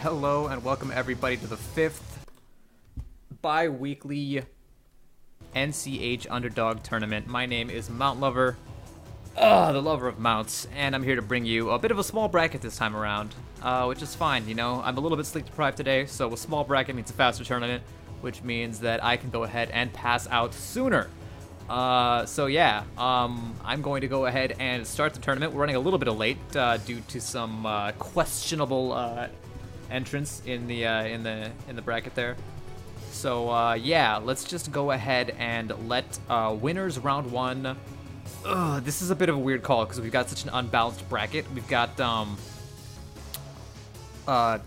Hello and welcome everybody to the 5th bi-weekly NCH Underdog tournament. My name is Mount Lover, the lover of mounts, and I'm here to bring you a bit of a small bracket this time around, which is fine, you know. I'm a little bit sleep deprived today, so a small bracket means a faster tournament, which means that I can go ahead and pass out sooner. I'm going to go ahead and start the tournament. We're running a little bit late due to some questionable entrance in the bracket there. So yeah, let's just go ahead and let winners round one. This is a bit of a weird call because we've got such an unbalanced bracket. We've got oh God,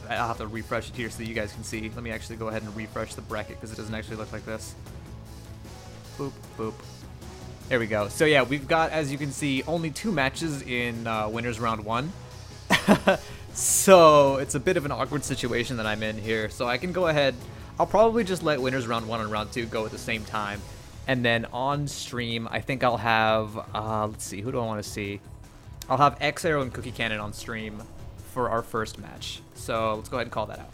I'll have to refresh it here so that you guys can see. Let me actually go ahead and refresh the bracket because it doesn't actually look like this. Boop, boop. There we go. So yeah, we've got, as you can see, only 2 matches in winners round 1. So it's a bit of an awkward situation that I'm in here. So I can go ahead. I'll probably just let winners round 1 and round 2 go at the same time. And then on stream, I think I'll have, let's see, who do I want to see? I'll have X Arrow and Cookie Cannon on stream for our first match. So let's go ahead and call that out.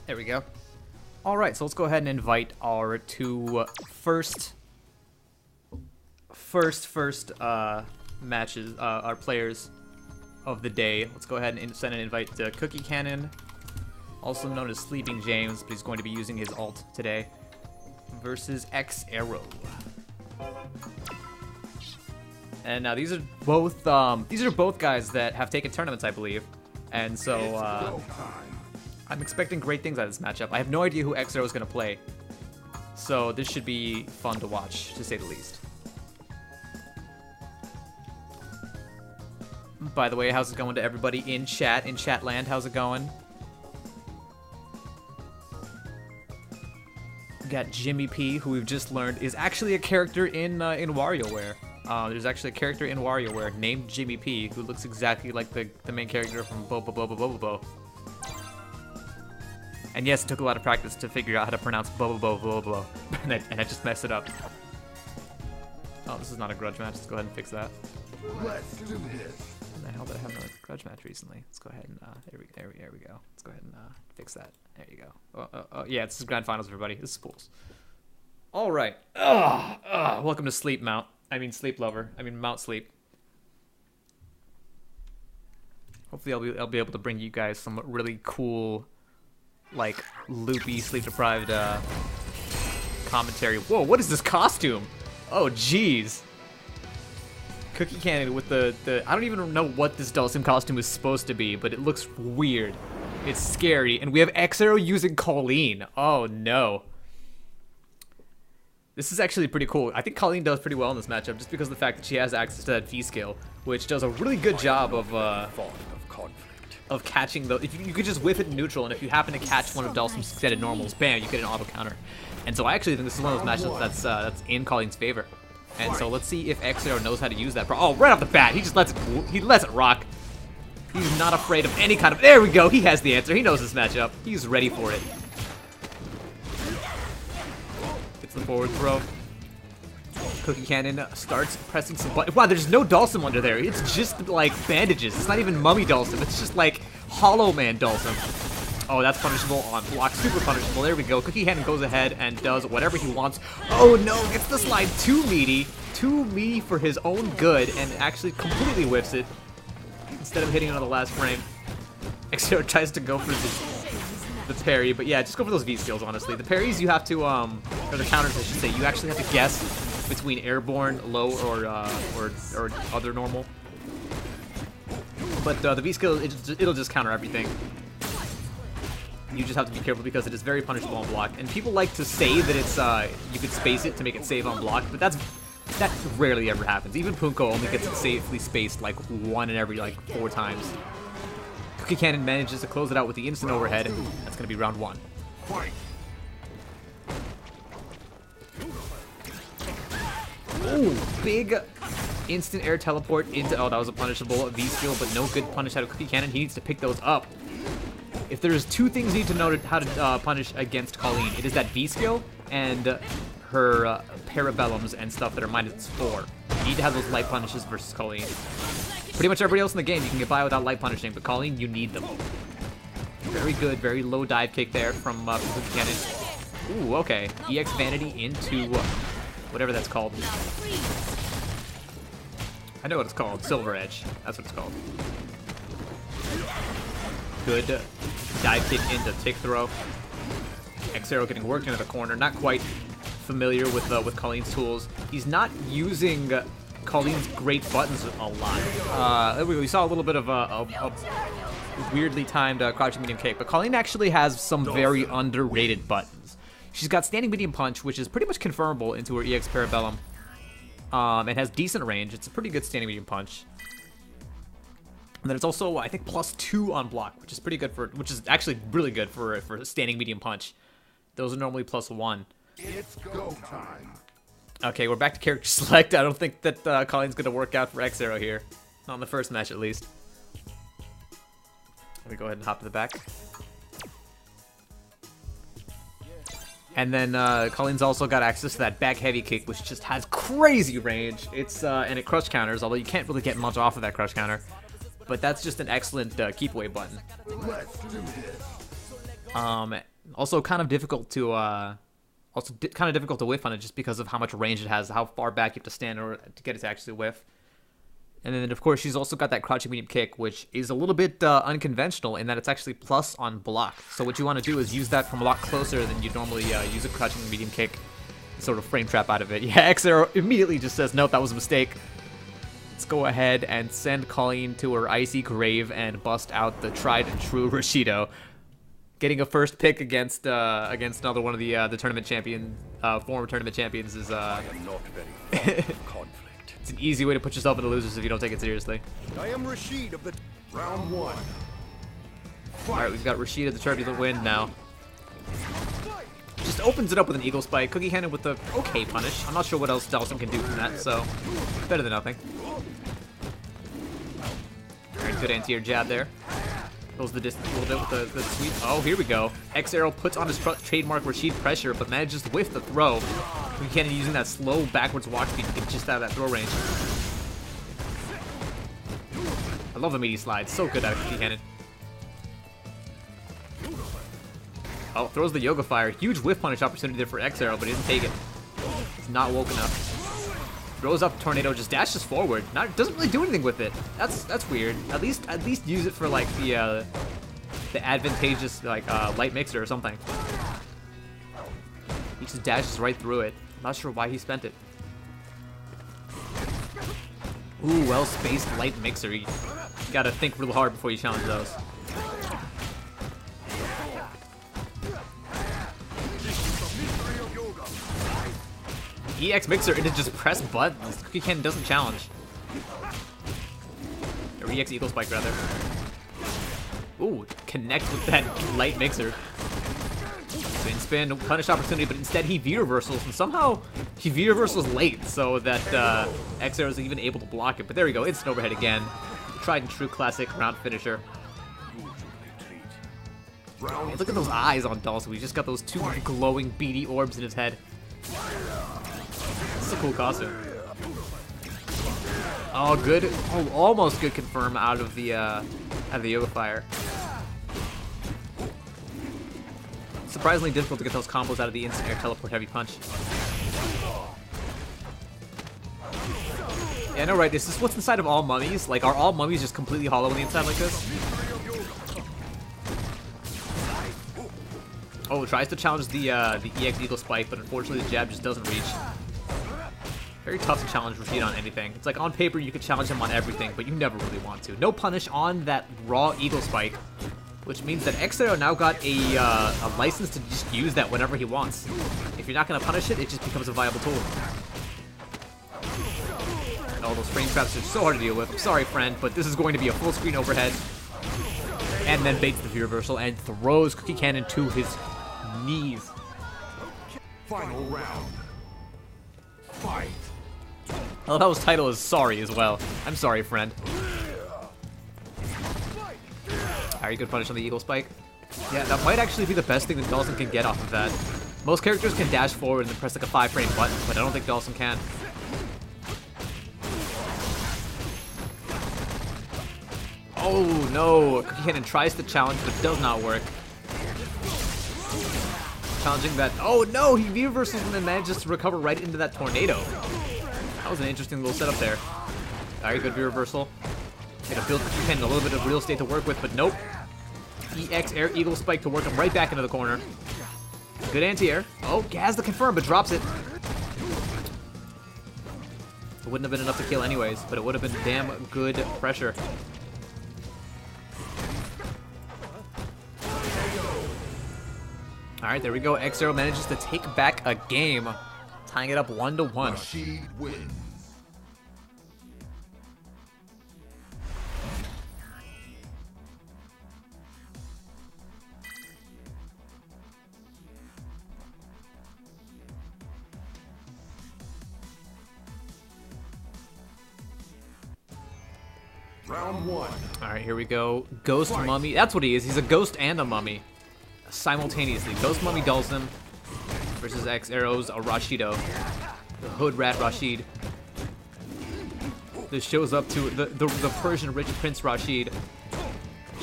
There we go. All right, so let's go ahead and invite our 2 first matches, our players of the day. Let's go ahead and send an invite to Cookie Cannon, also known as Sleeping James, but he's going to be using his ult today, versus X Arrow. And now these are both guys that have taken tournaments, I believe, and so I'm expecting great things out of this matchup. I have no idea who X Arrow is going to play, so this should be fun to watch, to say the least. By the way, how's it going to everybody in chat land? How's it going? We got Jimmy P, who we've just learned is actually a character in WarioWare. There's actually a character in WarioWare named Jimmy P, who looks exactly like the main character from Bo. And yes, it took a lot of practice to figure out how to pronounce blah, and I just messed it up. Oh, this is not a grudge match. Let's go ahead and fix that. Let's do this. When the hell did I have another grudge match recently? Let's go ahead and, there we go. Let's go ahead and fix that. There you go. Yeah, this is Grand Finals, everybody. This is pools. All right. Welcome to Sleep Mount. I mean, Sleep Lover. I mean, Mount Sleep. Hopefully I'll be able to bring you guys some really cool, like, loopy, sleep-deprived commentary. Whoa, what is this costume? Oh, jeez. Cookie Cannon with the I don't even know what this Dulcim costume is supposed to be, but it looks weird. It's scary. And we have X Arrow using Colleen. Oh, no. This is actually pretty cool. I think Colleen does pretty well in this matchup just because of the fact that she has access to that V-skill, which does a really good job of catching the. If you could just whiff it in neutral, and if you happen to catch one of Dulcim's extended normals, bam, you get an auto counter. And so I actually think this is one of those matches that's in Colleen's favor. And so let's see if X Arrow knows how to use that. Oh, right off the bat, he just lets it rock. He's not afraid of any kind of. There we go. He has the answer. He knows this matchup. He's ready for it. Gets the forward throw. Cookie Cannon starts pressing some buttons. Wow, there's no Dulcim under there. It's just like bandages. It's not even mummy Dulcim. It's just like Hollow Man Dulcim. Oh, that's punishable on block. Super punishable. There we go. Cookie Cannon goes ahead and does whatever he wants. Oh no, gets the slide too meaty. Too meaty for his own good, and actually completely whiffs it instead of hitting it on the last frame. X Arrow tries to go for the parry, but yeah, just go for those V skills, honestly. The parries you have to, or the counters I should say, you actually have to guess between airborne, low, or other normal. But the V skill, it'll just counter everything. You just have to be careful because it is very punishable on block. And people like to say that it's you could space it to make it save on block, but that rarely ever happens. Even Punko only gets it safely spaced like 1 in every like 4 times. Cookie Cannon manages to close it out with the instant overhead. That's gonna be round 1. Ooh, big instant air teleport into... Oh, that was a punishable V-skill, but no good punish out of Cookie Cannon. He needs to pick those up. If there's 2 things you need to know how to punish against Colleen, it is that V-skill and her Parabellums and stuff that are -4. You need to have those light punishes versus Colleen. Pretty much everybody else in the game you can get by without light punishing, but Colleen, you need them. Very good, very low dive kick there from Cookie Cannon. Ooh, okay. EX Vanity into whatever that's called. I know what it's called. Silver Edge. That's what it's called. Good dive kick into tick throw. X-Arrow getting worked into the corner. Not quite familiar with Colleen's tools. He's not using Colleen's great buttons a lot. We saw a little bit of a weirdly timed crouching medium kick, but Colleen actually has some very underrated buttons. She's got standing medium punch, which is pretty much confirmable into her EX Parabellum. It has decent range. It's a pretty good standing medium punch. And then it's also, I think, +2 on block, which is pretty good for, which is actually really good for standing medium punch. Those are normally +1. It's go time. Okay, we're back to character select. I don't think that Colleen's gonna work out for X-Arrow here. Not in the first match, at least. Let me go ahead and hop to the back. And then Colleen's also got access to that back heavy kick, which just has crazy range. It's and it crush counters, although you can't really get much off of that crush counter. But that's just an excellent keep away button. Let's do this. Also kind of difficult to whiff on it just because of how much range it has, how far back you have to stand in order to get it to actually whiff. And then, of course, she's also got that crouching medium kick, which is a little bit unconventional in that it's actually plus on block. So what you want to do is use that from a lot closer than you'd normally use a crouching medium kick, sort of frame trap out of it. Yeah, X-Arrow immediately just says, nope, that was a mistake. Let's go ahead and send Colleen to her icy grave and bust out the tried and true Rashido. Getting a first pick against another one of the tournament champion, former tournament champions is I am not very fond of conflict. It's an easy way to put yourself into losers if you don't take it seriously. I am Rashid of the round 1. Alright, we've got Rashid of the Turbulent Wind now. Just opens it up with an Eagle Spike. Cookie Cannon with the okay punish. I'm not sure what else Delson can do from that, so better than nothing. Alright, good anti-air jab there. Pulls the distance a little bit with the sweep. Oh, here we go. X-Arrow puts on his trademark Rashid pressure, but manages to whiff the throw. Cookie Cannon using that slow backwards walk speed to get just out of that throw range. I love the meaty slide. So good out of Cookie Cannon. Oh, throws the Yoga Fire. Huge whiff punish opportunity there for X-Arrow, but he doesn't take it. He's not woke enough. Throws up Tornado, just dashes forward. Doesn't really do anything with it. That's weird. At least use it for like the advantageous like light mixer or something. He just dashes right through it. I'm not sure why he spent it. Ooh, well spaced light mixer. You gotta think real hard before you challenge those. EX Mixer into just press buttons. Cookie Cannon doesn't challenge. Or EX Eagle Spike, rather. Ooh, connect with that light mixer. Spin, punish opportunity, but instead he V-reversals, and somehow he V-reversals late, so that X-Arrow is even able to block it. But there we go, instant overhead again. Tried and true classic round finisher. Hey, look at those eyes on Dawson. We just got those 2 glowing beady orbs in his head. This is a cool costume. Oh, good. Oh, almost good confirm out of the Yoga Fire. Surprisingly difficult to get those combos out of the instant air teleport heavy punch. Yeah, I know, right? Is this what's inside of all mummies? Like, are all mummies just completely hollow on the inside like this? Oh, tries to challenge the EX Eagle Spike, but unfortunately the jab just doesn't reach. Very tough to challenge Rashid on anything. It's like on paper you could challenge him on everything, but you never really want to. No punish on that raw Eagle Spike. which means that X-Arrow now got a license to just use that whenever he wants. If you're not going to punish it, it just becomes a viable tool. All those frame traps are so hard to deal with. I'm sorry, friend, but this is going to be a full screen overhead. And then baits the V-reversal and throws Cookie Cannon to his knees. Final round. Fight. I love how his title is sorry as well. I'm sorry, friend. Alright, good punish on the Eagle Spike. Yeah, that might actually be the best thing that Dawson can get off of that. Most characters can dash forward and then press like a 5-frame button, but I don't think Dawson can. Oh no, Cookie Cannon tries to challenge, but does not work. Challenging that. Oh no, he V-reversals and then manages to recover right into that tornado. That was an interesting little setup there. Alright, good V-reversal. Gonna build Cookie Cannon a little bit of real estate to work with, but nope. EX Air Eagle Spike to work him right back into the corner. Good anti-air. Oh, has the confirm, but drops it. It wouldn't have been enough to kill anyways, but it would have been damn good pressure. Alright, there we go. X-Arrow manages to take back a game, tying it up 1-1. Rashid wins. Round 1. Alright, here we go. Ghost Mummy. That's what he is. He's a ghost and a mummy. Simultaneously. Ghost Mummy dulls him versus X-Arrow's Rashido. The Hood Rat Rashid. This shows up to the Persian rich Prince Rashid.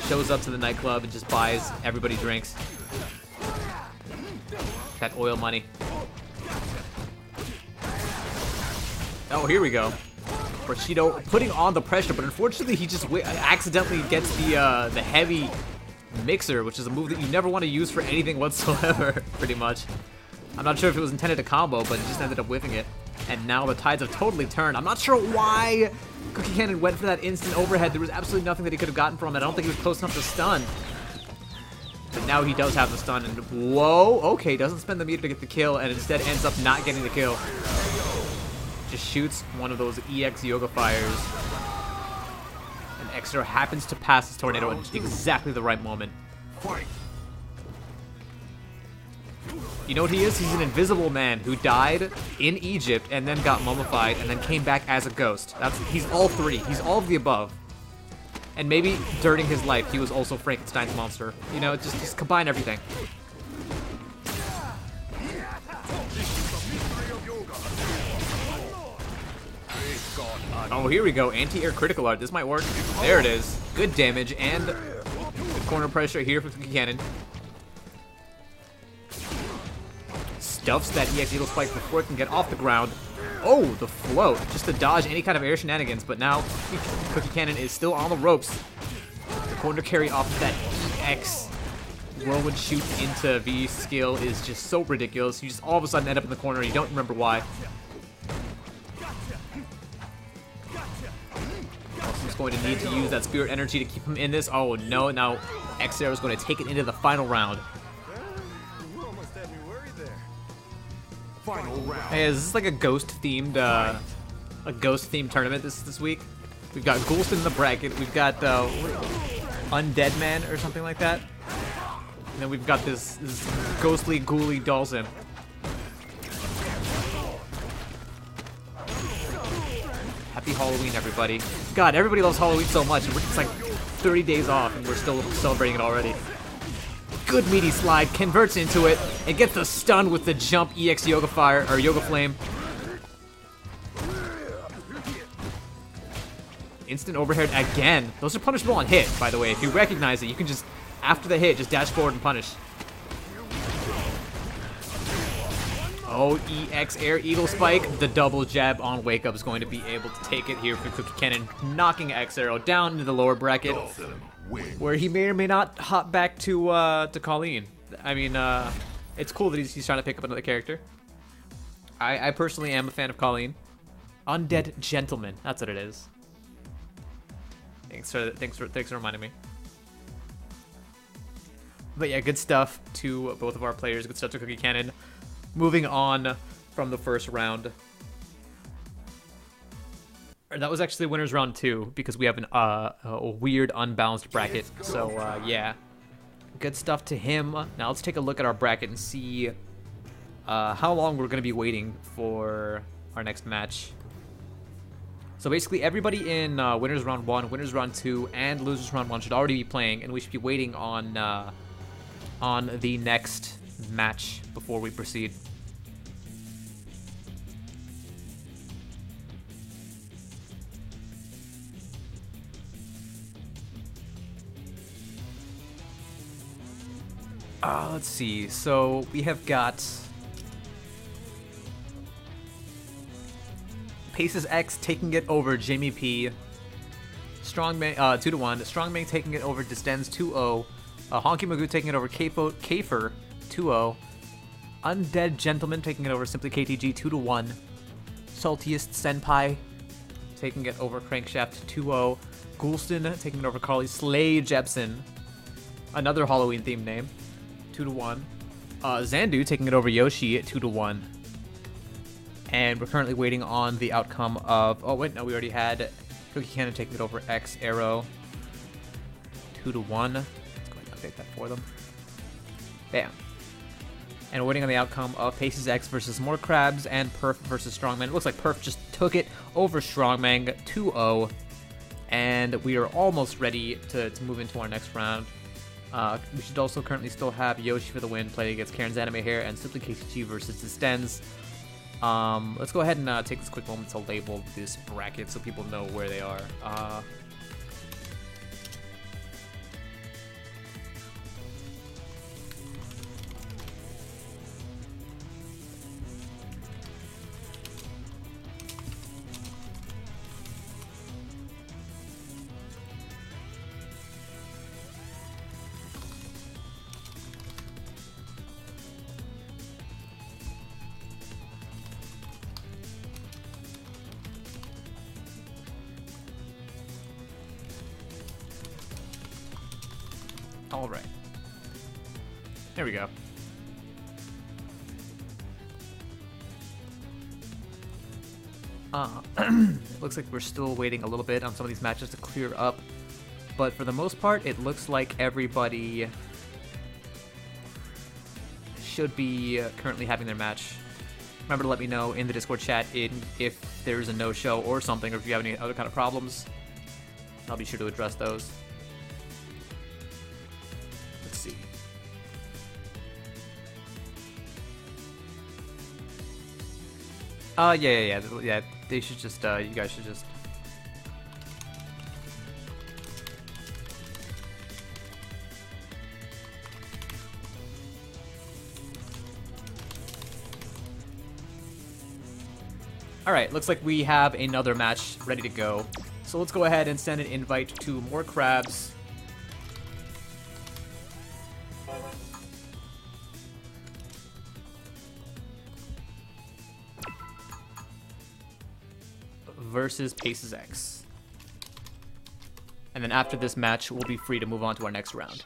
Shows up to the nightclub and just buys everybody drinks. That oil money. Oh, here we go. Rashido putting on the pressure, but unfortunately he just accidentally gets the heavy mixer, which is a move that you never want to use for anything whatsoever, pretty much. I'm not sure if it was intended to combo, but he just ended up whiffing it. And now the tides have totally turned. I'm not sure why Cookie Cannon went for that instant overhead. There was absolutely nothing that he could have gotten from it. I don't think he was close enough to stun. But now he does have the stun, and whoa, okay, doesn't spend the meter to get the kill, and instead ends up not getting the kill. Just shoots one of those EX Yoga Fires. And X-Arrow happens to pass his tornado at exactly the right moment. Fight. You know what he is? He's an invisible man who died in Egypt and then got mummified and then came back as a ghost. He's all three. He's all of the above. And maybe during his life, he was also Frankenstein's monster. You know, just combine everything. Oh, here we go. Anti-air critical art. This might work. There it is. Good damage and good corner pressure here for Cookie Cannon. Stuffs that EX Eagle Spike before it can get off the ground. Oh, the float. Just to dodge any kind of air shenanigans. But now Cookie Cannon is still on the ropes. The corner carry off of that EX whirlwind shoot into V skill is just so ridiculous. You just all of a sudden end up in the corner. You don't remember why. Austin's going to need to use that spirit energy to keep him in this. Oh no, now X-Arrow is going to take it into the final round. Final round. Hey, is this like a ghost-themed tournament this week? We've got Ghoulston in the bracket. We've got Undead Man or something like that. And then we've got this ghostly, ghouly Dawson. Happy Halloween, everybody. God, everybody loves Halloween so much. It's like 30 days off, and we're still celebrating it already. Good meaty slide, converts into it, and gets the stun with the jump EX Yoga Fire, or Yoga Flame. Instant overhead again. Those are punishable on hit, by the way. If you recognize it, you can just, after the hit, just dash forward and punish. Oh, EX Air Eagle Spike. The double jab on Wake Up is going to be able to take it here for Cookie Cannon, knocking X-Arrow down into the lower bracket, where he may or may not hop back to Colleen. I mean, it's cool that he's trying to pick up another character. I personally am a fan of Colleen. Undead Gentleman, that's what it is. Thanks for reminding me. But yeah, good stuff to both of our players. Good stuff to Cookie Cannon. Moving on from the first round. That was actually winners round 2 because we have a weird unbalanced bracket. So yeah, good stuff to him. Now let's take a look at our bracket and see how long we're going to be waiting for our next match. So basically everybody in winners round 1, winners round 2, and losers round 1 should already be playing, and we should be waiting on the next match before we proceed. Let's see. So we have got Paces X taking it over Jamie P. Strongman 2-1. Strongman taking it over Distens 2-0. Honky Magoo taking it over Kafer 2-0. Undead Gentleman taking it over Simply KTG 2-1. Saltiest Senpai taking it over Crankshaft 2-0. Ghoulston taking it over Carly Slay Jepsen. Another Halloween themed name. 2-1. Zandu taking it over Yoshi at 2-1. And we're currently waiting on the outcome of... Oh, wait, no, we already had Cookie Cannon taking it over X Arrow 2-1. Let's go ahead and update that for them. Bam. And we're waiting on the outcome of Paces X versus More Crabs and Perf versus Strongman. It looks like Perf just took it over Strongman 2-0. And we are almost ready to move into our next round. We should also currently still have Yoshi for the win, playing against Karen's Anime Hair, and Simply KTG versus Distens. Let's go ahead and take this quick moment to label this bracket so people know where they are. All right. There we go. Looks like we're still waiting a little bit on some of these matches to clear up, but for the most part, it looks like everybody should be currently having their match. Remember to let me know in the Discord chat if there's a no-show or something, or if you have any other kind of problems. I'll be sure to address those. Let's see. Yeah. They should just, you guys should just. Alright, looks like we have another match ready to go. So let's go ahead and send an invite to More Crabs. Versus Paces X. And then after this match, we'll be free to move on to our next round.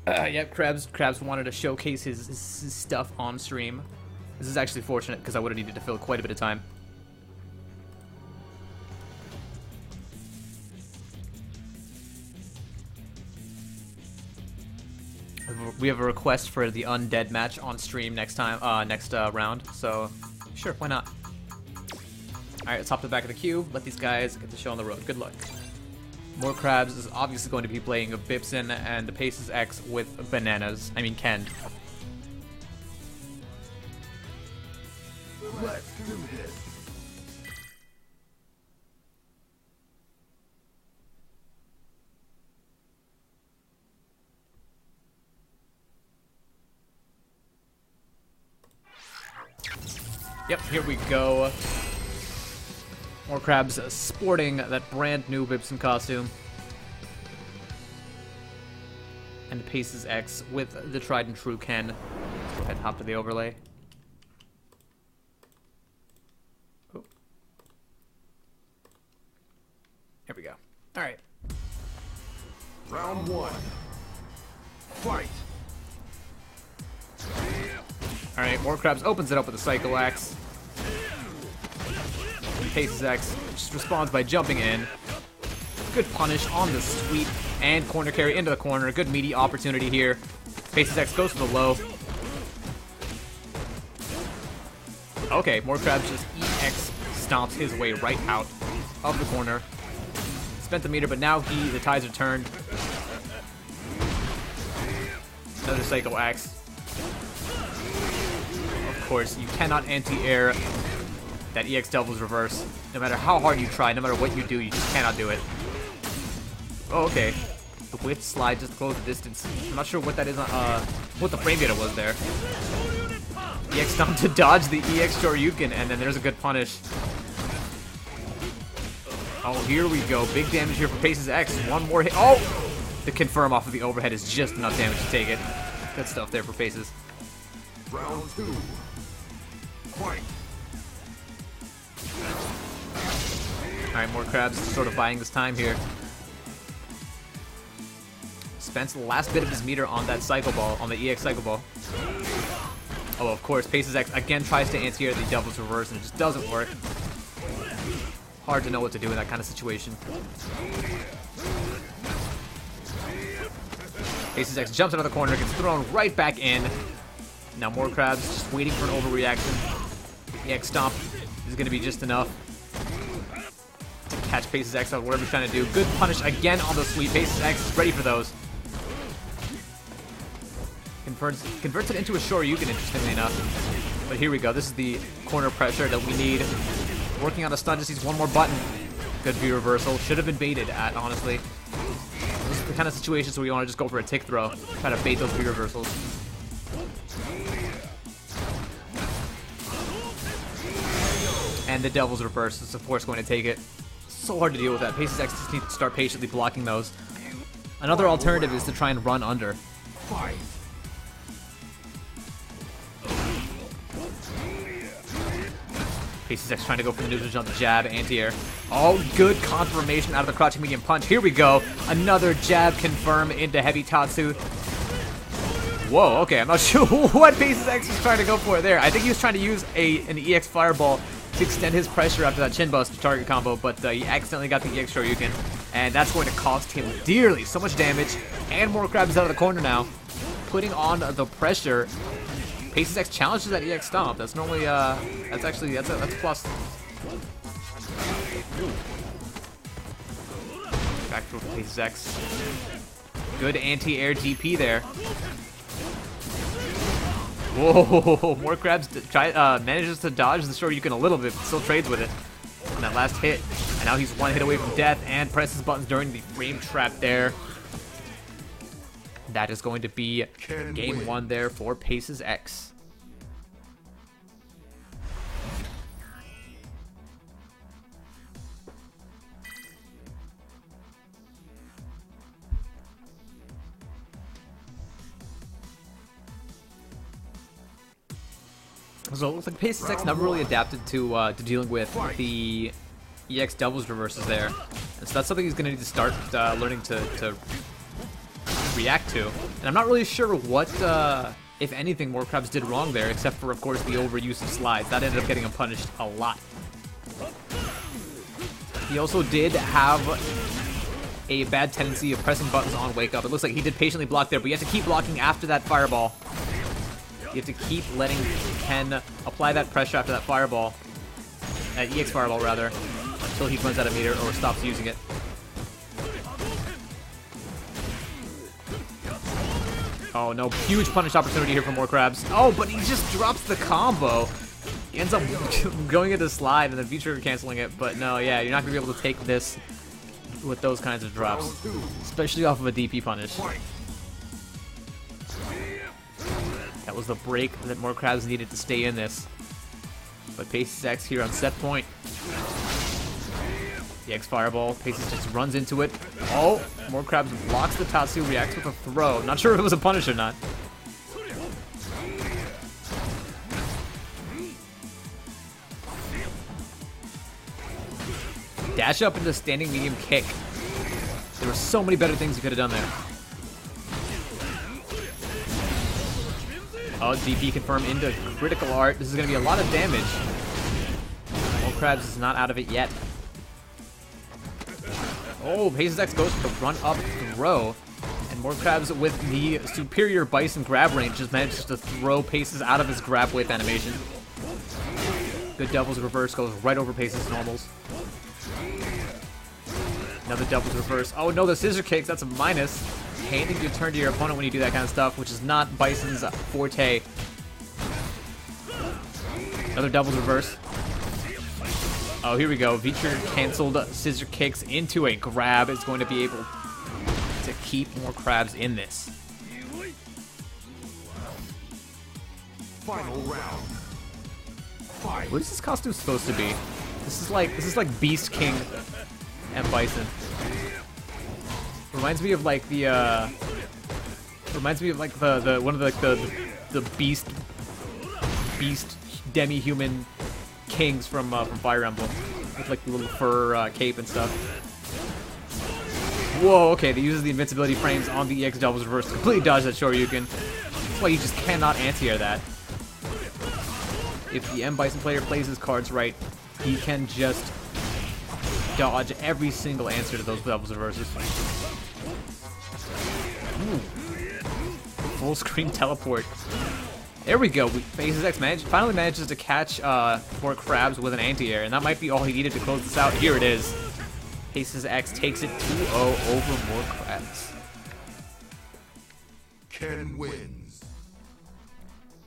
Yep, Krabs wanted to showcase his stuff on stream. This is actually fortunate because I would have needed to fill quite a bit of time. We have a request for the undead match on stream next time, next round. So, sure, why not? All right, let's hop to the back of the queue. Let these guys get the show on the road. Good luck. More Crabs is obviously going to be playing Bipson and the Paces X with Bananas. I mean, Ken. Let's do this. Yep, here we go. More Crabs sporting that brand new Bibson costume. And Paces X with the tried and true Ken. Let's go ahead and hop to the overlay. Round one. Fight. Alright, more Krabs opens it up with a Psycho Axe. Paces X just responds by jumping in. Good punish on the sweep and corner carry into the corner. Good meaty opportunity here. Paces X goes for the low. Okay, more Krabs just EX stomps his way right out of the corner. Spent the meter, but now the tides are turned. Another Psycho Axe. Of course, you cannot anti-air that EX Devil's Reverse. No matter how hard you try, no matter what you do, you just cannot do it. Oh, okay. The whiff slide just closed the distance. I'm not sure what that is, what the frame data was there. EX Stomp to dodge the EX Shoryuken, and then there's a good punish. Oh, here we go. Big damage here for Paces X. One more hit. Oh! The confirm off of the overhead is just enough damage to take it. Good stuff there for Paces. Round two. Fight. Alright, more Krabs sort of buying this time here. Spent the last bit of his meter on that Cycle Ball, on the EX Cycle Ball. Oh, of course, Paces X again tries to anti-air the Devil's Reverse, and it just doesn't work. Hard to know what to do in that kind of situation. Paces X jumps out of the corner, gets thrown right back in. Now more Krabs just waiting for an overreaction. The EX Stomp is going to be just enough to catch Paces X out, whatever he's trying to do. Good punish again on the sweep. Paces X is ready for those. Converts it into a Shoryuken, interestingly enough. But here we go. This is the corner pressure that we need. Working on a stun, just needs one more button. Good V reversal. Should have been baited at, honestly. This is the kind of situations where you want to just go for a tick throw. Try to bait those V reversals. And the Devil's Reverse is, of course, going to take it. So hard to deal with that. Paces X just need to start patiently blocking those. Another alternative is to try and run under. Fight. Paces X trying to go for the neutral jump, jab, anti-air. Oh, good confirmation out of the crouching medium punch. Here we go. Another jab confirm into heavy Tatsu. Whoa, okay, I'm not sure what Paces X was trying to go for there. I think he was trying to use an EX Fireball to extend his pressure after that chin bust target combo, but he accidentally got the EX Shoryuken, and that's going to cost him dearly. So much damage, and more Krabs out of the corner now. Putting on the pressure. Paces X challenges that EX Stomp. That's normally, that's a plus. Back for Paces X. Good anti-air DP there. Whoa, more Krabs manages to dodge the Shoryuken a little bit, but still trades with it on that last hit. And now he's one hit away from death and presses buttons during the frame trap there. That is going to be game one there for Paces X. So it looks like Paces X never really adapted to dealing with the EX Devil's Reverses there. And so that's something he's going to need to start learning to react to. And I'm not really sure what, if anything, more Krabs did wrong there, except for, of course, the overuse of slides. That ended up getting him punished a lot. He also did have a bad tendency of pressing buttons on Wake Up. It looks like he did patiently block there, but you have to keep blocking after that Fireball. You have to keep letting Ken apply that pressure after that Fireball, EX Fireball rather, until he runs out of meter or stops using it. Oh no, huge punish opportunity here for more Krabs. Oh, but he just drops the combo. He ends up going into slide and then V-trigger canceling it, but no, yeah, you're not going to be able to take this with those kinds of drops, especially off of a DP punish. That was the break that more Krabs needed to stay in this. But Paces X here on set point. The X Fireball, Paces just runs into it. Oh, more Krabs blocks the Tatsu, reacts with a throw. Not sure if it was a punish or not. Dash up into standing medium kick. There were so many better things you could have done there. Oh, DP confirmed into critical art. This is going to be a lot of damage. Well, Krabs is not out of it yet. Oh, Paces X goes for the run-up throw. And more Krabs with the superior Bison grab range just manages to throw Paces out of his grab whip animation. Good Devil's Reverse goes right over Paces' normals. Another Devil's Reverse. Oh no, the Scissor Kicks, that's a minus. Handing your turn to your opponent when you do that kind of stuff, which is not Bison's forte. Another Devil's Reverse. Oh, here we go. Feature canceled Scissor Kicks into a grab is going to be able to keep more Krabs in this. Final round. Fight. What is this costume supposed to be? This is like Beast King and Bison. Reminds me of like the one of the beast demi-human kings from Fire Emblem with like the little fur cape and stuff. Whoa, okay, they uses the invincibility frames on the EX Devil's Reverse to completely dodge that Shoryuken. That's why you just cannot anti-air that. If the M Bison player plays his cards right, he can just dodge every single answer to those Devil's Reverses. Ooh. Full screen teleport. There we go. Paces X finally manages to catch more Krabs with an anti-air, and that might be all he needed to close this out. Here it is. Paces X takes it 2-0 over more Krabs. Ken wins.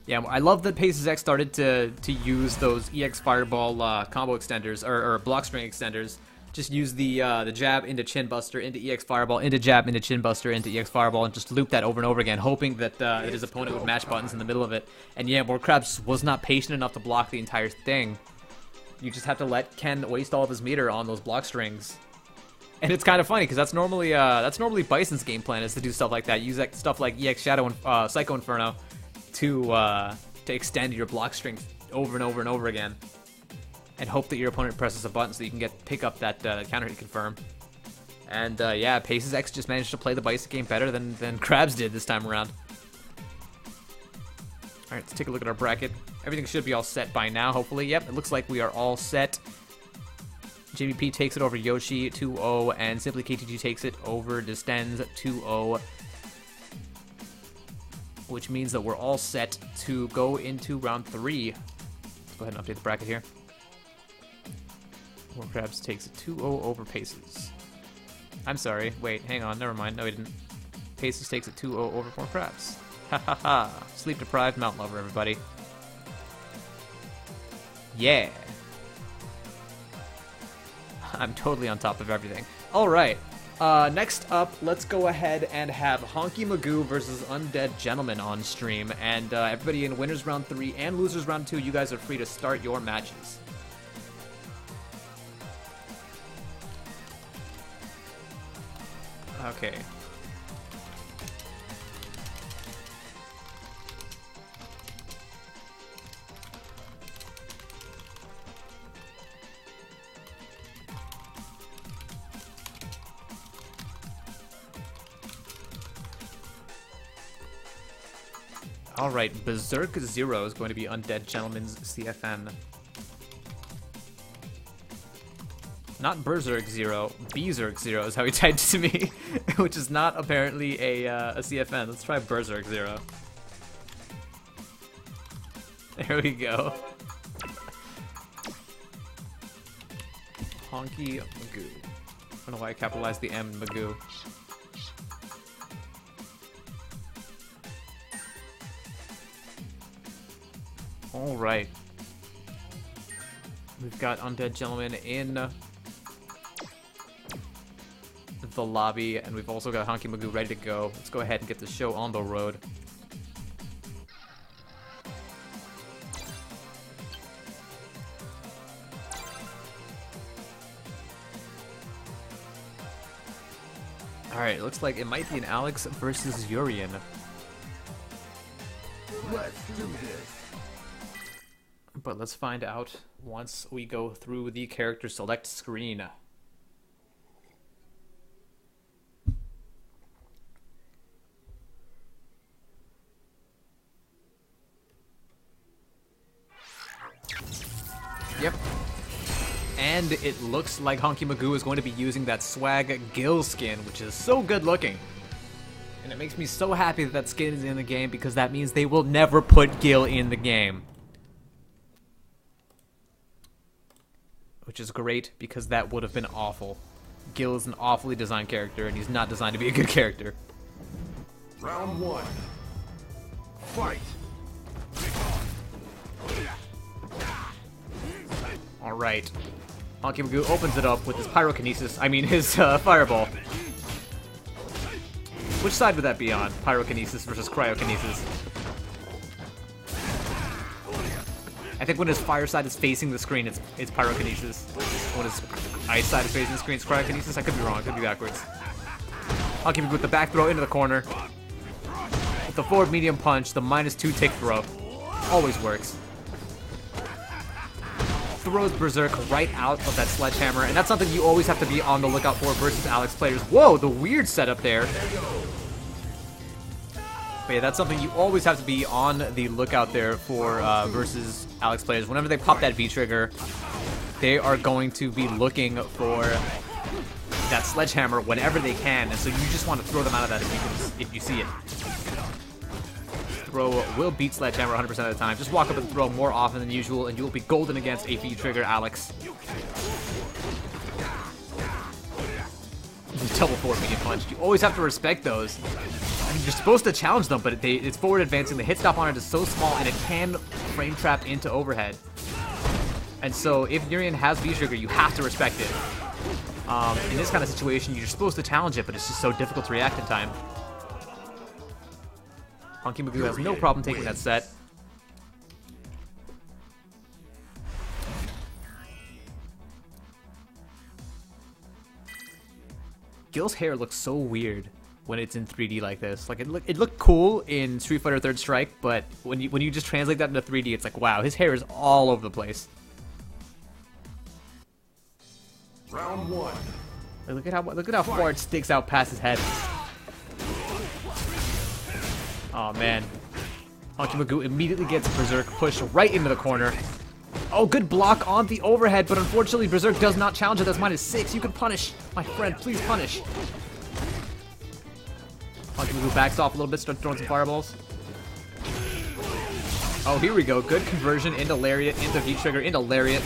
Yeah, I love that Paces X started to use those EX Fireball combo extenders, or block string extenders. Just use the jab into Chin Buster, into EX Fireball, into jab, into Chin Buster, into EX Fireball, and just loop that over and over again, hoping that his opponent would match buttons in the middle of it. And yeah, more Krabs was not patient enough to block the entire thing. You just have to let Ken waste all of his meter on those block strings. And it's kind of funny, because that's normally Bison's game plan, is to do stuff like that. Use that stuff like EX Shadow and Psycho Inferno to extend your block string over and over and over again. And hope that your opponent presses a button so you can pick up that counter hit confirm. And yeah, Paces X just managed to play the Bison game better than Krabs did this time around. Alright, let's take a look at our bracket. Everything should be all set by now, hopefully. Yep, it looks like we are all set. JVP takes it over Yoshi 2-0, and Simply KTG takes it over Distens 2-0. Which means that we're all set to go into round 3. Let's go ahead and update the bracket here. More Krabs takes it 2-0 over Paces. I'm sorry. Wait, hang on. Never mind. No, he didn't. Paces takes it 2-0 over more Krabs. Ha ha ha. Sleep deprived Mount Lover, everybody. Yeah. I'm totally on top of everything. Alright. Next up, let's go ahead and have Honky Magoo versus Undead Gentleman on stream. And everybody in Winners Round 3 and Losers Round 2, you guys are free to start your matches. Okay. Alright, Berserk Zero is going to be Undead Gentleman's CFN. Not Berserk Zero, Berserk Zero is how he typed it to me, which is not apparently a CFN. Let's try Berserk Zero. There we go. Honky Magoo. I don't know why I capitalized the M in Magoo. Alright. We've got Undead Gentleman in the lobby, and we've also got Honky Magoo ready to go. Let's go ahead and get the show on the road. Alright, it looks like it might be an Alex versus Urian. Let's do this. But let's find out once we go through the character select screen. Yep. And it looks like Honky Magoo is going to be using that swag Gil skin, which is so good looking. And it makes me so happy that that skin is in the game, because that means they will never put Gil in the game. Which is great, because that would have been awful. Gil is an awfully designed character, and he's not designed to be a good character. Round one. Fight. Alright. Honky Magoo opens it up with his pyrokinesis. I mean, his fireball. Which side would that be on? Pyrokinesis versus cryokinesis? I think when his fire side is facing the screen, it's pyrokinesis. When his ice side is facing the screen, it's cryokinesis. I could be wrong. I could be backwards. Honky Magoo with the back throw into the corner. With the forward medium punch, the -2 tick throw. Always works. Throws Berserk right out of that sledgehammer, and that's something you always have to be on the lookout for versus Alex players. Whoa, the weird setup there. But yeah, that's something you always have to be on the lookout there for versus Alex players. Whenever they pop that V-trigger, they are going to be looking for that sledgehammer whenever they can, and so you just want to throw them out of that if you see it. Throw will beat sledgehammer 100% of the time. Just walk up and throw more often than usual, and you will be golden against a V-trigger Alex. Double forward medium punch. You always have to respect those. I mean, you're supposed to challenge them, but it's forward advancing. The hit stop on it is so small, and it can frame trap into overhead. And so, if Nurian has V-trigger, you have to respect it. In this kind of situation, you're supposed to challenge it, but it's just so difficult to react in time. Honky Magoo has no problem taking that set. Gil's hair looks so weird when it's in 3D like this. Like, it looked cool in Street Fighter 3rd Strike, but when you just translate that into 3D, it's like, wow, his hair is all over the place. Round one. Like, look at how far it sticks out past his head. Oh man. Honky Magoo immediately gets Berserk pushed right into the corner. Oh, good block on the overhead, but unfortunately Berserk does not challenge it. That's -6. You can punish. My friend, please punish. Honky Magoo backs off a little bit, starts throwing some fireballs. Oh, here we go. Good conversion into Lariat, into V-trigger, into Lariat.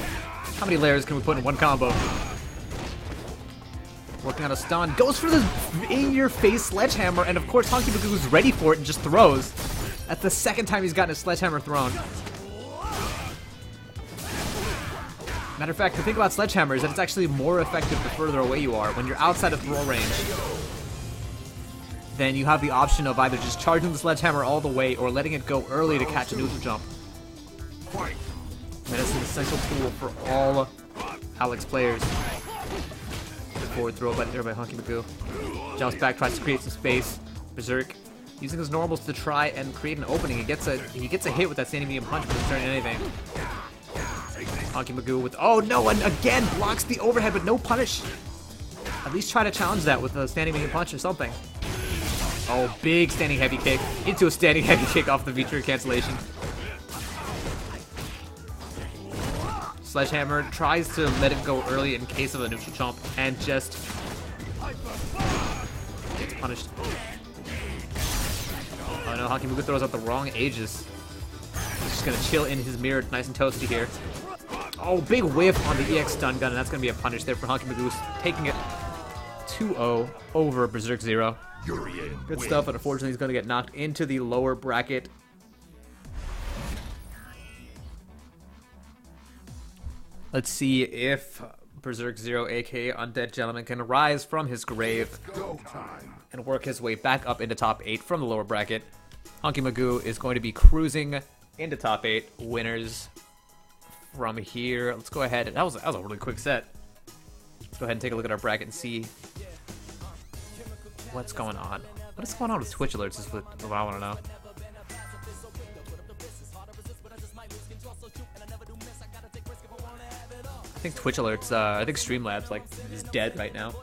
How many layers can we put in one combo? Working on a stun. Goes for the in-your-face sledgehammer, and of course Honky Magoo is ready for it and just throws. That's the second time he's gotten a sledgehammer thrown. Matter of fact, the thing about sledgehammer is that it's actually more effective the further away you are. When you're outside of throw range, then you have the option of either just charging the sledgehammer all the way or letting it go early to catch a neutral jump. And it's an essential tool for all Alex players. Forward throw by Honky Magoo. Jumps back, tries to create some space. Berserk using his normals to try and create an opening. He gets a hit with that standing medium punch, but it's turning anything. Honky Magoo with oh no, and again blocks the overhead, but no punish. At least try to challenge that with a standing medium punch or something. Oh, big standing heavy kick into a standing heavy kick off the V-trigger cancellation. Sledgehammer tries to let it go early in case of a neutral jump and just gets punished. Oh no, Honky Magoo throws out the wrong Aegis. He's just gonna chill in his mirror nice and toasty here. Oh, big whiff on the EX stun gun, and that's gonna be a punish there for Honky Magoo, taking it 2-0 over Berserk 0. Good stuff, but unfortunately he's gonna get knocked into the lower bracket. Let's see if Berserk 0, aka Undead Gentleman, can rise from his grave and work his way back up into top 8 from the lower bracket. Honky Magoo is going to be cruising into top 8. Winners from here. Let's go ahead. That was a really quick set. Let's go ahead and take a look at our bracket and see what's going on. What is going on with Twitch alerts is what I want to know. I think Twitch alerts, I think Streamlabs, like, is dead right now.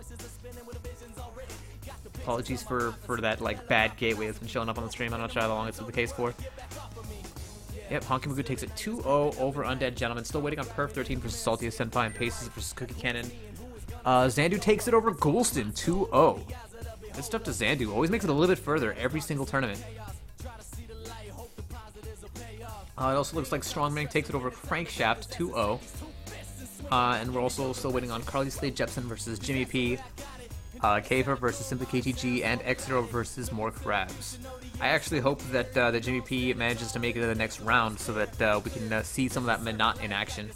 Apologies for that, like, bad gateway that's been showing up on the stream. I'm not sure how long it's been the case for. Yep, Honky takes it 2-0 over Undead Gentleman. Still waiting on Perf 13 versus Salty Senpai and Paces versus Cookie Cannon. Xandu takes it over Golston 2-0. Good stuff to Xandu. Always makes it a little bit further every single tournament. It also looks like Strongman takes it over Crankshaft 2-0. And we're also still waiting on Carly Slade Jepson versus Jimmy P. Kaver versus Simply KTG, and X0 versus More Crabs. I actually hope that the Jimmy P manages to make it to the next round so that we can see some of that Minot in action.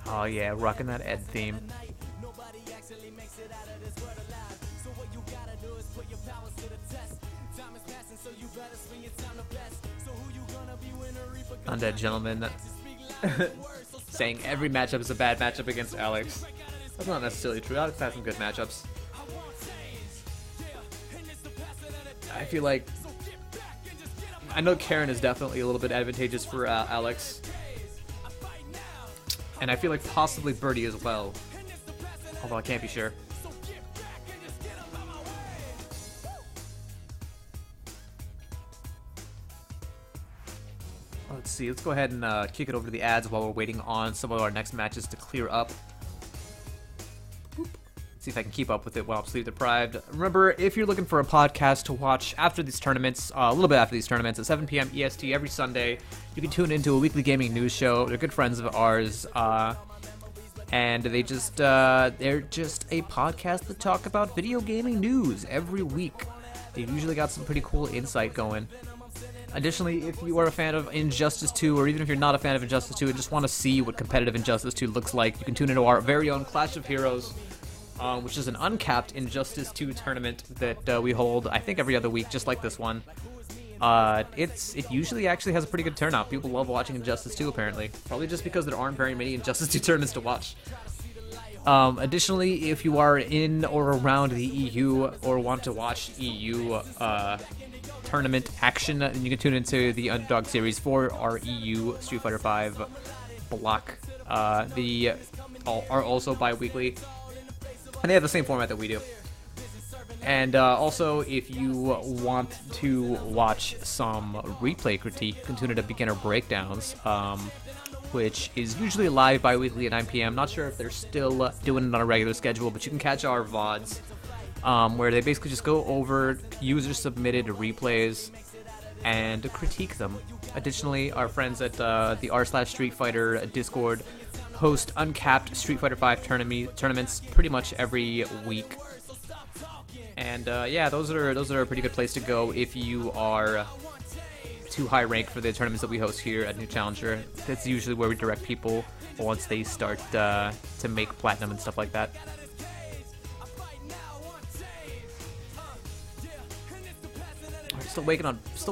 Oh yeah, rocking that Ed theme. Undead Gentleman saying every matchup is a bad matchup against Alex. That's not necessarily true. Alex has some good matchups. I feel like I know Karen is definitely a little bit advantageous for Alex. And I feel like possibly Birdie as well. Although I can't be sure. Let's see. Let's go ahead and kick it over to the ads while we're waiting on some of our next matches to clear up. Let's see if I can keep up with it while I'm sleep deprived. Remember, if you're looking for a podcast to watch after these tournaments, a little bit after these tournaments, at 7 p.m. EST every Sunday, you can tune into a weekly gaming news show. They're good friends of ours, and they're just a podcast that talk about video gaming news every week. They've usually got some pretty cool insight going. Additionally, if you are a fan of Injustice 2, or even if you're not a fan of Injustice 2 and just want to see what competitive Injustice 2 looks like, you can tune into our very own Clash of Heroes, which is an uncapped Injustice 2 tournament that we hold, I think, every other week, just like this one. It usually actually has a pretty good turnout. People love watching Injustice 2, apparently. Probably just because there aren't very many Injustice 2 tournaments to watch. Additionally, if you are in or around the EU or want to watch EU tournament action, you can tune into the Underdog Series for our EU Street Fighter V block. They are also bi-weekly, and they have the same format that we do. And also, if you want to watch some replay critique, you can tune into Beginner Breakdowns, which is usually live bi-weekly at 9 p.m. Not sure if they're still doing it on a regular schedule, but you can catch our VODs, where they basically just go over user-submitted replays and critique them. Additionally, our friends at the r/Street Fighter Discord host uncapped Street Fighter V tournaments pretty much every week. And yeah, those are a pretty good place to go if you are too high rank for the tournaments that we host here at New Challenger. That's usually where we direct people once they start to make platinum and stuff like that. Still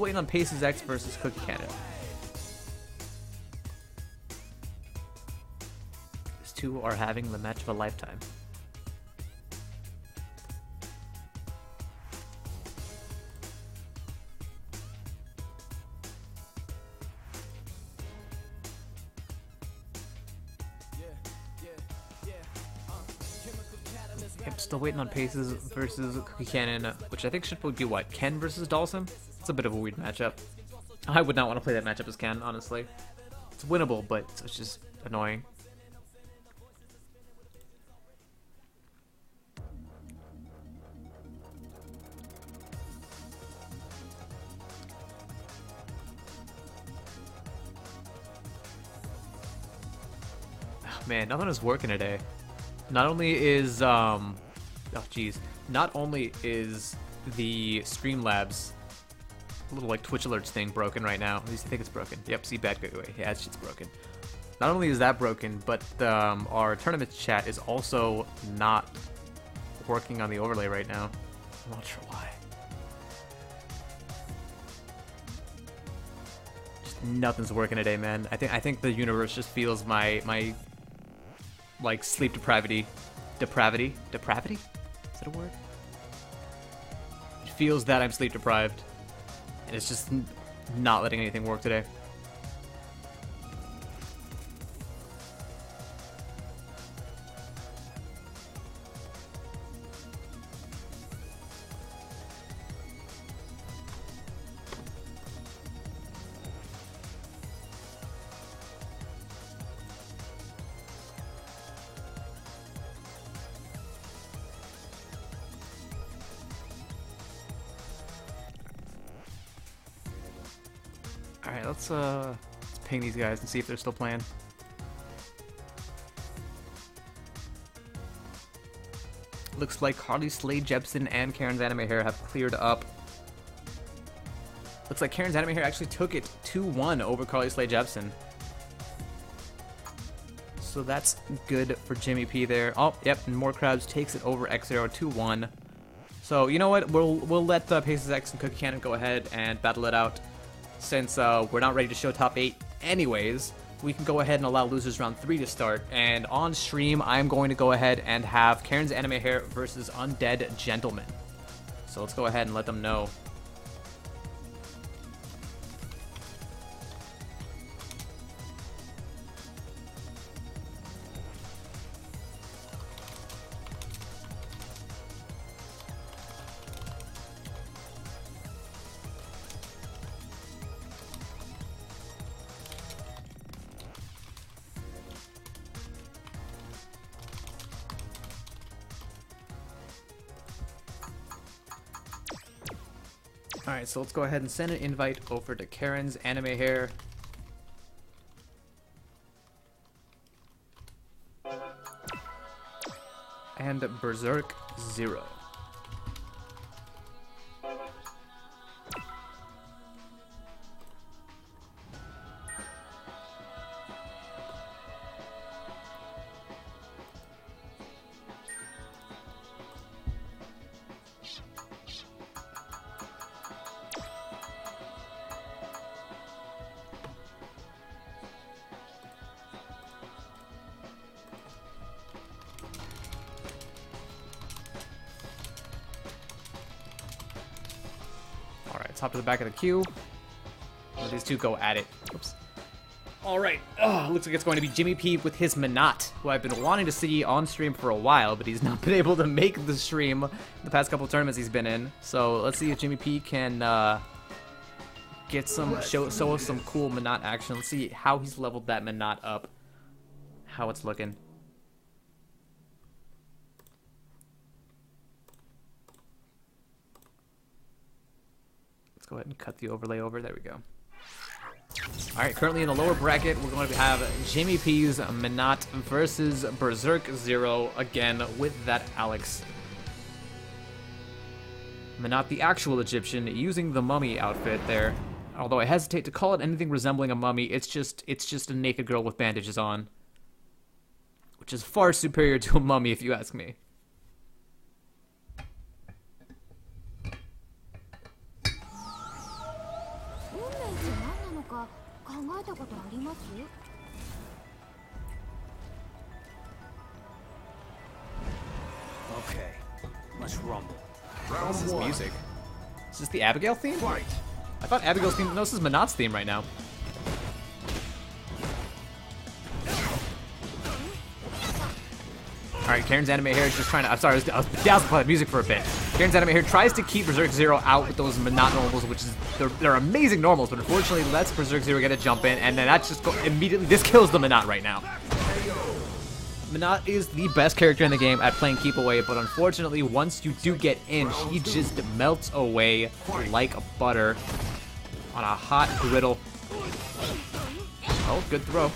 waiting on Paces X versus Cookie Cannon. These two are having the match of a lifetime. I'm still waiting on Paces versus Cookie Cannon, which I think should be what? Ken versus Dawson? It's a bit of a weird matchup. I would not want to play that matchup as Ken, honestly. It's winnable, but it's just annoying. Oh, man, nothing is working today. Not only is not only is the Streamlabs little like Twitch alerts thing broken right now. At least I think it's broken. Yep, see bad giveaway. Yeah, that shit's broken. Not only is that broken, but our tournament chat is also not working on the overlay right now. I'm not sure why. Just nothing's working today, man. I think the universe just feels my like sleep depravity. Depravity? Is that a word? It feels that I'm sleep deprived, and it's just not letting anything work today. Alright, let's ping these guys and see if they're still playing. Looks like Harley Slade Jepsen and Karen's Anime Hair have cleared up. Looks like Karen's Anime Hair actually took it 2-1 over Carly Slade Jepsen. So that's good for Jimmy P there. Oh, yep, and More Crabs takes it over X0 2-1. So, you know what? We'll let Paces X and Cookie Cannon go ahead and battle it out. Since we're not ready to show top 8 anyways, we can go ahead and allow losers round 3 to start. And on stream, I'm going to go ahead and have Karen's Anime Hair versus Undead Gentleman. So let's go ahead and let them know. Alright, so let's go ahead and send an invite over to Karen's Anime Hair. And Berserk 0. Hop to the back of the queue. Let these two go at it. Oops. Alright. Looks like it's going to be Jimmy P with his Minot, who I've been wanting to see on stream for a while, but he's not been able to make the stream the past couple tournaments he's been in. So let's see if Jimmy P can get show us some cool Minot action. Let's see how he's leveled that Minot up. How it's looking. Go ahead and cut the overlay over. There we go. Alright, currently in the lower bracket, we're going to have Jimmy P's Minot versus Berserk 0, again, with that Alex. Minot, the actual Egyptian, using the mummy outfit there. Although I hesitate to call it anything resembling a mummy, it's just a naked girl with bandages on. Which is far superior to a mummy, if you ask me. Okay, let's rumble. This is music. Is this the Abigail theme? Fight. I thought Abigail's theme. No, this is Minot's theme right now. Alright, Karen's Anime Hair is just trying to. I'm sorry, I was dazzled by the music for a bit. Karen's Anime Hair tries to keep Berserk 0 out with those Minot normals, which is. They're amazing normals, but unfortunately lets Berserk 0 get a jump in, and then that just immediately. This kills the Minot right now. Minot is the best character in the game at playing keep away, but unfortunately, once you do get in, he just melts away like butter on a hot griddle. Oh, good throw.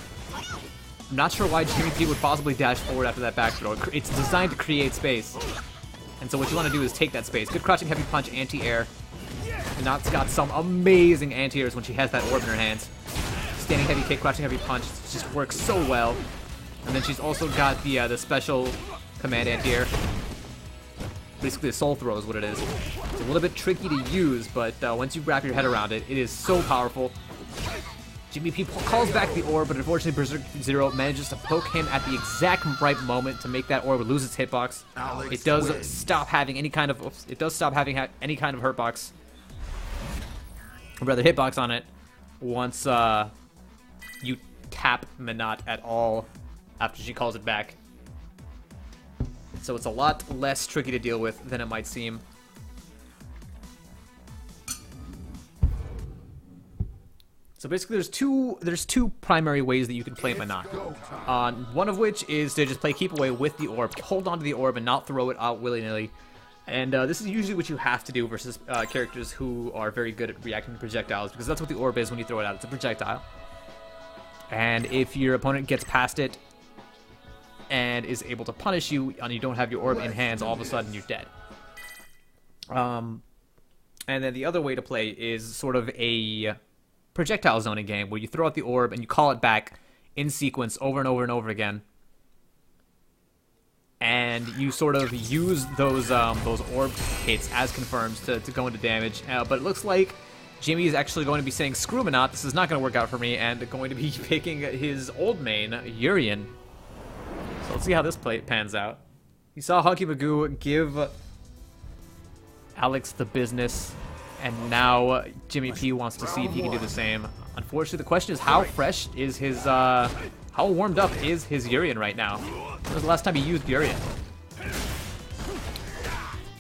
I'm not sure why Jimmy P would possibly dash forward after that back throw. It's designed to create space. And so what you want to do is take that space. Good crouching heavy punch, anti-air. Minot's got some amazing anti-airs when she has that orb in her hands. Standing heavy kick, crouching heavy punch, it just works so well. And then she's also got the special command anti-air. Basically a soul throw is what it is. It's a little bit tricky to use, but once you wrap your head around it, it is so powerful. Jimmy P calls back the orb, but unfortunately Berserk 0 manages to poke him at the exact right moment to make that orb lose its hitbox. It does stop having any kind of any kind of hurtbox, or rather hitbox on it once you tap Minot at all after she calls it back. So it's a lot less tricky to deal with than it might seem. So basically there's two primary ways that you can play Minot. One of which is to just play keep away with the orb, hold on to the orb and not throw it out willy-nilly. And this is usually what you have to do versus characters who are very good at reacting to projectiles, because that's what the orb is when you throw it out. It's a projectile. And if your opponent gets past it and is able to punish you, and you don't have your orb in hands, all of a sudden you're dead. And then the other way to play is sort of a projectile zoning game, where you throw out the orb and you call it back in sequence over and over and over again. And you sort of use those orb hits as confirms to go into damage. But it looks like Jimmy is actually going to be saying, screw Minot, this is not going to work out for me, and going to be picking his old main, Urian. So let's see how this play pans out. You saw Hunky Magoo give Alex the business, and now Jimmy P wants to see if he can do the same. Unfortunately, the question is, how fresh is his, how warmed up is his Urian right now? When was the last time he used Urian?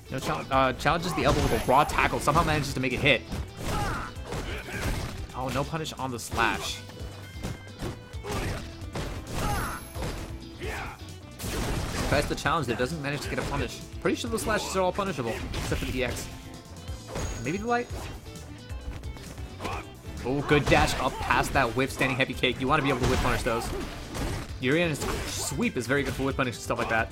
You know, challenges the elbow with a raw tackle, somehow manages to make it hit. Oh, no punish on the slash. Tries to challenge there, doesn't manage to get a punish. Pretty sure the slashes are all punishable, except for the EX. Maybe the light? Oh, good dash up past that whip, standing heavy cake. You want to be able to whip punish those. Urian's sweep is very good for whip punish and stuff like that.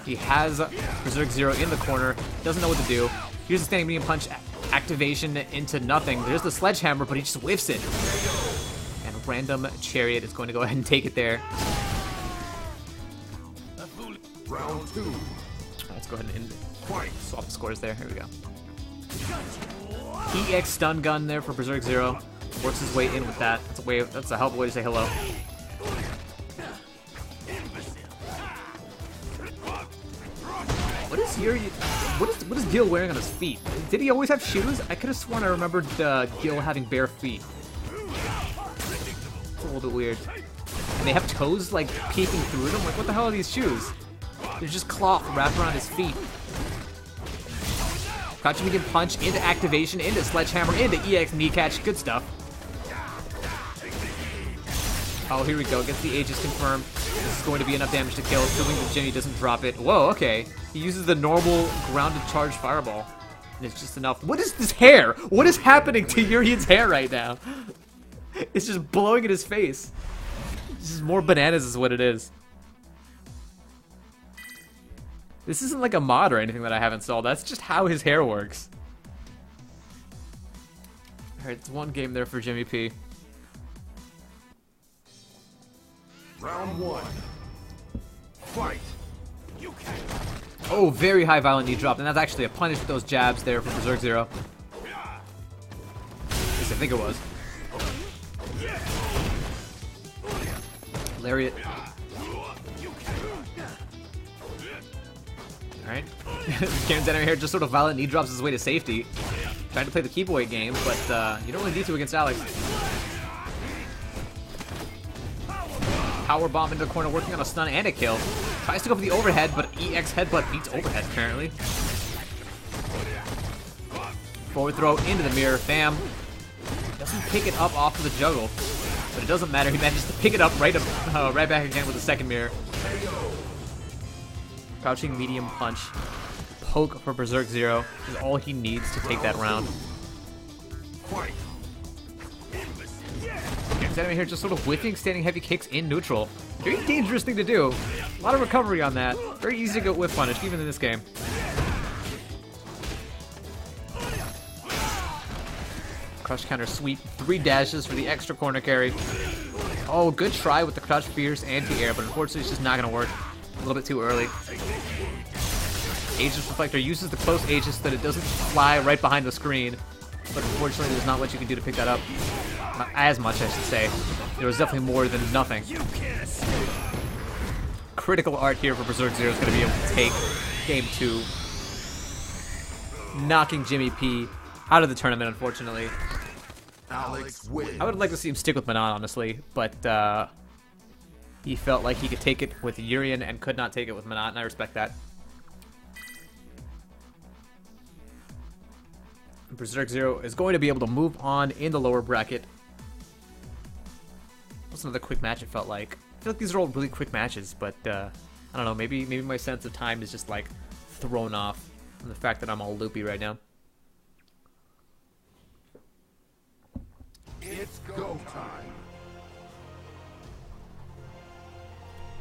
He has Berserk Zero in the corner, doesn't know what to do. Here's the standing medium punch activation into nothing. There's the sledgehammer, but he just whiffs it. And random chariot is going to go ahead and take it there. Round 2. Let's go ahead and swap the scores there. Here we go. EX stun gun there for Berserk Zero. Works his way in with that. That's a hell of a way to say hello. What is here? What is Gil wearing on his feet? Did he always have shoes? I could have sworn I remembered Gil having bare feet. It's a little bit weird. And they have toes like peeking through them. Like, what the hell are these shoes? There's just cloth wrapped around his feet. Crouching medium punch into activation, into sledgehammer, into EX knee catch. Good stuff. Oh, here we go. Gets the Aegis confirmed. This is going to be enough damage to kill, assuming that Jimmy doesn't drop it. Whoa, okay. He uses the normal grounded charge fireball. And it's just enough. What is this hair? What is happening to Urian's hair right now? It's just blowing in his face. This is more bananas is what it is. This isn't like a mod or anything that I have installed. That's just how his hair works. Alright, it's one game there for Jimmy P. Round 1. Fight. Oh, very high violent knee drop, and that's actually a punish with those jabs there for Berserk Zero. At least I think it was. Lariat. Alright. Karen's enemy here just sort of violent knee drops his way to safety. Trying to play the Keyboy game, but you don't really need to against Alex. Power bomb into the corner, working on a stun and a kill. Tries to go for the overhead, but EX headbutt beats overhead, apparently. Forward throw into the mirror, bam. Doesn't pick it up off of the juggle, but it doesn't matter. He manages to pick it up right back again with the second mirror. Crouching medium punch. Poke for Berserk Zero is all he needs to take that round. Karen's enemy here just sort of whiffing standing heavy kicks in neutral. Very dangerous thing to do. A lot of recovery on that. Very easy to get whiff punished, even in this game. Crush counter sweep. 3 dashes for the extra corner carry. Oh, good try with the crouch fierce anti-air, but unfortunately it's just not going to work. A little bit too early. Aegis Reflector uses the close Aegis so that it doesn't fly right behind the screen. But unfortunately there's not much you can do to pick that up. Not as much, I should say. There was definitely more than nothing. Critical art here for Berserk Zero is going to be able to take Game 2. Knocking Jimmy P out of the tournament, unfortunately. Alex wins. I would like to see him stick with Manon, honestly, but he felt like he could take it with Urian and could not take it with Manon, and I respect that. Berserk Zero is going to be able to move on in the lower bracket. That's another quick match, it felt like. I feel like these are all really quick matches, but I don't know, maybe my sense of time is just like thrown off from the fact that I'm all loopy right now. It's go time.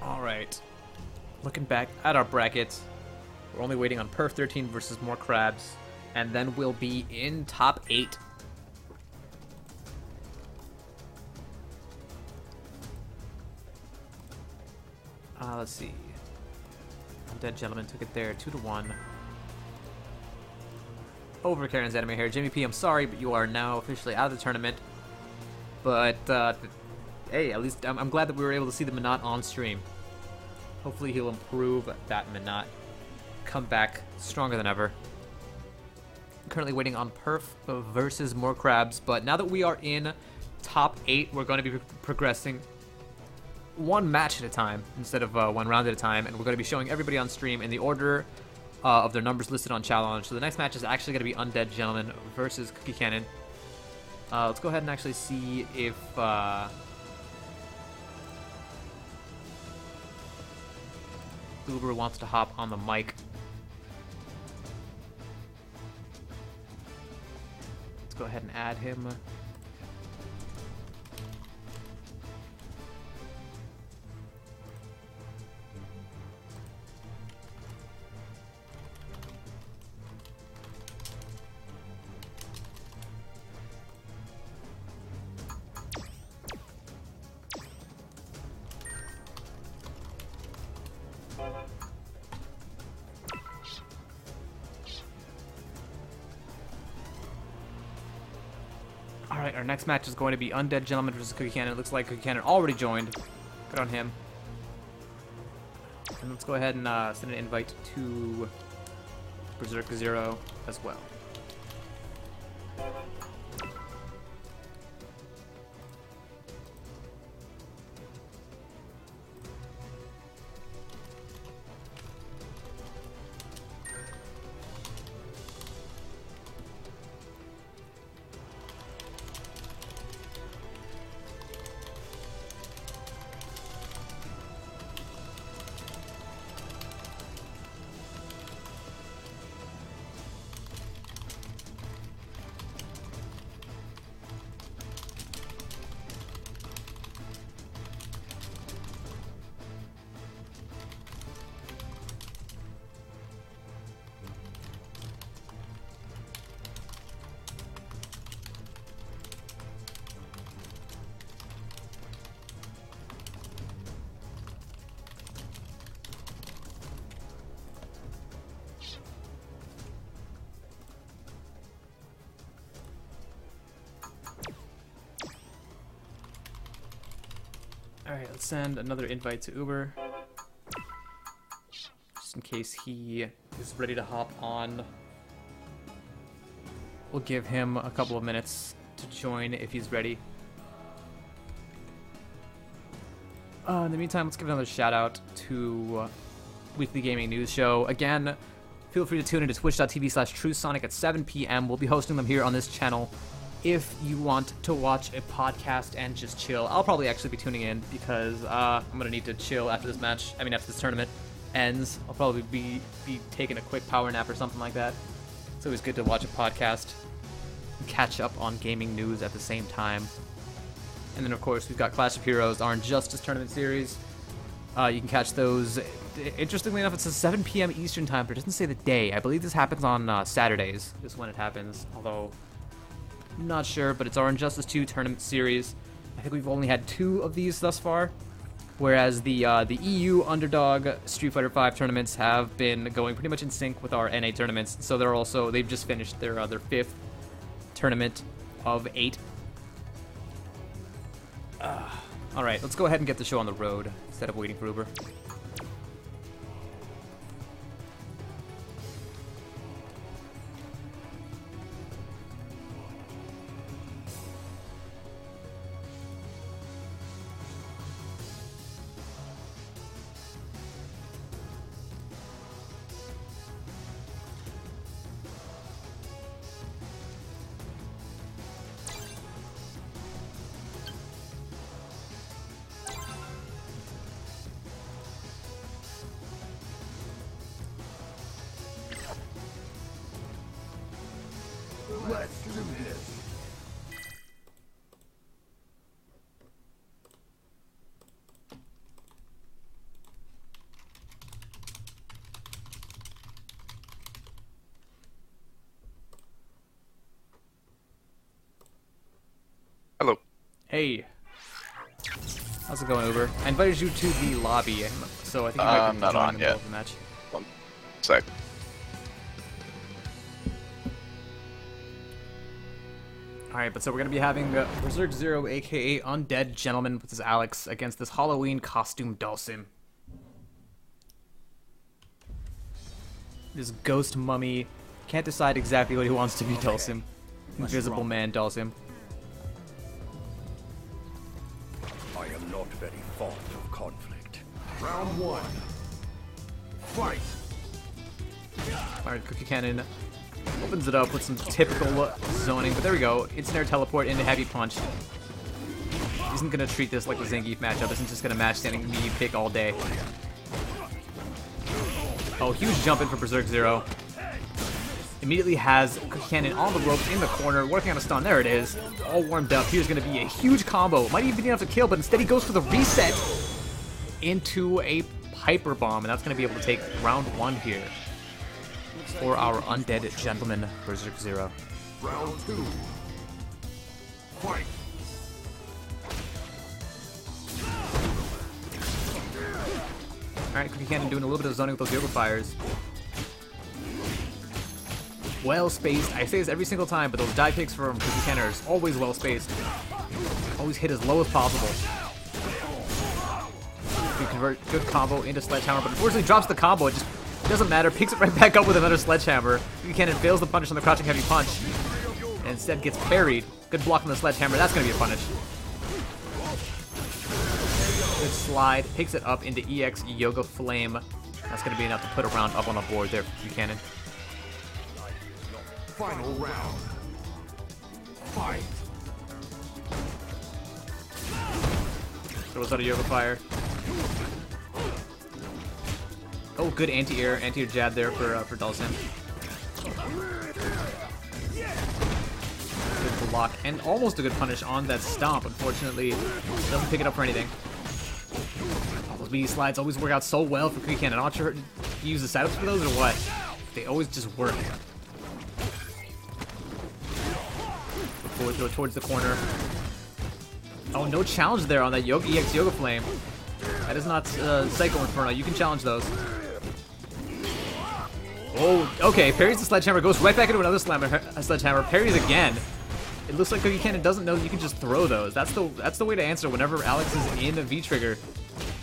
Alright. Looking back at our brackets, we're only waiting on Perf 13 versus more crabs, and then we'll be in top 8. Let's see. Dead Gentleman took it there, 2-1. Over Karen's anime here. Jimmy P, I'm sorry, but you are now officially out of the tournament. But, hey, at least I'm glad that we were able to see the Minot on stream. Hopefully he'll improve that Minot. Come back stronger than ever. Currently waiting on Perf versus more crabs, but now that we are in top 8, we're going to be progressing one match at a time instead of one round at a time, and we're going to be showing everybody on stream in the order of their numbers listed on challenge. So the next match is actually going to be Undead Gentleman versus Cookie Cannon. Let's go ahead and actually see if Uber wants to hop on the mic. Let's go ahead and add him. Alright, our next match is going to be Undead Gentleman versus Cookie Cannon. It looks like Cookie Cannon already joined. Good on him. And let's go ahead and send an invite to Berserker Zero as well. Alright, let's send another invite to Uber. Just in case he is ready to hop on. We'll give him a couple of minutes to join if he's ready. In the meantime, let's give another shout out to Weekly Gaming News Show. Again, feel free to tune into twitch.tv/TrueSonic at 7 p.m. We'll be hosting them here on this channel. If you want to watch a podcast and just chill, I'll probably actually be tuning in because I'm going to need to chill after this match. I mean, after this tournament ends. I'll probably be taking a quick power nap or something like that. It's always good to watch a podcast and catch up on gaming news at the same time. And then, of course, we've got Clash of Heroes, our Injustice Tournament Series. You can catch those. Interestingly enough, it says 7 p.m. Eastern Time, but it doesn't say the day. I believe this happens on Saturdays, is when it happens, although I'm not sure, but it's our Injustice 2 Tournament Series. I think we've only had 2 of these thus far, whereas the EU Underdog Street Fighter 5 tournaments have been going pretty much in sync with our NA tournaments, so they've just finished their 5th tournament of 8. Alright, let's go ahead and get the show on the road instead of waiting for Uber. Let's do this. Hello. Hey. How's it going, Uber? I invited you to the lobby, so I think you might I'm be not joining on in the middle yet. of the match. One sec. Alright, but so we're going to be having Berserk Zero, aka Undead Gentleman, with his Alex, against this Halloween costume Dhalsim. This ghost mummy can't decide exactly what he wants to be Dhalsim. Invisible man Dhalsim. I am not very fond of conflict. Round 1. Fight. Alright, Cookie Cannon opens it up with some typical zoning, but there we go. Instant air teleport into heavy punch. Isn't gonna treat this like the Zangief matchup. Isn't just gonna match standing me pick all day. Oh, huge jump in for Berserk Zero. Immediately has Cookie Cannon on the ropes in the corner, working on a stun. There it is. All warmed up. Here's gonna be a huge combo. Might even be enough to kill, but instead he goes for the reset into a Hyper Bomb, and that's gonna be able to take round 1 here for our Undead Gentleman, Berserk Zero. Round 2. Fight. Alright, Cookie Cannon doing a little bit of zoning with those Yoga Fires. Well spaced. I say this every single time, but those die picks from Cookie Cannon are always well spaced. Always hit as low as possible. You convert good combo into Sledgehammer, but unfortunately drops the combo. It just doesn't matter. Picks it right back up with another Sledgehammer. Cookie Cannon fails the punish on the crouching heavy punch, and instead gets parried. Good block on the Sledgehammer. That's going to be a punish. Good slide. Picks it up into EX Yoga Flame. That's going to be enough to put a round up on the board there for Cookie Cannon. Final round. Fight. Throws out a Yoga Fire. Oh, good anti-air jab there for Dhalsim. Good block, and almost a good punish on that stomp. Unfortunately, doesn't pick it up for anything. Oh, those meaty slides always work out so well for Cookie Cannon. I'm not sure if you use the setups for those or what. They always just work. Forward throw towards the corner. Oh, no challenge there on that EX Yoga Flame. That is not Psycho Inferno. You can challenge those. Oh, okay. Parries the Sledgehammer. Goes right back into another Sledgehammer. Parries again. It looks like Cookie Cannon doesn't know that you can just throw those. That's the way to answer whenever Alex is in a V-trigger.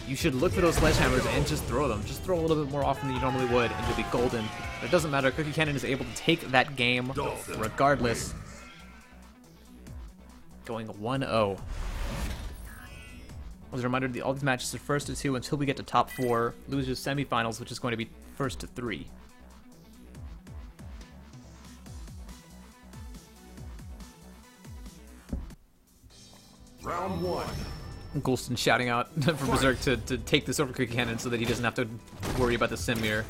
You should look for those Sledgehammers and just throw them. Just throw a little bit more often than you normally would, and you'll be golden. But it doesn't matter. Cookie Cannon is able to take that game regardless. Going 1-0. As a reminder, all these matches are first to 2 until we get to top 4. Losers semifinals, which is going to be first to 3. Round 1. Goulston shouting out for Berserk to take this over Cookie Cannon so that he doesn't have to worry about the sim mirror.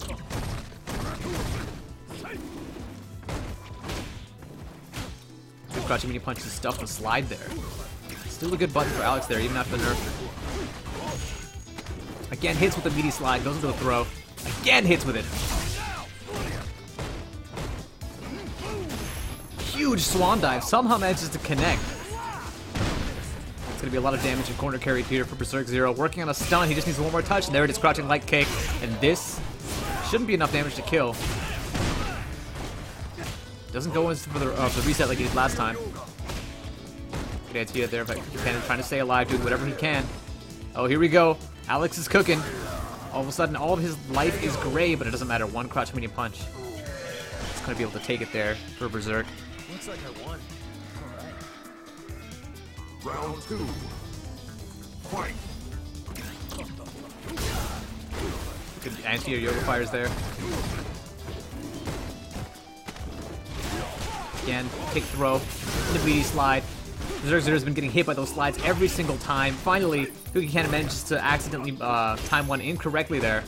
Good crouching mini punch to stuff the slide there. Still a good button for Alex there, even after the nerf. Again, hits with the meaty slide, goes into the throw. Again, hits with it. Huge swan dive, somehow manages to connect. It's gonna be a lot of damage and corner carried here for Berserk Zero. Working on a stun, he just needs one more touch, and there it is, crouching light kick. And this shouldn't be enough damage to kill. Doesn't go in for the reset like he did last time. Good idea there by Cookie Cannon trying to stay alive, doing whatever he can. Oh, here we go. Alex is cooking. All of a sudden, all of his life is gray, but it doesn't matter. One crouch medium punch. It's going to be able to take it there for Berserk. Looks like I won. Alright. Round 2. Fight. Good anti-air Yoga Fires there. Again, kick throw, the meaty slide. Berserk Zero has been getting hit by those slides every single time. Finally, Cookie Cannon manages to accidentally time one incorrectly there.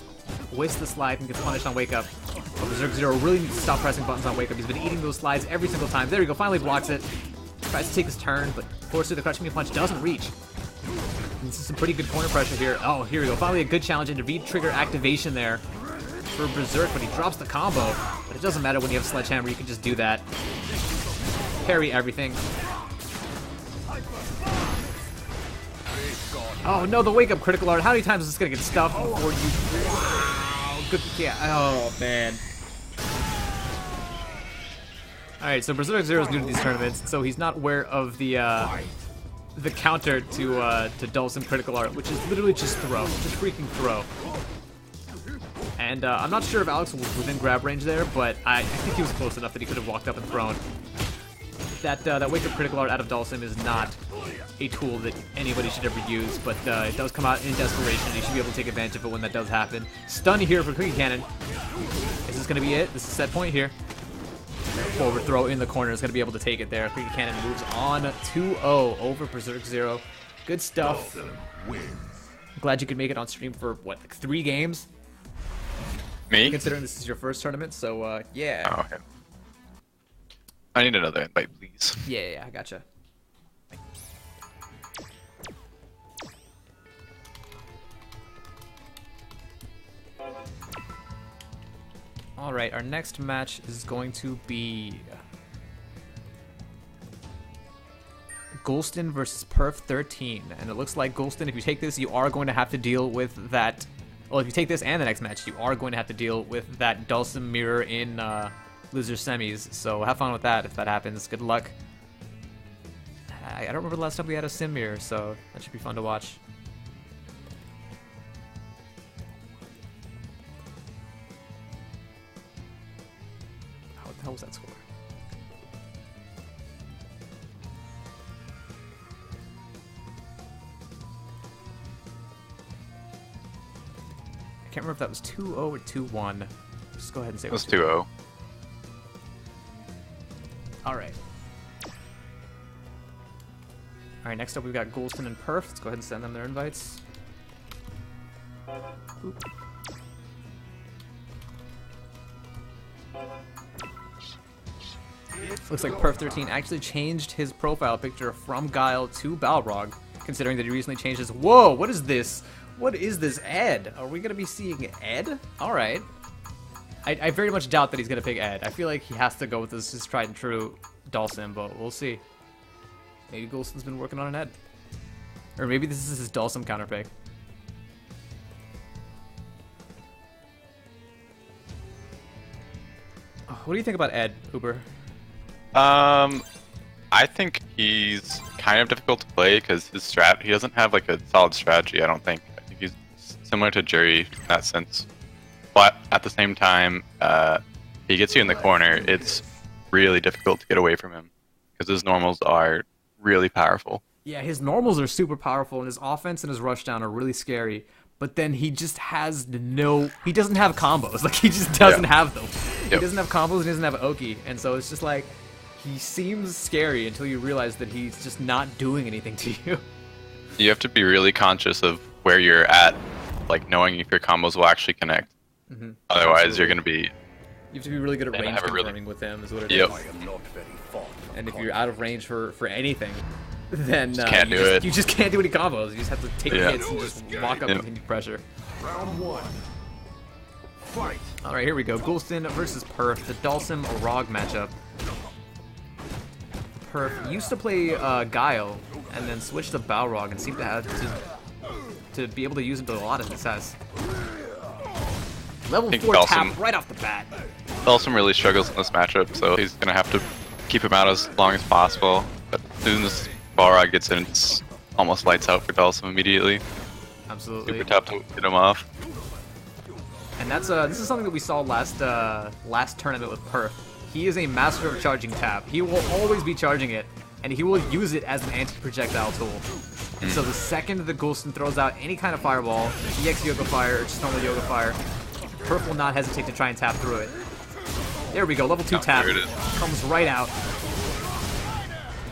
wastes the slide and gets punished on Wake Up. But Berserk Zero really needs to stop pressing buttons on Wake Up. He's been eating those slides every single time. There we go, finally blocks it. Tries to take his turn, but fortunately the Crushing Me Punch doesn't reach. This is some pretty good corner pressure here. Oh, here we go. Finally a good challenge into V-trigger activation there for Berserk, but he drops the combo. But it doesn't matter when you have Sledgehammer, you can just do that. Parry everything. Oh no, the Wake Up critical art. How many times is this gonna get stuffed before you... Wow, good, yeah, oh man. Alright, so Berserk Zero is new to these tournaments, so he's not aware of the counter to Dhalsim critical art, which is literally just throw, just freaking throw. And I'm not sure if Alex was within grab range there, but I think he was close enough that he could have walked up and thrown. That Wake Up critical art out of Dhalsim is not a tool that anybody should ever use, but it does come out in desperation, and you should be able to take advantage of it when that does happen. Stun here for Cookie Cannon. Is this going to be it? This is set point here. Forward throw in the corner is going to be able to take it there. Cookie Cannon moves on 2-0 over Berserk Zero. Good stuff. Glad you could make it on stream for, what, like 3 games? Me? Considering this is your first tournament, so yeah. Oh, okay. I need another invite, please. Yeah, I gotcha. Alright, our next match is going to be Golston versus Perf 13. And it looks like Golston, if you take this, you are going to have to deal with that. Well, if you take this and the next match, you are going to have to deal with that Dhalsim mirror in loser semis. So have fun with that if that happens. Good luck. I don't remember the last time we had a sim mirror, so that should be fun to watch. What the hell was that score? I can't remember if that was 2-0 or 2-1. Just go ahead and say it was 2-0. Alright. Alright, next up we've got Golston and Perf. Let's go ahead and send them their invites. Oop. Looks like Perf 13 actually changed his profile picture from Guile to Balrog, considering that he recently changed his... Whoa, what is this? What is this, Ed? Are we going to be seeing Ed? Alright. I very much doubt that he's going to pick Ed. I feel like he has to go with his tried and true Dhalsim, but we'll see. Maybe Golston's been working on an Ed. Or maybe this is his Dhalsim counterpick. What do you think about Ed, Uber? I think he's kind of difficult to play because he doesn't have like a solid strategy, I don't think. I think he's similar to Jury in that sense. But at the same time, he gets you in the corner, it's really difficult to get away from him because his normals are really powerful. Yeah, his normals are super powerful, and his offense and his rushdown are really scary. But then he just has he doesn't have combos. Like, he just doesn't have them. He doesn't have combos and he doesn't have Oki. And so it's just like, he seems scary until you realize that he's just not doing anything to you. You have to be really conscious of where you're at, like knowing if your combos will actually connect. Mm-hmm. Otherwise, Absolutely. you're going to be... You have to be really good at range confirming with them, is what it is. And if you're out of range for anything, then you just can't do any combos. You just have to take hits and just walk up and continue pressure. Round 1. Fight. All right, here we go. Golston versus Perf, the Dhalsim Orog matchup. Perf used to play Guile and then switched to Balrog and seemed to have to be able to use him to a lot of success. Level 4 tap right off the bat. Dhalsim really struggles in this matchup, so he's going to have to keep him out as long as possible. But as soon as Balrog gets in, it's almost lights out for Dhalsim immediately. Absolutely. Super tough to get him off. And that's this is something that we saw last tournament with Perf. He is a master of charging tap. He will always be charging it, and he will use it as an anti-projectile tool. So the second the Golston throws out any kind of fireball, EX Yoga Fire, or just normal Yoga Fire, Perf will not hesitate to try and tap through it. There we go, level 2 tap. Comes right out.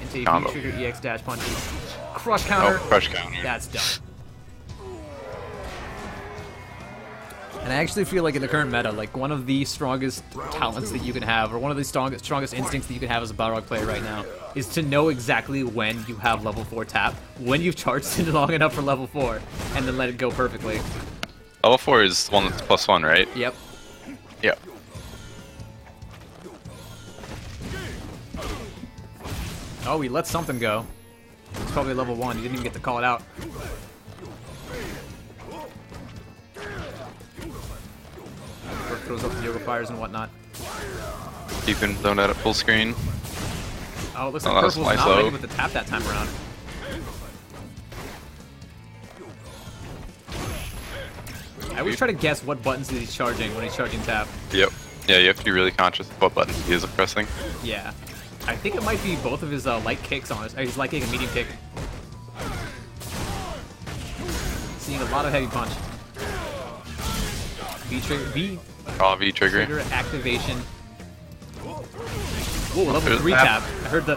Into V-trigger EX dash punches. Crush counter. Oh, crush counter. That's done. And And I actually feel like in the current meta, like one of the strongest talents that you can have, or one of the strongest instincts that you can have as a Balrog player right now, is to know exactly when you have level 4 tap, when you've charged it long enough for level 4, and then let it go perfectly. Level 4 is the one that's +1, right? Yep. Yep. Oh, he let something go. It's probably level 1. He didn't even get to call it out. Throws up the yoga fires and whatnot. Keeping zoned out at full screen. Oh, it looks like that was Purple's nice not ready low. with the tap that time around. I always try to guess what buttons he's charging when he's charging tap. Yep. Yeah, you have to be really conscious of what buttons he is pressing. Yeah. I think it might be both of his light kicks on his light kick and medium kick. Seeing a lot of heavy punch. V V-trigger. trigger activation. Whoa, level There's 3 tap. tap. I heard the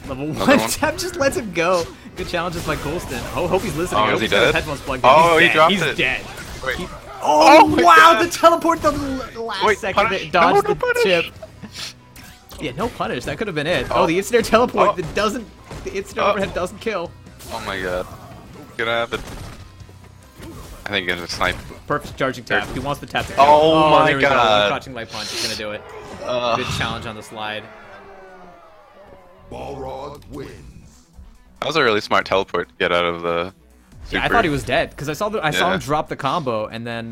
level 1 one. tap just lets him go. Good challenges by Colston. Oh, hope he's listening. Oh, I hope is he he's got his dead? headphones plugged in. Oh, He's he dead. dropped He's it. dead. Wait. Oh, my wow, God. the teleport the last Wait, second punish. that dodged No the punish. chip. Yeah, no punish. That could have been it. Oh. Oh, the instant air teleport Oh. that doesn't... The instant Oh. overhead doesn't kill. Oh my god. Gonna have it. I think it's a snipe. Perfect charging tap. He wants the tap to kill. Oh my there we go. God. Crouching light punch is going to do it. Good challenge on the slide. Balrog wins. That was a really smart teleport to get out of the super. Yeah, I thought he was dead because I saw I saw Yeah. him drop the combo, and then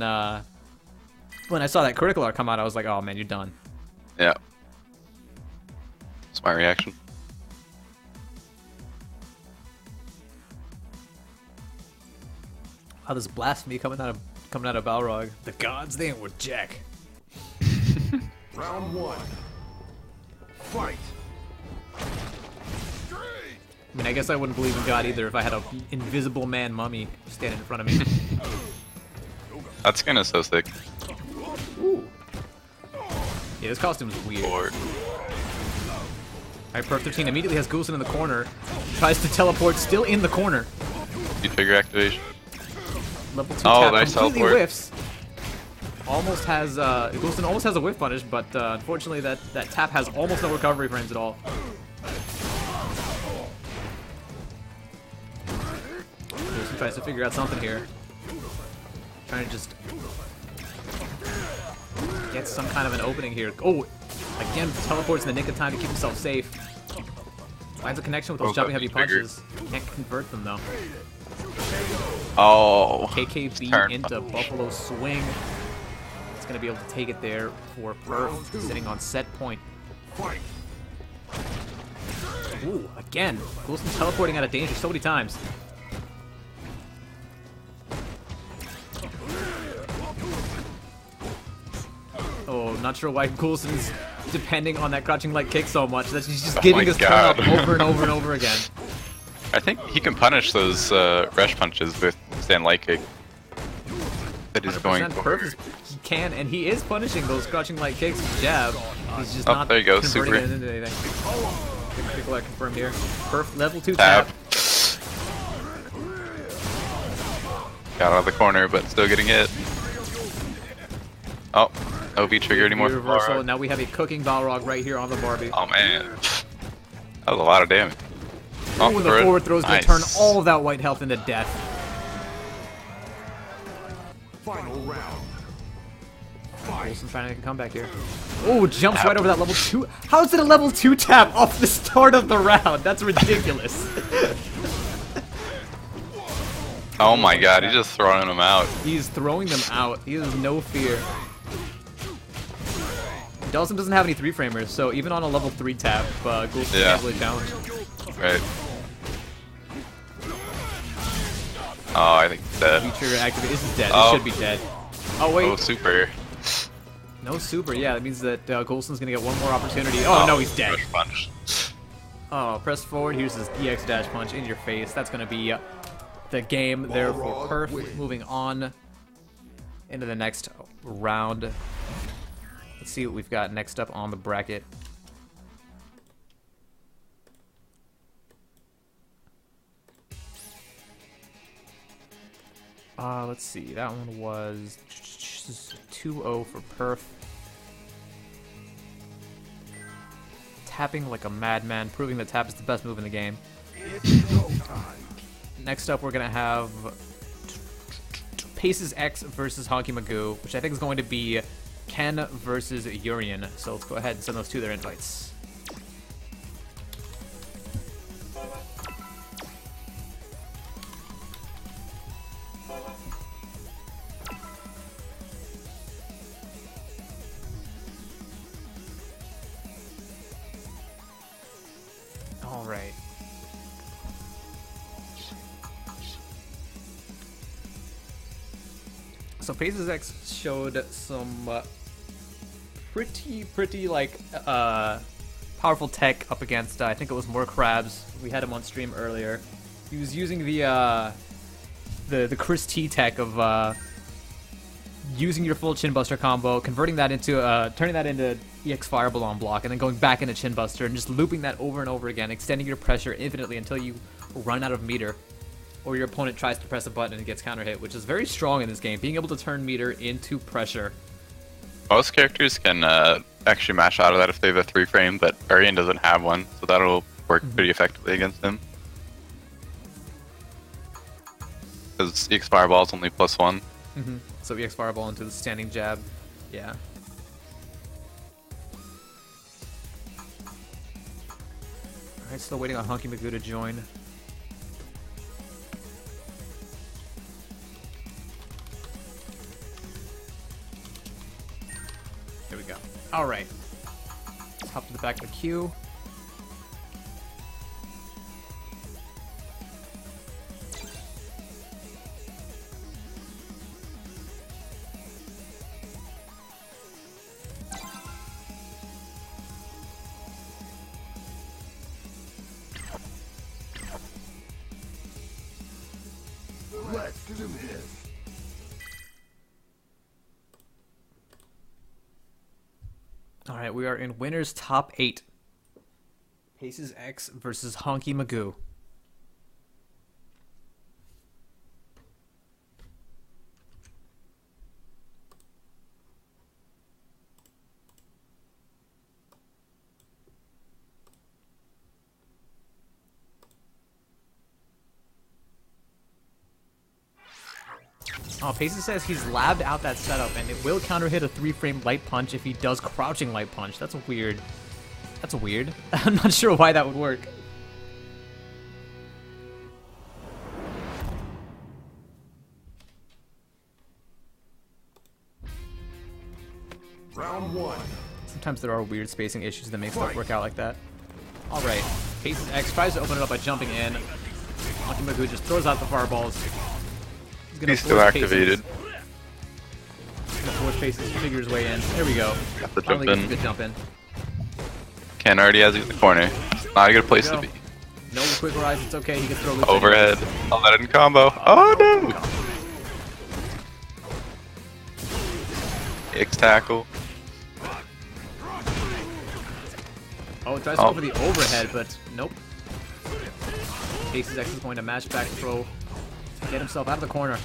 when I saw that critical art come out, I was like, "Oh man, you're done." Yeah. Smart reaction. Oh, this blasphemy coming out of Balrog. The gods, they ain't with Jack. Round 1. Fight. I mean, I guess I wouldn't believe in God either if I had a invisible man mummy standing in front of me. That skin is so sick. Ooh. Yeah, this costume is weird. Lord. Alright, Perf 13 immediately has Goulston in the corner. Tries to teleport, still in the corner. V-trigger activation. Level 2 Oh, tap, nice completely teleport. whiffs. Almost has, Goulston almost has a whiff punish, but unfortunately that tap has almost no recovery frames at all. Goulston tries to figure out something here. Trying to just get some kind of an opening here. Oh, again, teleports in the nick of time to keep himself safe. Finds a connection with those Oh, jumping heavy trigger. punches. Can't convert them though. Oh. KKB Turn. into Buffalo Swing. It's going to be able to take it there for Perf, sitting on set point. Fight. Ooh, again. Goulston teleporting out of danger so many times. Oh, not sure why Goulston's depending on that crouching light kick so much. That he's just Oh giving my his turn up God. over and over and over again. I think he can punish those rush punches with stand light kick. That is going 100% for. Perf is, he can, and he is punishing those crouching light kicks with jab. He's just Oh, not there you go, converting super. it into anything. Critical art confirmed here. Perf level 2 Tap. tap. Got out of the corner, but still getting hit. Oh, no V-trigger anymore. for Reversal. Balrog. Now we have a cooking Balrog right here on the Barbie. Oh man. That was a lot of damage. Oh, Ooh, and the for it. forward throw is going Nice. to turn all of that white health into death. Final round. Fight. Goulston trying to make a comeback here. Oh, jumps right over that level 2. How is it a level 2 tap off the start of the round? That's ridiculous. Oh my god, he's just throwing him out. He's throwing them out. He has no fear. Dawson doesn't have any 3-framers, so even on a level 3 tap, Goulston Yeah. can't really challenge. Right. Oh, I think he's dead. V-trigger activate. This is dead. Oh. This should be dead. Oh, wait. Oh, super. No super. Yeah, that means that Goulston's going to get one more opportunity. Oh, no, he's dead. Rush punch. Oh, press forward. Here's his EX dash punch in your face. That's going to be the game there for Perf. Moving on into the next round. Let's see what we've got next up on the bracket. Let's see. That one was 2-0 for perf. Tapping like a madman, proving that tap is the best move in the game. Next up, we're gonna have Paces X versus Honky Magoo, which I think is going to be Ken versus Urian. So let's go ahead and send those two their invites. All right. So Paces X showed some pretty like powerful tech up against I think it was more Crabs. We had him on stream earlier. He was using the Chris T tech of using your full Chin Buster combo, converting that into turning that into EX Fireball on block, and then going back into Chin Buster and just looping that over and over again, extending your pressure infinitely until you run out of meter, or your opponent tries to press a button and gets counter hit, which is very strong in this game. Being able to turn meter into pressure. Most characters can actually mash out of that if they have a 3-frame, but Urian doesn't have one, so that'll work pretty effectively against him. Because EX Fireball is only +1. So EX Fireball into the standing jab. Yeah. Alright, still waiting on Honky Magoo to join. Here we go. Alright. Let's hop to the back of the queue. Let's do this. Alright, we are in winners top 8. Paces X versus Honky Magoo. Oh, Paces says he's labbed out that setup, and it will counter hit a 3-frame light punch if he does crouching light punch. That's weird. That's weird. I'm not sure why that would work. Round 1. Sometimes there are weird spacing issues that make stuff work out like that. Alright, Paces X tries to open it up by jumping in. Honky Magoo just throws out the fireballs. He's still activated. He's gonna force Paces to figure his way in. There we go. Got the jump Finally gets a in. good jump in. Ken already has it in the corner. Not a good place to be. No quick rise, it's okay. He can throw loose Overhead. I'll let it in combo. Oh no! X tackle. Oh, it tries to go for the overhead, but nope. Paces X is going to mash back throw to get himself out of the corner.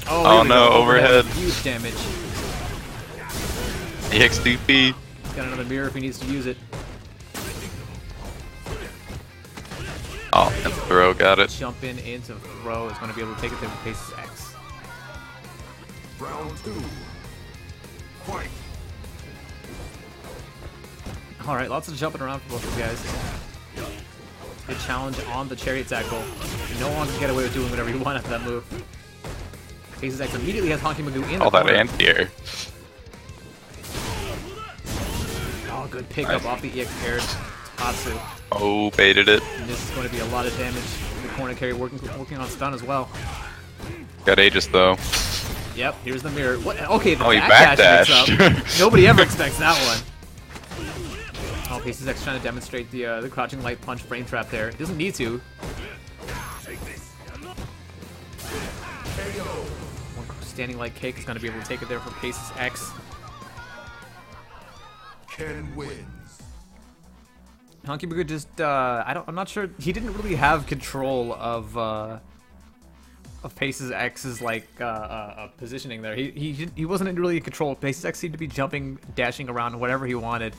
Oh no, overhead. Huge damage. EXDP. He's got another mirror if he needs to use it. Oh, and throw, got it. Jump in into throw is going to be able to take it there with Paces X. Round 2. Fight. Alright, lots of jumping around for both of you guys. Good challenge on the chariot tackle. No one can get away with doing whatever you want after that move. Paces X immediately has Honky Magoo in the All that corner. anti-air. Oh, good pickup off the EX paired Tatsu. Oh, baited it. And this is going to be a lot of damage. The corner carry working on stun as well. Got Aegis though. Yep, here's the mirror. What? Okay, the He backdash mix backdashed. up. Nobody ever expects that one. Oh, Paces X trying to demonstrate the crouching light punch frame trap there. He doesn't need to. One standing light kick is going to be able to take it there for Paces X. Ken wins. Honky Boo just, I'm not sure, he didn't really have control of Pace's X's, like, positioning there. He wasn't really in control. Pace's X seemed to be jumping, dashing around, whatever he wanted.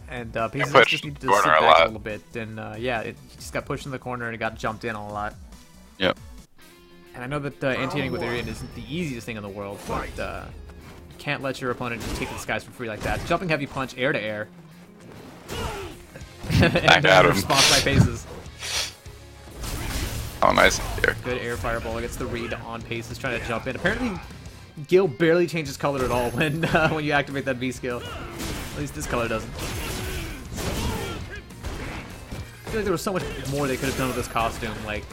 And Pace's X just needed to sit back a little bit, and yeah, it just got pushed in the corner and it got jumped in a lot. Yep. And I know that anti-hitting with Arian isn't the easiest thing in the world, but you can't let your opponent just take the skies for free like that. Jumping heavy punch, air to air. And response by Paces. Oh, nice here. Good air fireball gets the read on Paces, trying to jump in. Apparently, Gil barely changes color at all when when you activate that V skill. At least this color doesn't. I feel like there was so much more they could have done with this costume, like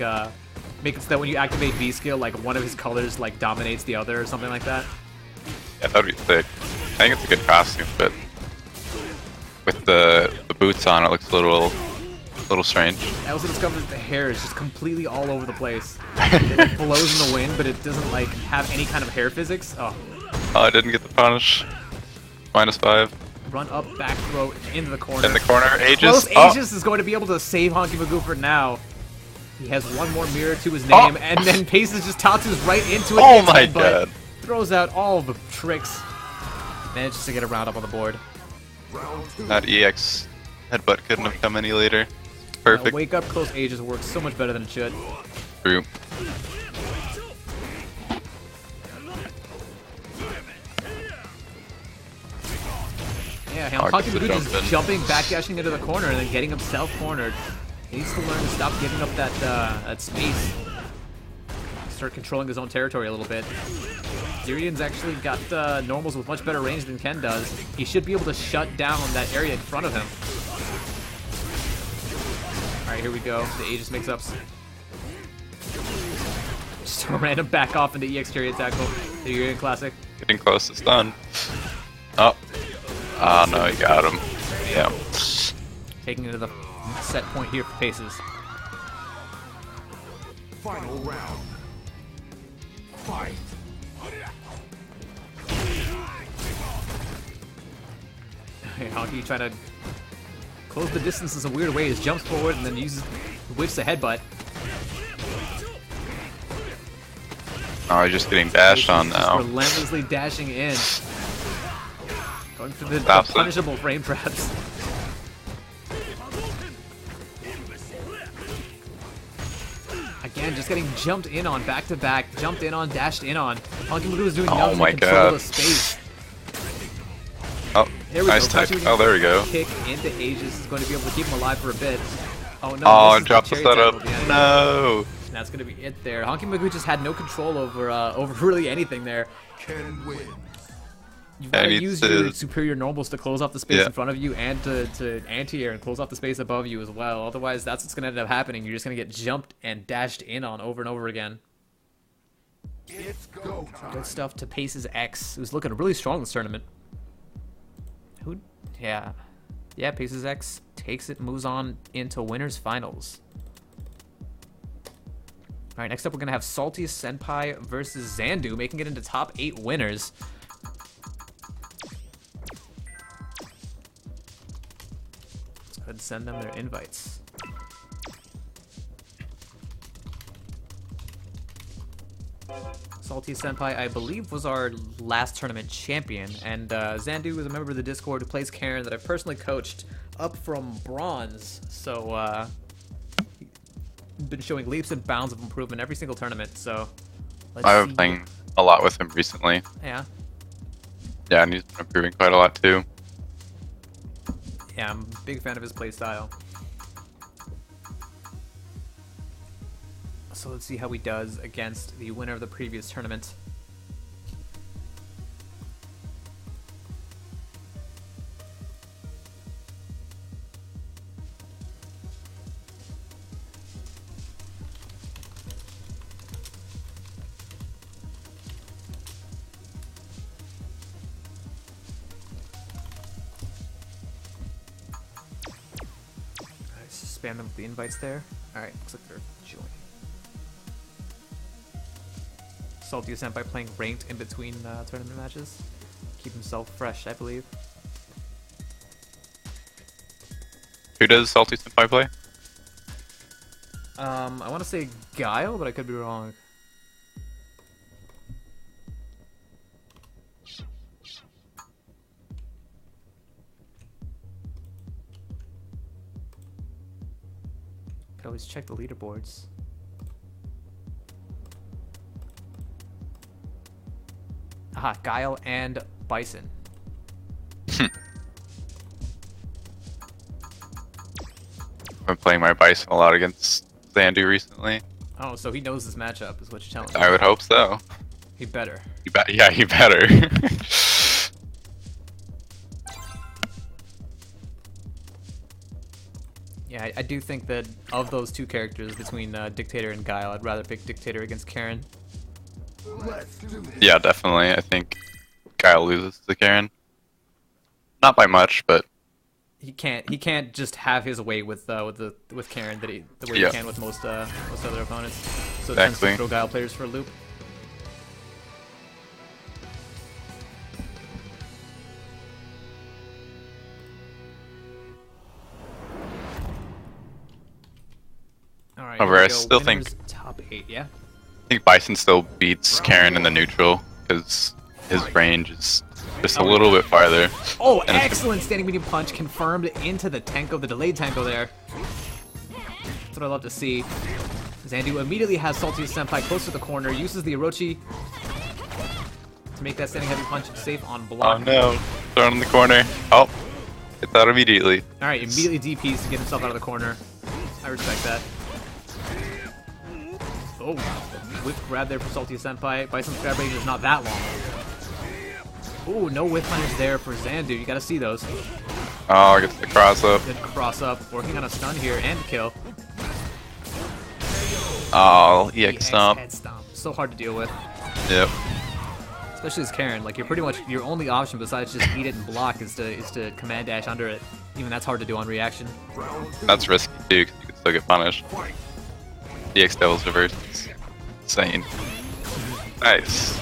make it so that when you activate V skill, like one of his colors like dominates the other or something like that. Yeah, that'd be sick. I think it's a good costume, but with the boots on, it looks a little strange. I also discovered that the hair is just completely all over the place. It like, blows in the wind, but it doesn't like have any kind of hair physics. Oh, I didn't get the punish. -5. Run up, back throw into the corner. In the corner, Aegis. Close Aegis is going to be able to save Honky Magoo for now. He has one more mirror to his name, and then Paces just Tatsu's right into it. Oh my god. Throws out all the tricks. Manages to get a round up on the board. That EX headbutt couldn't have come any later. Perfect. Wake up close Aegis works so much better than it should. True. Yeah, Honky Magoo just jumping, backdashing into the corner, and then getting himself cornered. He needs to learn to stop giving up that space. Start controlling his own territory a little bit. Zirian's actually got normals with much better range than Ken does. He should be able to shut down that area in front of him. Alright, here we go. The Aegis mix-ups. Just a random back off into EX chariot tackle. The Zirian classic. Getting close to stun. Oh. Oh no, he got him. Yeah. Taking it to the set point here for Paces. Final round. Fight. Hey, Honky trying to close the distance in some weird ways. Jumps forward and then uses whips the headbutt. Oh, he's just getting dashed on now. Relentlessly dashing in. Going for the punishable frame traps. Again, just getting jumped in on back to back, jumped in on, dashed in on. Honky Magoo is doing nothing to control the space. Oh, there we nice go. tech. Oh, there we go. Kick into Aegis is going to be able to keep him alive for a bit. Oh no! Oh, drops the setup. No. And that's going to be it there. Honky Magoo just had no control over really anything there. Can win. You've got to use your superior normals to close off the space in front of you and to anti-air and close off the space above you as well. Otherwise, that's what's going to end up happening. You're just going to get jumped and dashed in on over and over again. It's go time. Good stuff to Pace's X, who's looking really strong this tournament. Yeah, Pace's X takes it, moves on into winners finals. All right, next up we're going to have Saltiest Senpai versus Xandu, making it into top 8 winners. Let's go ahead and send them their invites. Salty Senpai, I believe, was our last tournament champion, and Xandu is a member of the Discord who plays Karen that I've personally coached up from bronze, so been showing leaps and bounds of improvement every single tournament, so I've been playing a lot with him recently. Yeah. Yeah, and he's been improving quite a lot too. Yeah, I'm a big fan of his playstyle. So let's see how he does against the winner of the previous tournament. Alright, just spam them with the invites there. Alright, looks like they're joining. Salty Senpai playing ranked in between tournament matches. Keep himself fresh, I believe. Who does Salty Senpai play? I want to say Guile, but I could be wrong. Could always check the leaderboards. Aha, Guile and Bison. I've been playing my Bison a lot against Zandu recently. Oh, so he knows this matchup, is what you're telling me. I would hope so. He better. Yeah, he better. Yeah, I do think that of those two characters between Dictator and Guile, I'd rather pick Dictator against Karen. Let's do this. Yeah, definitely. I think Kyle loses to Karen. Not by much, but He can't just have his way with Karen the way Yeah. he can with most other opponents. So it tends to Exactly. throw Guile players for a loop. All right. However, here we I go. still think- Winners top 8. Yeah. I think Bison still beats Karen in the neutral because his range is just a little bit farther. Oh, And it's- excellent standing medium punch confirmed into the Tenko, the delayed Tenko there. That's what I love to see. Zandu immediately has Salty Senpai close to the corner, uses the Orochi to make that standing heavy punch safe on Oh block. no! Thrown in the corner. Oh, hits out immediately. Alright, immediately DPs to get himself out of the corner. I respect that. Oh, whip grab there for Salty Senpai. Bison's grab range is not that long. Oh, no whip punish there for Zandu. You gotta see those. Oh, gets the cross up. Good cross up, working on a stun here and kill. Oh, The EX stomp. head stomp. So hard to deal with. Yep. Especially as Karen. Like, you're pretty much your only option besides just eat it and block is to command dash under it. Even that's hard to do on reaction. Round two. That's risky too, because you can still get punished. Fight. EX Devil's Reverse. It's insane. Nice.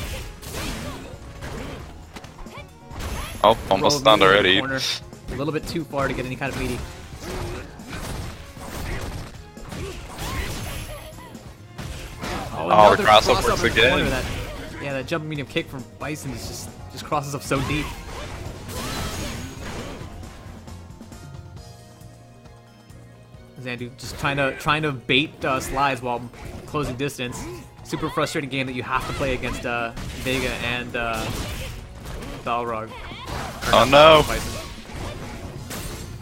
Oh, almost Throw stunned immediately in already. the corner. A little bit too far to get any kind of meaty. Oh, another the cross up cross works in the corner. again. That jumping medium kick from Bison is just crosses up so deep. Zandu just trying to bait slides while closing distance. Super frustrating game that you have to play against Vega and Balrog. Oh no!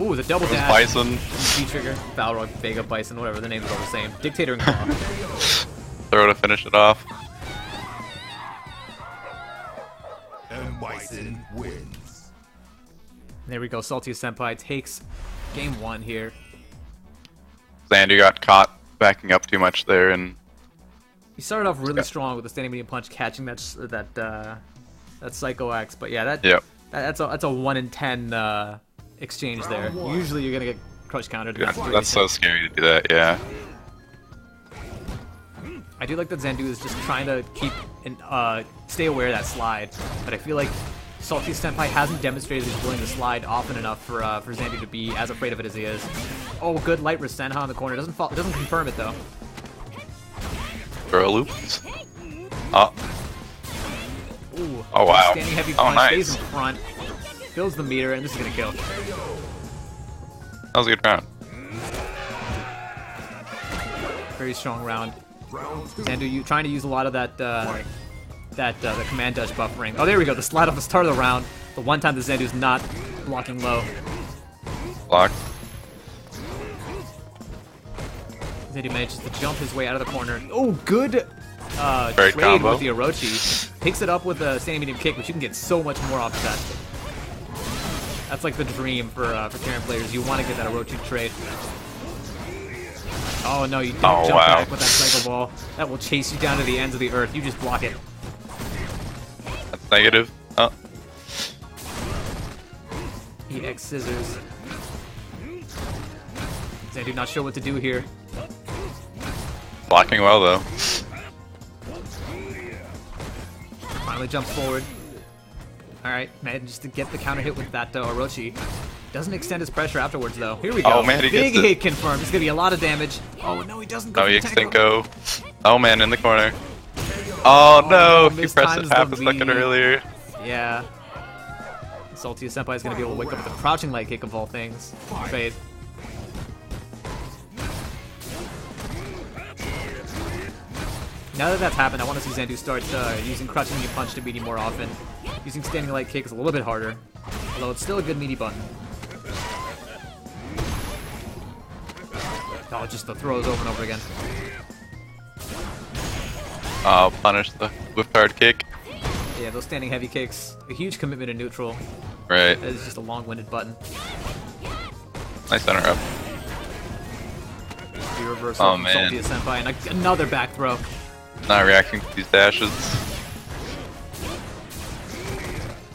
Ooh, the double It was dash. Bison. V trigger, Balrog, Vega, Bison, whatever. The names are all the same. Dictator and Claw. Throw to finish it off. And Bison wins. There we go. Salty Senpai takes game 1 here. Zandu got caught backing up too much there, and He started off really strong with the standing medium punch, catching that Psycho X. But yeah, yep. that's a 1 in 10 exchange there. Usually you're gonna get crush countered. in that That's situation. so scary to do that. Yeah. I do like that Zandu is just trying to keep and stay aware of that slide, but I feel like Salty Senpai hasn't demonstrated he's willing to slide often enough for Zandu to be as afraid of it as he is. Oh, good light Rasenha on the corner. Doesn't confirm it though. Throw loops. Oh. Ooh. Oh, wow. Standing heavy Oh, punch, nice. stays in front, fills the meter, and this is gonna kill. That was a good round. Very strong round. Round two. Zandu, you trying to use a lot of that the command dash buffering. Oh, there we go. The slide off the start of the round. The one time that Zandu's not blocking low. Block. Zandu manages to jump his way out of the corner. Oh, good Great trade combo. with the Orochi. Picks it up with a standing medium kick, but you can get so much more off of that. That's like the dream for Karen players. You want to get that Orochi trade. Oh no, you don't Oh, jump wow. back with that Psycho Ball. That will chase you down to the ends of the earth. You just block it. That's negative. Oh. EX scissors. Zandu not sure what to do here. Blocking well though. Finally jumps forward. Alright, manages to get the counter hit with that Orochi. Doesn't extend his pressure afterwards, though. Here we go. Oh, man, he Big gets it. hit confirmed. It's going to be a lot of damage. Oh, no, he doesn't go No, for he the Tenko. Extinko. Oh man, in the corner. Oh no, he pressed mistimes it half the a second V. earlier. Yeah. Salty Senpai is going to be able to wake up with a crouching light kick of all things. Fade. Now that that's happened, I want to see Zandu start using crouching knee punch to beat him more often. Using standing light kick is a little bit harder, although it's still a good meaty button. Oh, just the throws over and over again. I'll punish the whip hard kick. Yeah, those standing heavy kicks, a huge commitment in neutral. Right. That is just a long-winded button. Nice center up. The reversal Oh, from man. Salty Senpai, and another back throw. Not reacting to these dashes.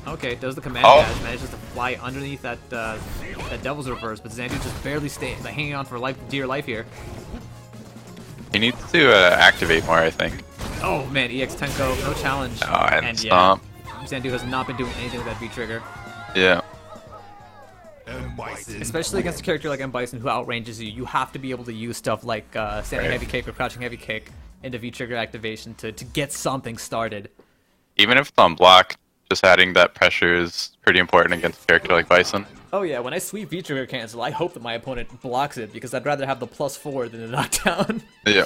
Okay, does the command Oh. dash, manages to fly underneath that that Devil's Reverse, but Zandu just barely hanging on for dear life here. He needs to activate more, I think. Oh man, EX Tenko, no challenge. Oh, and yeah, stomp. Zandu has not been doing anything with that V-trigger. Yeah. M. Bison Especially against a character like M. Bison who outranges you, you have to be able to use stuff like standing Right. heavy kick or crouching heavy kick into V-trigger activation to get something started. Even if it's on block, just adding that pressure is pretty important against a character like Bison. Oh yeah, when I sweep V-trigger cancel, I hope that my opponent blocks it because I'd rather have the +4 than the knockdown. Yeah.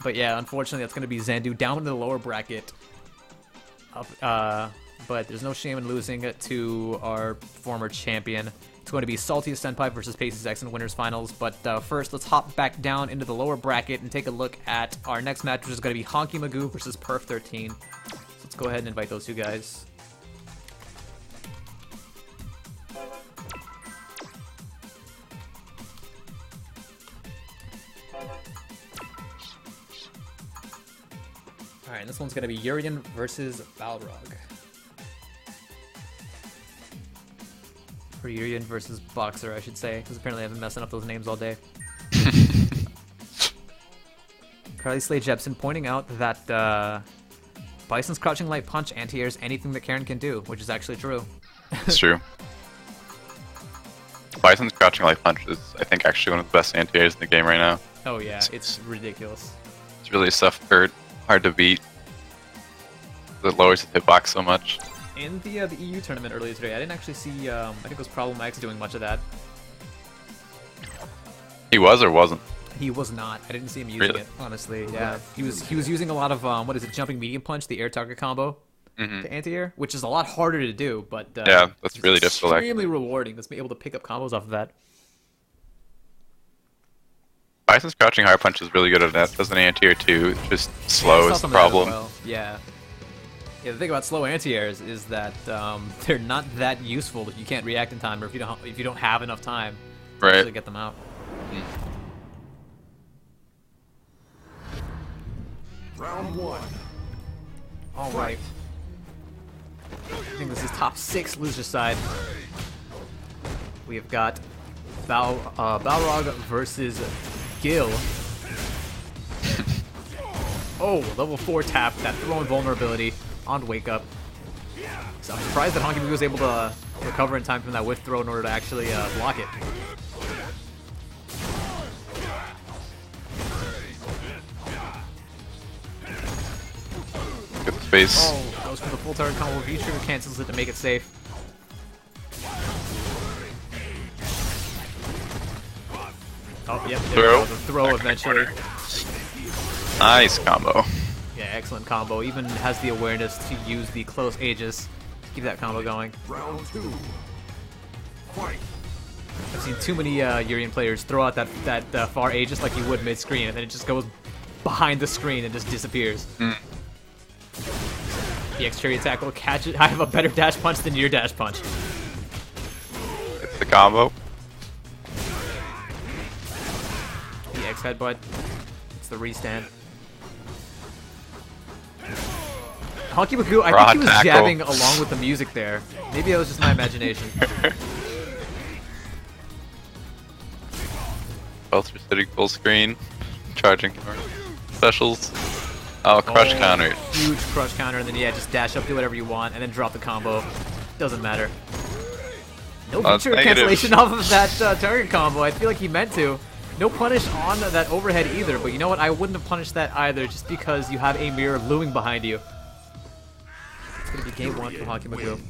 But yeah, unfortunately, that's going to be Zandu down in the lower bracket. But there's no shame in losing it to our former champion. It's going to be Salty Senpai versus Pacey's X in winners finals. But first, let's hop back down into the lower bracket and take a look at our next match, which is going to be Honky Magoo versus Perf 13. So let's go ahead and invite those two guys. Alright, this one's gonna be Urian versus Balrog. Or Urian versus Boxer, I should say, because apparently I've been messing up those names all day. Carly Slay Jepsen pointing out that Bison's Crouching Light Punch anti-airs anything that Karen can do, which is actually true. It's true. Bison's crouching light punch is, I think, actually one of the best anti-airs in the game right now. Oh yeah, it's ridiculous. It's really suffered, hard to beat. It lowers the hitbox so much. In the EU tournament earlier today, I didn't actually see, I think it was Problem X doing much of that. He was or wasn't? He was not. I didn't see him using Really? it, honestly. Yeah, he was using a lot of what is it, jumping medium punch, the air target combo to anti-air, which is a lot harder to do, but Yeah, that's it's really difficult, actually. Extremely rewarding. Let's be able to pick up combos off of that. Bison's crouching hard punch is really good at that. Does an anti-air too. It's just I slow saw is the some of that as problem. well. Yeah. Yeah, the thing about slow anti-airs is that they're not that useful if you can't react in time, or if you don't have enough time to Right. actually get them out. Round 1. All right. I think this is top 6 loser side. We have got Balrog versus Gil. Oh, level 4 tap, that throw invulnerability on wake up. So I'm surprised that Honky Magoo was able to recover in time from that whiff throw in order to actually block it. Good space. Oh, goes for the full target combo. V-trigger cancels it to make it safe. Oh, yep, there we go. The throw eventually. Nice combo. Yeah, excellent combo. Even has the awareness to use the close Aegis to keep that combo going. Round 2. Fight. I've seen too many Urian players throw out that far Aegis like you would mid-screen, and then it just goes behind the screen and just disappears. The X-Chariot attack will catch it. I have a better dash punch than your dash punch. It's the combo. The X headbutt. It's the restand. Honky Magoo, I Raw think he was tackle. jabbing along with the music there. Maybe that was just my imagination. Both are sitting full screen. Charging for specials. Oh, crush counter. Huge crush counter, and then yeah, just dash up, do whatever you want, and then drop the combo. Doesn't matter. No That's feature negative. cancellation off of that target combo. I feel like he meant to. No punish on that overhead either, but you know what? I wouldn't have punished that either just because you have a mirror looming behind you. It's going to be game 1 for Hockey Magoo.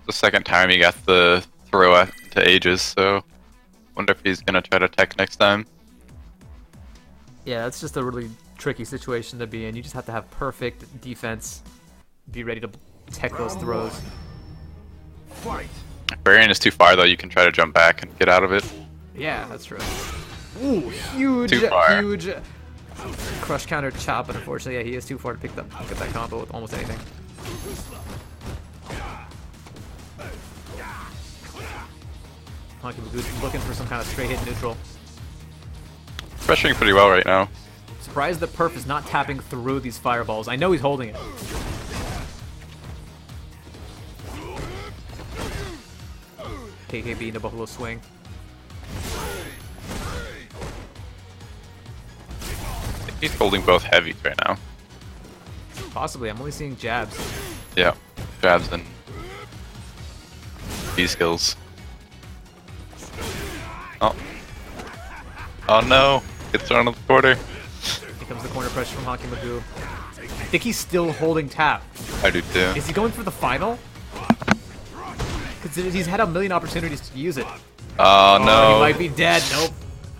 The second time he got the throw at to Aegis, so wonder if he's gonna try to tech next time. Yeah, that's just a really tricky situation to be in. You just have to have perfect defense, be ready to tech those throws. Fight. If Varian is too far though, you can try to jump back and get out of it. Yeah, that's true. Ooh, huge, Too far. huge crush counter chop, but unfortunately, yeah, he is too far to pick up that combo with almost anything. Hockey Magoo's looking for some kind of straight hit neutral. Pressuring pretty well right now. Surprised that Perf is not tapping through these fireballs. I know he's holding it. KKB into Buffalo Swing. I think he's holding both heavies right now. Possibly. I'm only seeing jabs. Yeah, jabs and B skills. Oh. Oh no! Gets thrown on the quarter. Here comes the corner pressure from Hockey Magoo. I think he's still holding tap. I do too. Is he going for the final? Because he's had a million opportunities to use it. Oh no! He might be dead. Nope.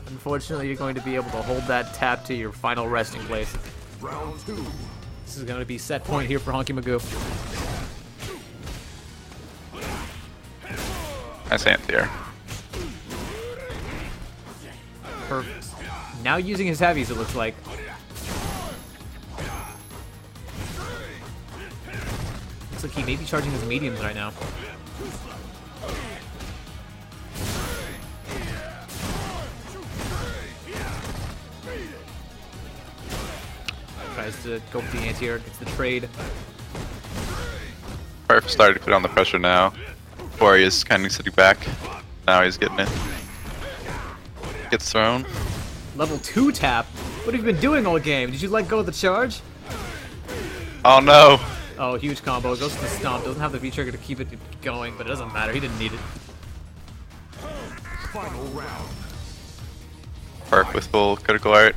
Unfortunately, you're going to be able to hold that tap to your final resting place. Round 2. This is going to be set point here for Hockey Magoo. Nice anti-air. Perfect. Now using his heavies, it looks like. Looks like he may be charging his mediums right now. Tries to go for the anti-air, gets the trade. Perf started to put on the pressure now. Before he is kind of sitting back. Now he's getting it. Gets thrown. Level 2 tap? What have you been doing all game? Did you let go of the charge? Oh no! Oh, huge combo. Goes to the stomp. Doesn't have the V-trigger to keep it going, but it doesn't matter. He didn't need it. Final round. Perf with full critical art.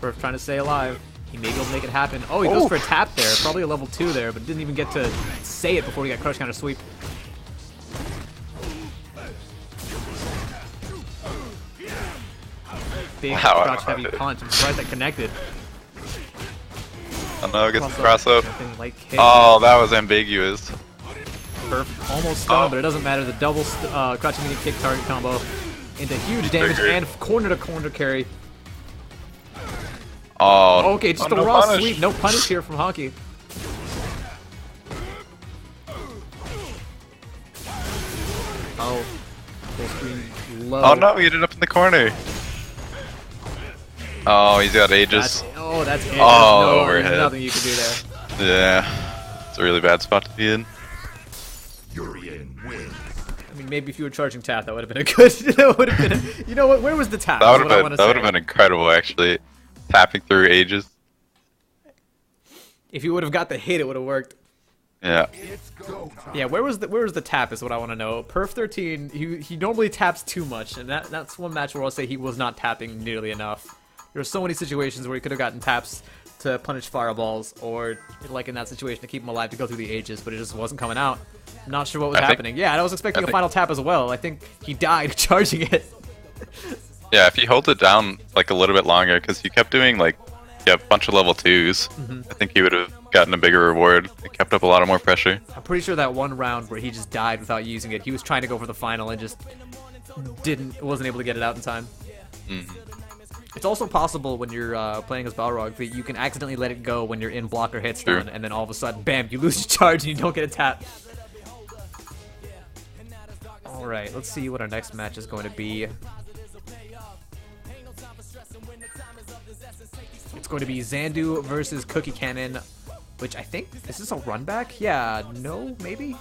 Perf trying to stay alive. He may be able to make it happen. Oh, he goes for a tap there. Probably a level 2 there, but didn't even get to say it before he got crush counter sweep. Big Wow, crotch heavy punch. I'm surprised that connected. Oh no, gets the cross up. Nothing like hit. Oh, that was ambiguous. Perf almost stunned, but it doesn't matter. The double crouching medium kick target combo into huge damage Triggered. and corner to corner carry. Oh, Okay, just oh, a no raw punish. sweep. No punish here from Hockey. Oh, full screen low. Oh no, he ended up in the corner. Oh, he's got Aegis. That's it. Oh, there's overhead. nothing you can do there. Yeah, it's a really bad spot to be in. Urian wins. I mean, maybe if you were charging tap, that would have been a good. That would have been. You know what? Where was the tap? That Is would what I have wanna been, that would say. have been incredible, actually. Tapping through Aegis. If you would have got the hit, it would have worked. Yeah. It's go time. Yeah, where was the tap is what I want to know. Perf 13, he normally taps too much, and that's one match where I'll say he was not tapping nearly enough. There were so many situations where he could have gotten taps to punish fireballs, or like in that situation to keep him alive to go through the Aegis, but it just wasn't coming out. I'm not sure what was happening. Yeah, and I was expecting a final tap as well. I think he died charging it. Yeah, if he holds it down like a little bit longer, because he kept doing like a bunch of level 2s, I think he would have gotten a bigger reward. It kept up a lot of more pressure. I'm pretty sure that one round where he just died without using it, he was trying to go for the final and just wasn't able to get it out in time. It's also possible when you're playing as Balrog that you can accidentally let it go when you're in blocker hit stun, True. and then all of a sudden, bam, you lose your charge and you don't get a tap. Alright, let's see what our next match is going to be. It's going to be Zandu versus Cookie Cannon, which I think, is this a run back? Yeah, no, maybe?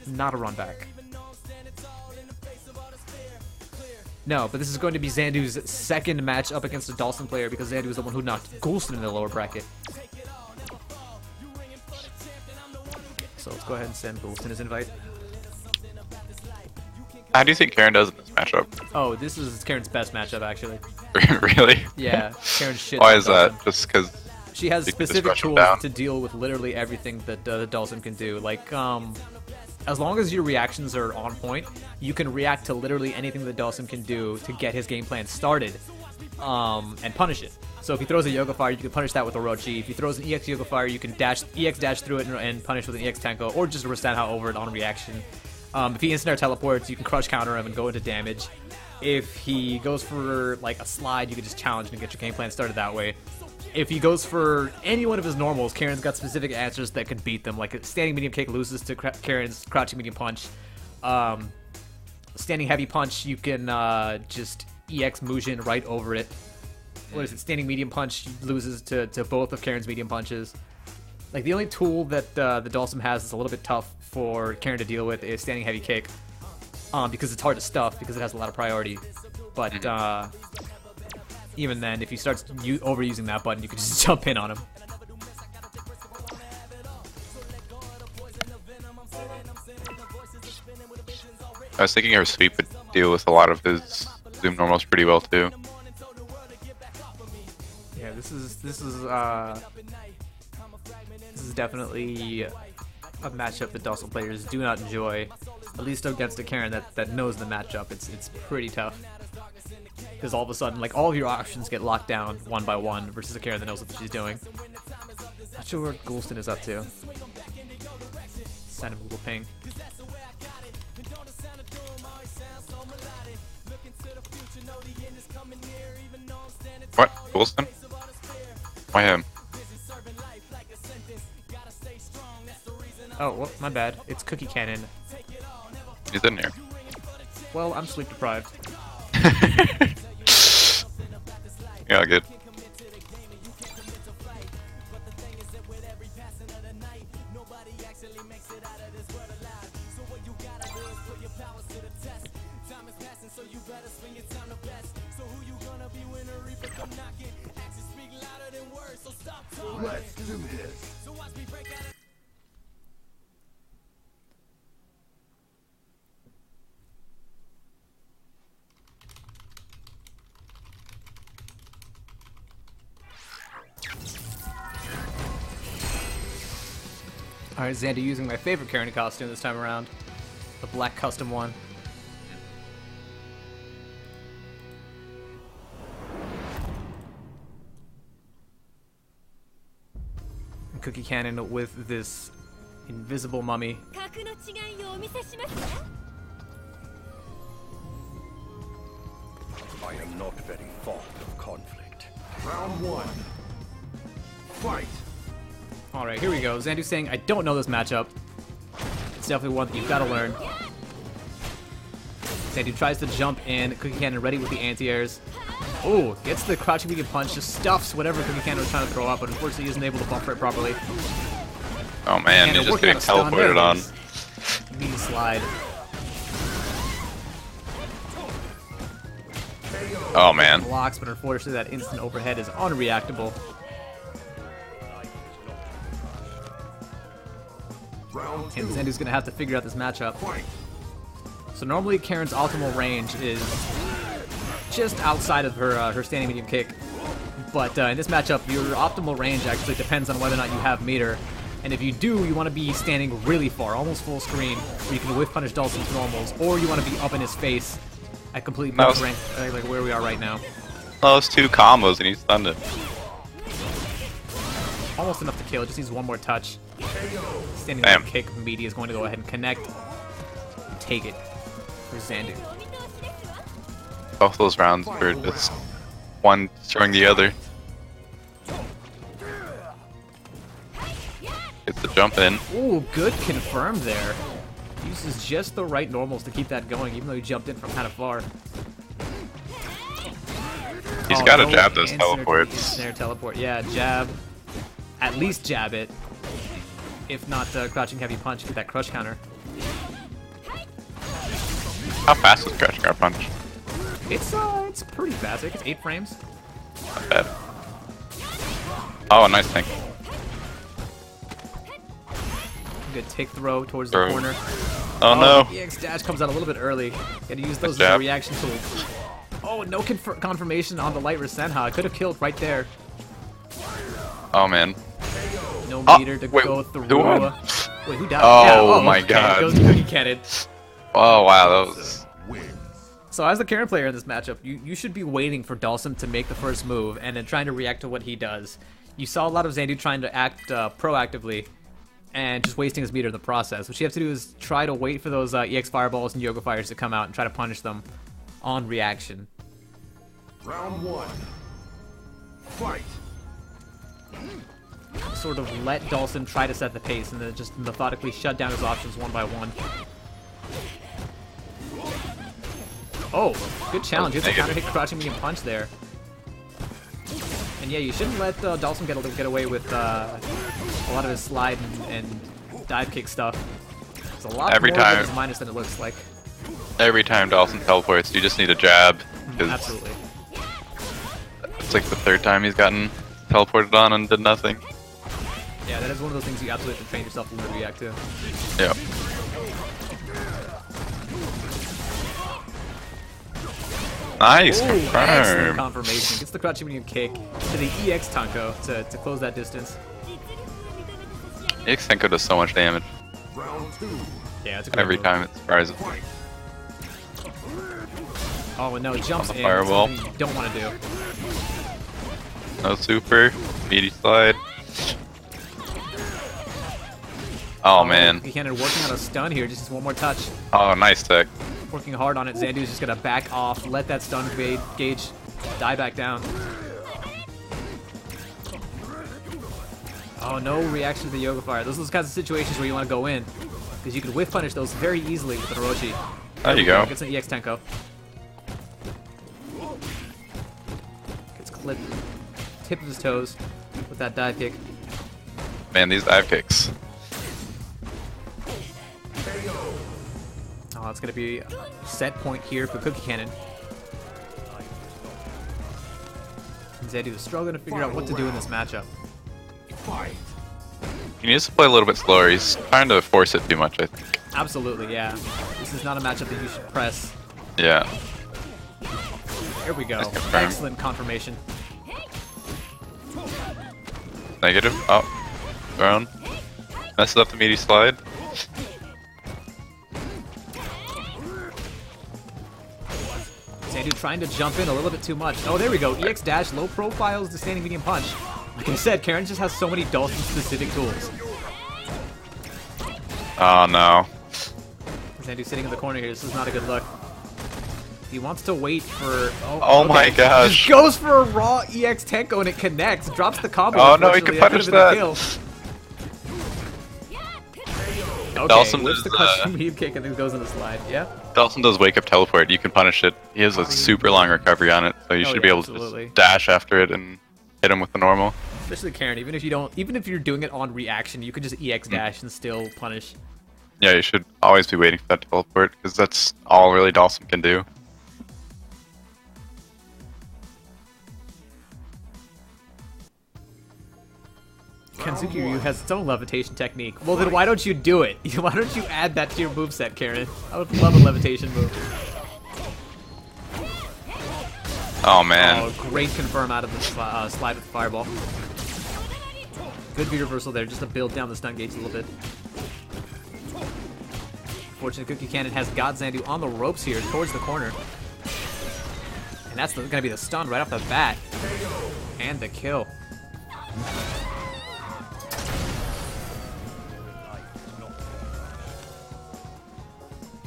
Not a run back. No, but this is going to be Xandu's second match up against a Dawson player because Xandu is the one who knocked Gulston in the lower bracket. So let's go ahead and send Gulston his invite. How do you think Karen does in this matchup? Oh, this is Karen's best matchup, actually. Really? Yeah, Karen's shit. Why is that? Just because she has specific tools to deal with literally everything that the Dawson can do. Like, as long as your reactions are on point, you can react to literally anything that Dawson can do to get his game plan started, and punish it. So if he throws a Yoga Fire, you can punish that with Orochi. If he throws an EX Yoga Fire, you can EX dash through it and punish with an EX Tenko, or just Rasenha over it on reaction. If he instant air teleports, you can crush counter him and go into damage. If he goes for like a slide, you can just challenge and get your game plan started that way. If he goes for any one of his normals, Karen's got specific answers that can beat them. Like standing medium kick loses to Karen's crouching medium punch. Standing heavy punch, you can just EX Mujin right over it. What is it? Standing medium punch loses to both of Karen's medium punches. Like the only tool that the Dawson has that's a little bit tough for Karen to deal with is standing heavy kick, because it's hard to stuff because it has a lot of priority. But even then, if he starts overusing that button, you can just jump in on him. I was thinking her sweep would deal with a lot of his Zoom normals pretty well too. Yeah, this is definitely a matchup that Dawson players do not enjoy, at least against a Karen that knows the matchup. It's pretty tough because all of a sudden, like, all of your options get locked down one by one versus a Karen that knows what she's doing. Not sure what Gulston is up to. Send him a little ping. What? Gulston? Why him? Oh, well, my bad. It's Cookie Cannon. He's in here. Well, I'm sleep deprived. Yeah, good. Let's do this. Alright, Xandu using my favorite Karen costume this time around. The black custom one. And Cookie Cannon with this invisible mummy. I am not very fond of conflict. Round one. Fight. Alright, here we go. Xandu's saying, I don't know this matchup. It's definitely one that you've got to learn. Xandu tries to jump in. Cookie Cannon ready with the anti-airs. Oh, gets the crouching medium punch, just stuffs whatever Cookie Cannon was trying to throw up, but unfortunately isn't able to buffer it properly. Oh man, he's just getting teleported on. Knee slide. Oh man. Blocks, but unfortunately that instant overhead is unreactable. And Xandu's gonna have to figure out this matchup. So normally Karen's optimal range is just outside of her standing medium kick, but in this matchup, your optimal range actually depends on whether or not you have meter. And if you do, you want to be standing really far, almost full screen, where you can whiff punish Dawson's normals, or you want to be up in his face at complete max rank, like where we are right now. Those two combos and he stunned it. Almost enough to kill, just needs one more touch. Standing Damn. medium kick, Meaty is going to go ahead and connect and take it for Xandu. Both those rounds were just one destroying the other. Gets the jump in. Ooh, good confirmed there. Uses just the right normals to keep that going, even though he jumped in from kind of far. He's got to jab those teleports. Snare teleport, yeah, jab. At least jab it. If not, crouching heavy punch, get that crush counter. How fast is crouching our punch? It's pretty fast. I think it's 8 frames. Not bad. Oh, nice thing. Good tick throw towards Throw. the corner. Oh no. EX dash comes out a little bit early. Gotta use those as a jab. reaction tools. Oh, no confirmation on the light Rasenha. Could have killed right there. Oh man. No Oh, meter to wait, go through. who won? Wait, who died? Oh, Yeah, my okay, God. Goes to Cookie Cannon. Oh wow, that was. So as the Karen player in this matchup, you should be waiting for Dhalsim to make the first move and then trying to react to what he does. You saw a lot of Xandu trying to act proactively and just wasting his meter in the process. What you have to do is try to wait for those EX Fireballs and Yoga Fires to come out and try to punish them on reaction. Round 1. Fight. Sort of let Dhalsim try to set the pace and then just methodically shut down his options one by one. Oh, good challenge. Gets a counter hit crouching medium punch there. And yeah, you shouldn't let Dhalsim get away with a lot of his slide and dive kick stuff. It's a lot Every more time. of his minus than it looks like. Every time Dawson teleports, you just need a jab. 'Cause Absolutely. it's like the 3rd time he's gotten teleported on and did nothing. Yeah, that is one of those things you absolutely have to train yourself to react to. Yep. Nice, Ooh, excellent confirm. confirmation. Gets the crouching medium kick to the EX Tanko to close that distance. X-Senko does so much damage. Round 2. Yeah, it's a great Every move. time it surprises. Fight. Oh, and no, it jumps On the in. fireball. Something you don't want to do. No super. Meaty slide. Oh man. Cannon working on a stun here, just one more touch. Oh, nice tech. Working hard on it. Xandu's just gonna back off, let that stun gauge die back down. Oh, no reaction to the Yoga Fire. Those are those kinds of situations where you want to go in, because you can whiff punish those very easily with an Orochi. There you go. Gets an EX Tenko. Gets clipped. Tip of his toes with that dive kick. Man, these dive kicks. Oh, it's gonna be a set point here for Cookie Cannon. Xandu is struggling to figure out what to do in this matchup. Fight. He needs to play a little bit slower. He's trying to force it too much, I think. Absolutely, yeah. This is not a matchup that you should press. Yeah. There we go. Nice confirm. Excellent confirmation. Negative. Oh. Thrown. Messes up the meaty slide. Xandu trying to jump in a little bit too much. Oh, there we go. EX dash, low profile is the standing medium punch. Like I said, Karen just has so many Dhalsim specific tools. Oh no. Xandu sitting in the corner here. This is not a good look. He wants to wait for... Oh my gosh. Just goes for a raw EX Tenko and it connects. Drops the combo. Oh no, he could punish that. Okay, Dhalsim whips the does, custom medium kick and then goes in the slide. Yeah? Dawson does wake up teleport. You can punish it. He has a super long recovery on it, so you should yeah, be able absolutely. to just dash after it and hit him with the normal. Especially Karen, even if you're doing it on reaction, you could just EX dash and still punish. Yeah, you should always be waiting for that teleport, because that's all really Dawson can do. Kensuke Ryu has its own levitation technique. Well, then why don't you do it? Why don't you add that to your moveset, Karen? I would love a levitation move. Oh man. Oh, great confirm out of the slide with the fireball. Good V reversal there, just to build down the stun gauge a little bit. Fortunate Cookie Cannon has got Xandu on the ropes here towards the corner. And that's going to be the stun right off the bat. And the kill.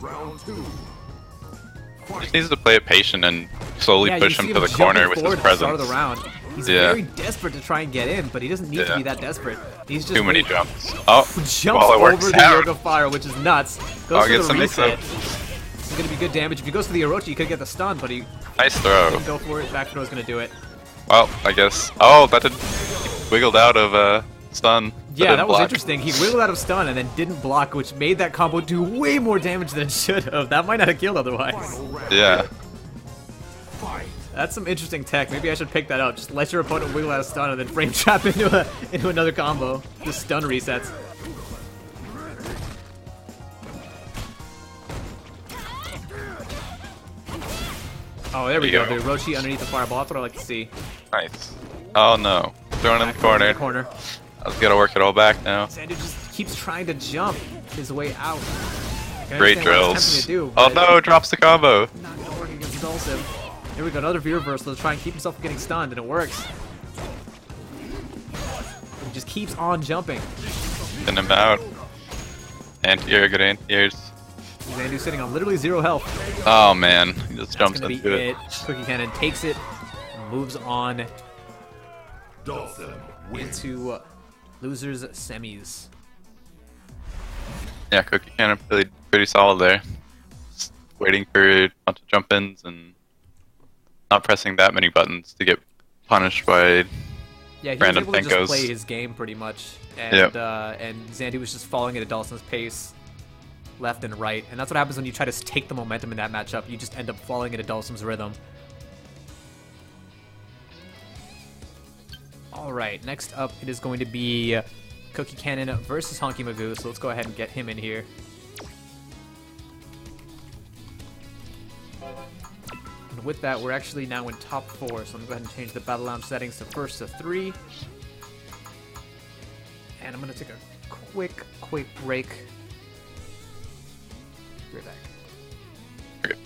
Round 2. He just needs to play it patient and slowly Yeah, push you him see to the jumping corner with forward his at the start of presence. the round. He's Yeah. very desperate to try and get in, but he doesn't need to Yeah. be that desperate. He's just Too many waiting. jumps. Oh, Jumps well, it over works the out. Yoga Fire, which is nuts. Oh, Goes it gets for the the mix reset. up. This is going to be good damage. If he goes for the Orochi, he could get the stun, but he Nice throw. didn't go for it. Back throw is going to do it. Well, I guess. Oh, that did. He wiggled out of stun. Yeah, that was block. interesting. He wiggled out of stun and then didn't block, which made that combo do way more damage than it should have. That might not have killed otherwise. Yeah. That's some interesting tech. Maybe I should pick that up. Just let your opponent wiggle out of stun and then frame trap into another combo. Just stun resets. Oh, there we go. The Roshi underneath the fireball. That's what I like to see. Nice. Oh no. Throwing in the corner. I was gonna work it all back now. Xandu just keeps trying to jump his way out. Great drills. Oh no, drops the combo. Not gonna work against Dulcim. Here we go, another V reversal to try and keep himself from getting stunned, and it works. He just keeps on jumping. Send him out. Anti-air, good anti-airs. Xandu's sitting on literally 0 health. Oh man, he just jumps That's into it. Cookie Cannon takes it, moves on Dulcim wins. into losers semis. Yeah, Cookie Cannon played pretty solid there. Just waiting for a bunch of jump-ins and not pressing that many buttons to get punished by Yeah, he random was able to just Fenkos. play his game pretty much, and and Xandu was just following at Dawson's pace, left and right, and that's what happens when you try to take the momentum in that matchup. You just end up falling into Dawson's rhythm. All right, next up it is going to be Cookie Cannon versus Honky Magoo. So let's go ahead and get him in here. And with that, we're actually now in top 4, so I'm going to go ahead and change the Battle Lounge settings to first to 3. And I'm going to take a quick break. Be right back. Okay.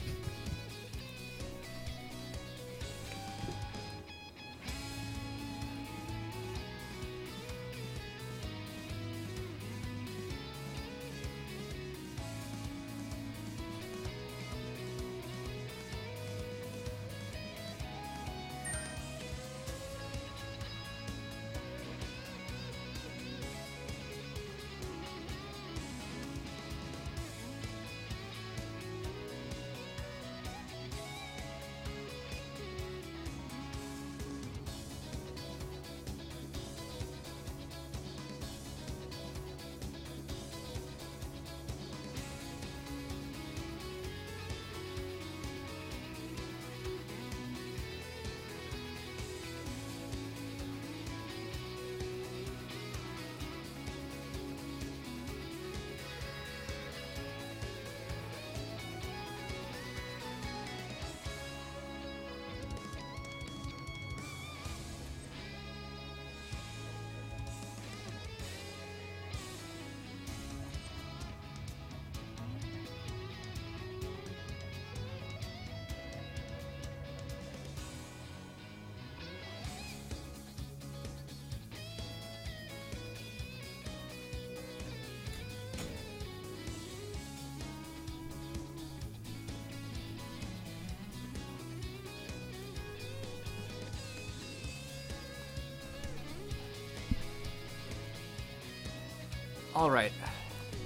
All right,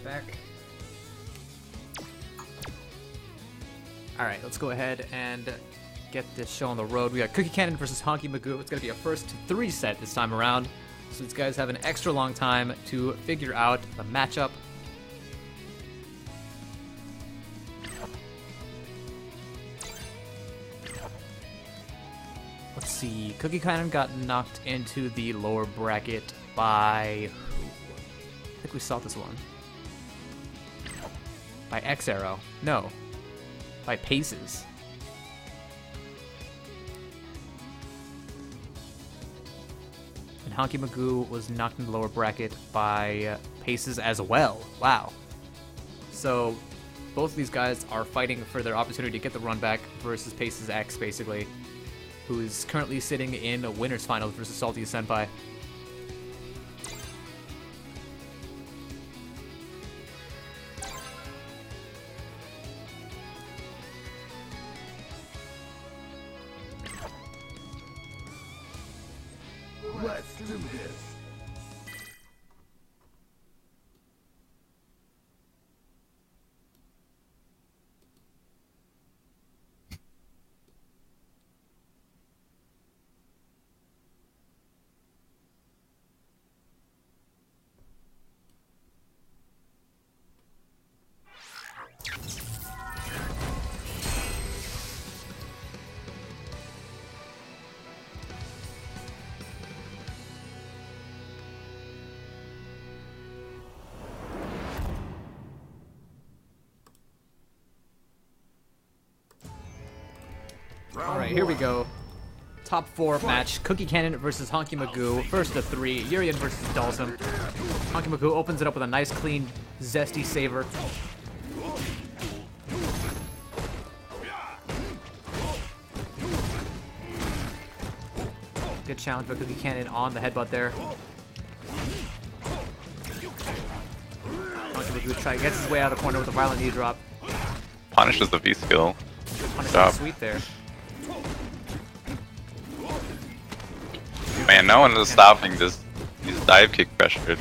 back. All right, let's go ahead and get this show on the road. We got Cookie Cannon versus Honky Magoo. It's gonna be a first to 3 set this time around, so these guys have an extra long time to figure out the matchup. Let's see. Cookie Cannon got knocked into the lower bracket by who? I think we saw this one. By X Arrow. No. By Paces. And Honky Magoo was knocked in the lower bracket by Paces as well. Wow. So both of these guys are fighting for their opportunity to get the run back versus Paces X, basically, who is currently sitting in a winner's finals versus Salty Senpai. Let's do this. Alright, here we go. Top 4 match. Cookie Cannon versus Honky Magoo. First to 3. Urian versus Dhalsim. Honky Magoo opens it up with a nice, clean, zesty saver. Good challenge by Cookie Cannon on the headbutt there. Honky Magoo gets his way out of the corner with a violent knee drop. Punishes the V skill. Punishes sweet there. Man, no one is stopping these dive kick pressure.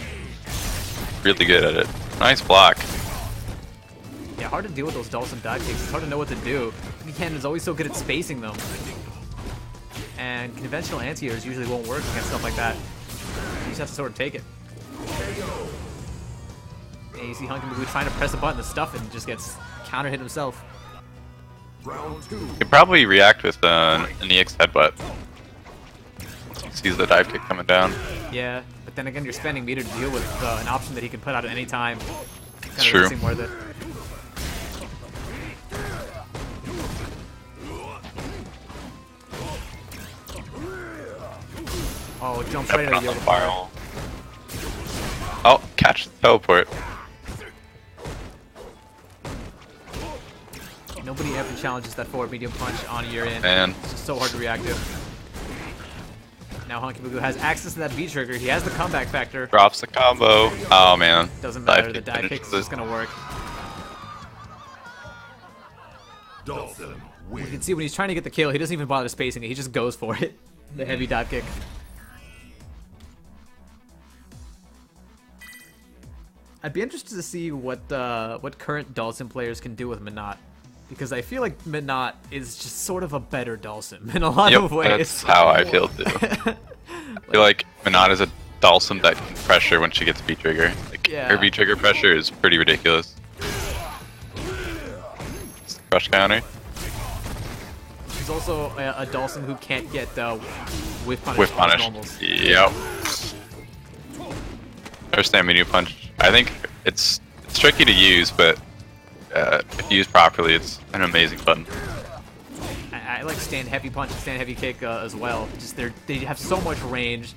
Really good at it. Nice block. Yeah, hard to deal with those Dhalsim dive kicks. It's hard to know what to do. Cookie Cannon is always so good at spacing them. And conventional anti-airs usually won't work against stuff like that. You just have to sort of take it. And you see Honky Magoo trying to press a button to stuff it and just gets counter hit himself. He'd probably react with an EX headbutt. Sees the dive kick coming down. Yeah, but then again, you're spending meter to deal with an option that he can put out at any time. It's true. Doesn't seem worth it. Oh, jumps right out of the yoga fire. Oh, catch the teleport. Nobody ever challenges that forward medium punch on Urian. Man. It's just so hard to react to. Now Honky Magoo has access to that V trigger. He has the comeback factor. Drops the combo. Oh man. Doesn't matter. The dive kick is just gonna work. Dhalsim You can see when he's trying to get the kill, he doesn't even bother spacing it. He just goes for it. The heavy dive kick. I'd be interested to see what current Dhalsim players can do with Minot. Because I feel like Minot is just sort of a better Dhalsim in a lot of ways. That's how I feel too. I feel like Minot is a Dhalsim that can pressure when she gets V-trigger. Like, her V-trigger pressure is pretty ridiculous. Crush counter. She's also a Dhalsim who can't get whiff punish. Whiff punish. Yep. Her stand medium punch. I think it's tricky to use, but if used properly, it's an amazing button. I like stand heavy punch and stand heavy kick as well. Just they have so much range.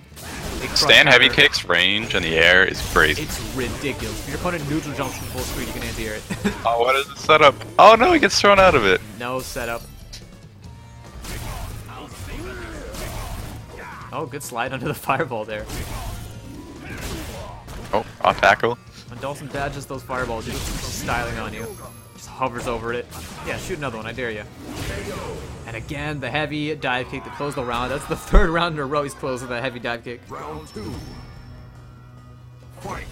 Stand heavy kicks range in the air is crazy. It's ridiculous. If your opponent neutral jumps from full speed, you can anti-air it. Oh, what is the setup? Oh no, he gets thrown out of it. No setup. Oh, good slide under the fireball there. Oh, off tackle. When Dhalsim dodges those fireballs, he just styling on you. Just hovers over it. Yeah, shoot another one, I dare you. And again, the heavy dive kick to close the round. That's the 3rd round in a row he's closed with that heavy dive kick. Round 2. Fight.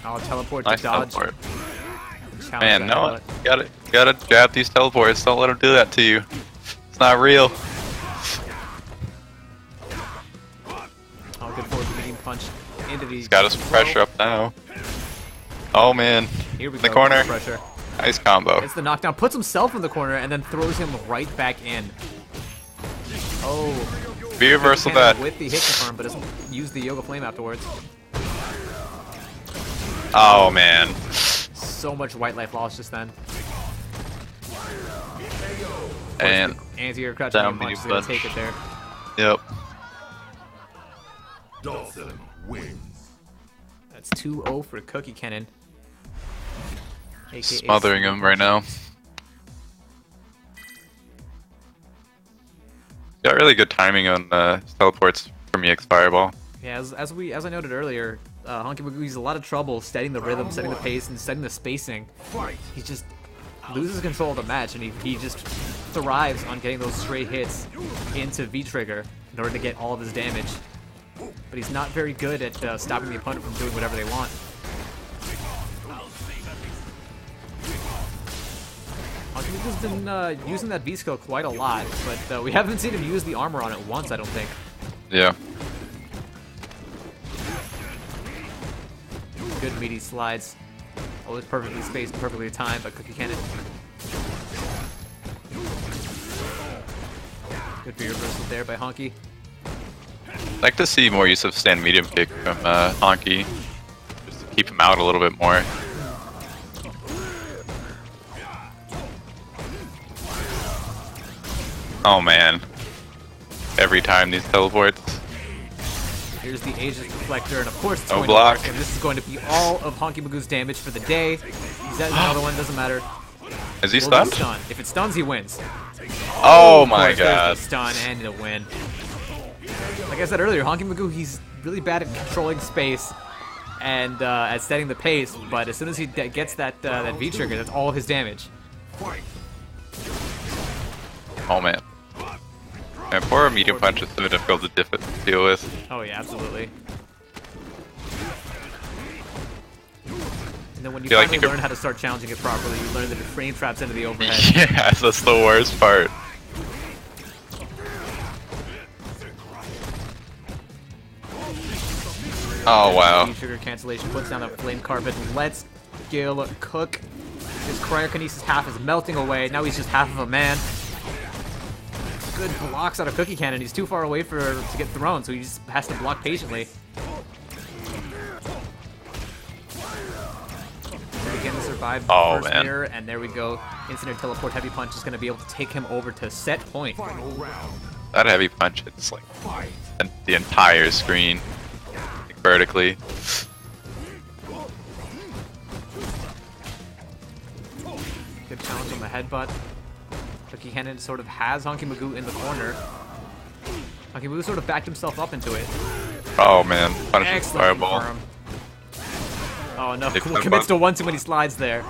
I'll teleport Nice to dodge. teleport. Man, no, gotta grab these teleports. Don't let them do that to you. It's not real. Oh, good forward medium punch into the. He's got us pressure up now. Oh man. Here we in the go. corner. Pressure. Nice combo. It's the knockdown. Puts himself in the corner and then throws him right back in. Oh. Be reversal that. With the hit confirm, but doesn't use the Yoga Flame afterwards. Oh man. So much white life loss just then. And anti-air crouch down punch is medium gonna punch. take it there. Yep. Dhalsim wins. That's 2-0 for Cookie Cannon. AKA Smothering him right now. Got really good timing on his teleports from EX Fireball. Yeah, as I noted earlier, Honky Magoo has a lot of trouble setting the rhythm, setting the pace, and setting the spacing. He just loses control of the match, and he just thrives on getting those straight hits into V-trigger in order to get all of his damage. But he's not very good at stopping the opponent from doing whatever they want. Honky Magoo's been using that V-skill quite a lot, but we haven't seen him use the armor on it once, I don't think. Yeah. Good meaty slides. Always perfectly spaced, perfectly timed by Cookie Cannon. Good for your reversal there by Honky. I'd like to see more use of stand medium kick from Honky. Just to keep him out a little bit more. Oh man. Every time these teleports. Here's the Aegis Reflector, and of course it's No going block. to work, and this is going to be all of Honky Magoo's damage for the day. He's at another one, doesn't matter. Is he Will stunned? be stunned. If it stuns, he wins. Oh Of my course, there's god. the stun and a win. Like I said earlier, Honky Magoo, he's really bad at controlling space and at setting the pace, but as soon as he gets that that V trigger, that's all of his damage. Oh man. And poor medium punch is so difficult to deal with. Oh yeah, absolutely. And then when you Feel like finally you could- learn how to start challenging it properly, you learn that it frame traps into the overhead. Yeah, that's the worst part. Oh wow. V-trigger cancellation puts down a flame carpet. Let's Gil cook. His cryokinesis half is melting away. Now he's just half of a man. Good blocks out of Cookie Cannon. He's too far away to get thrown, so he just has to block patiently. Again to survive the Oh, first man. mirror, and there we go. Instant teleport heavy punch is going to be able to take him over to set point. That heavy punch hits like the entire screen, like, vertically. Good challenge on the headbutt. Cookie Cannon sort of has Honky Magoo in the corner. Honky Magoo sort of backed himself up into it. Oh man, punish Excellent fireball. confirm. Oh no, If commits that to one too many slides there.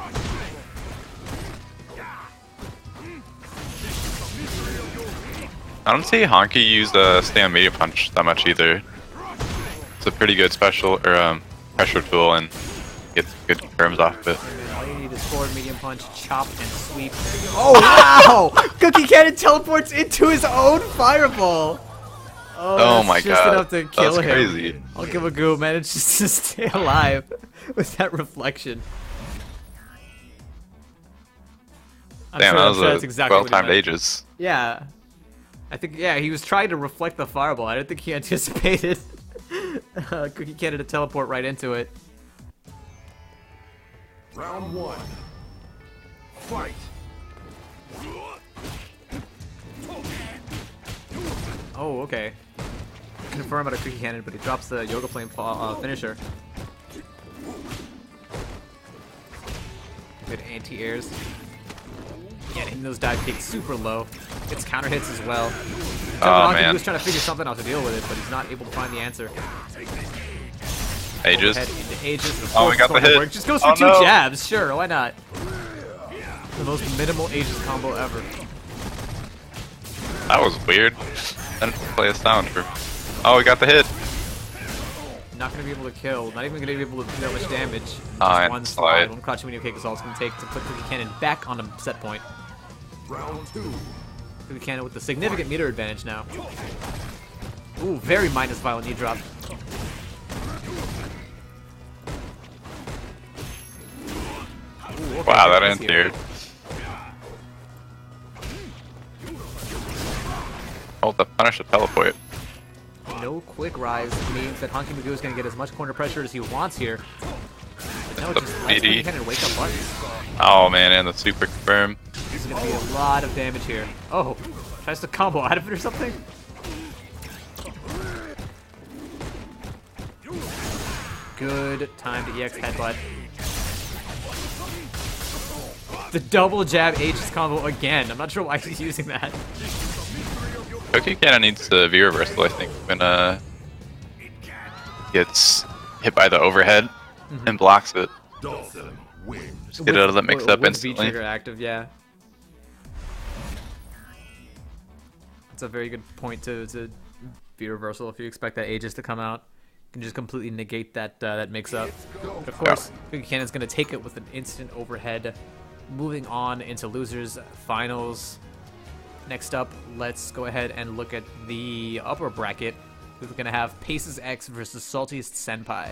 I don't see Honky use the stand media punch that much either. It's a pretty good special or pressure tool and gets good confirms off of it. And all you need is forward medium punch, chop, and sweep. Oh wow! Cookie Cannon teleports into his own fireball. Oh that's my just god, enough to kill that's him. crazy. Honky Magoo manages to stay alive with that reflection. I'm Damn, sure- I'm that sure was that's a exactly what he well-timed meant. Aegis. Yeah. I think, yeah, he was trying to reflect the fireball. I don't think he anticipated Cookie Cannon to teleport right into it. Round one. Fight. Oh, okay. Confirm out of Cookie Cannon, but he drops the Yoga Flame finisher. Good anti-airs. Yeah, hitting those dive kicks super low. Gets counter hits as well. Oh, He man. was trying to figure something out to deal with it, but he's not able to find the answer. Aegis. Head into Aegis. Of Oh, course we got it's going the to hit. work. Just goes for Oh, two no. jabs. Sure, why not? The most minimal Aegis combo ever. That was weird. Didn't play a sound for. Oh, we got the hit. Not going to be able to kill. Not even going to be able to do that much damage. Just and one slide. slide. One crouching medium kick is all it's going to take to put Cookie Cannon back on a set point. Round two. Cookie Cannon with the significant meter advantage now. Ooh, very minus violent knee drop. Ooh, okay, Wow, that that's ends here. here. Oh, the punish the teleport. No quick rise means that Honky Magoo is going to get as much corner pressure as he wants here. But no, The just lets BD. Cookie Cannon wake up buttons. Oh man, and the super confirm. This is going to be a lot of damage here. Oh, tries to combo out of it or something? Good time to EX headbutt. The double jab Aegis combo again. I'm not sure why he's using that. Cookie Cannon needs the V reversal, I think, when gets hit by the overhead and blocks it. Dawson wins. Just get out of that mix up with instantly. V-trigger active, yeah. It's a very good point to V reversal. If you expect that Aegis to come out, you can just completely negate that that mix up. But of course, Cookie Cannon's gonna take it with an instant overhead. Moving on into losers finals. Next up, let's go ahead and look at the upper bracket. We're gonna have Paces X versus Saltiest Senpai.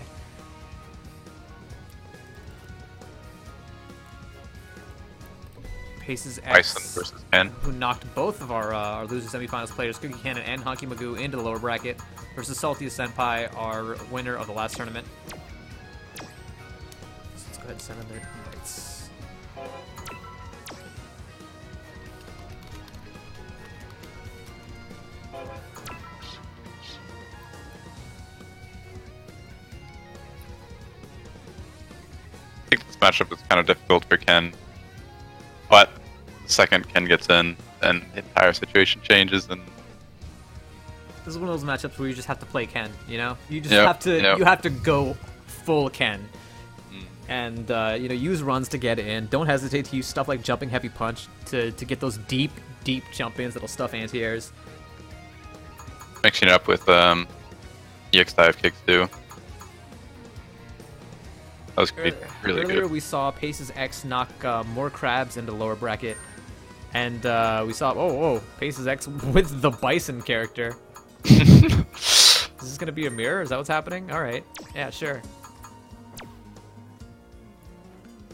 Paces X, Bison versus Pen. who knocked both of our loser semifinals players, Cookie Cannon and Honky Magoo, into the lower bracket, versus Saltiest Senpai, our winner of the last tournament. So let's go ahead and send in their invites. matchup is kind of difficult for Ken, but the second Ken gets in, then the entire situation changes, and This is one of those matchups where you just have to play Ken, you know? You just Yep, have to yep. you have to go full Ken. And you know, use runs to get in. Don't hesitate to use stuff like jumping heavy punch to get those deep jump ins that'll stuff anti-airs. mixing it up with EX5 kicks too. That was really Earlier good. we saw Pace's X knock more crabs into lower bracket. And we saw Pace's X with the Bison character. Is this gonna be a mirror? Is that what's happening? Alright. Yeah, sure.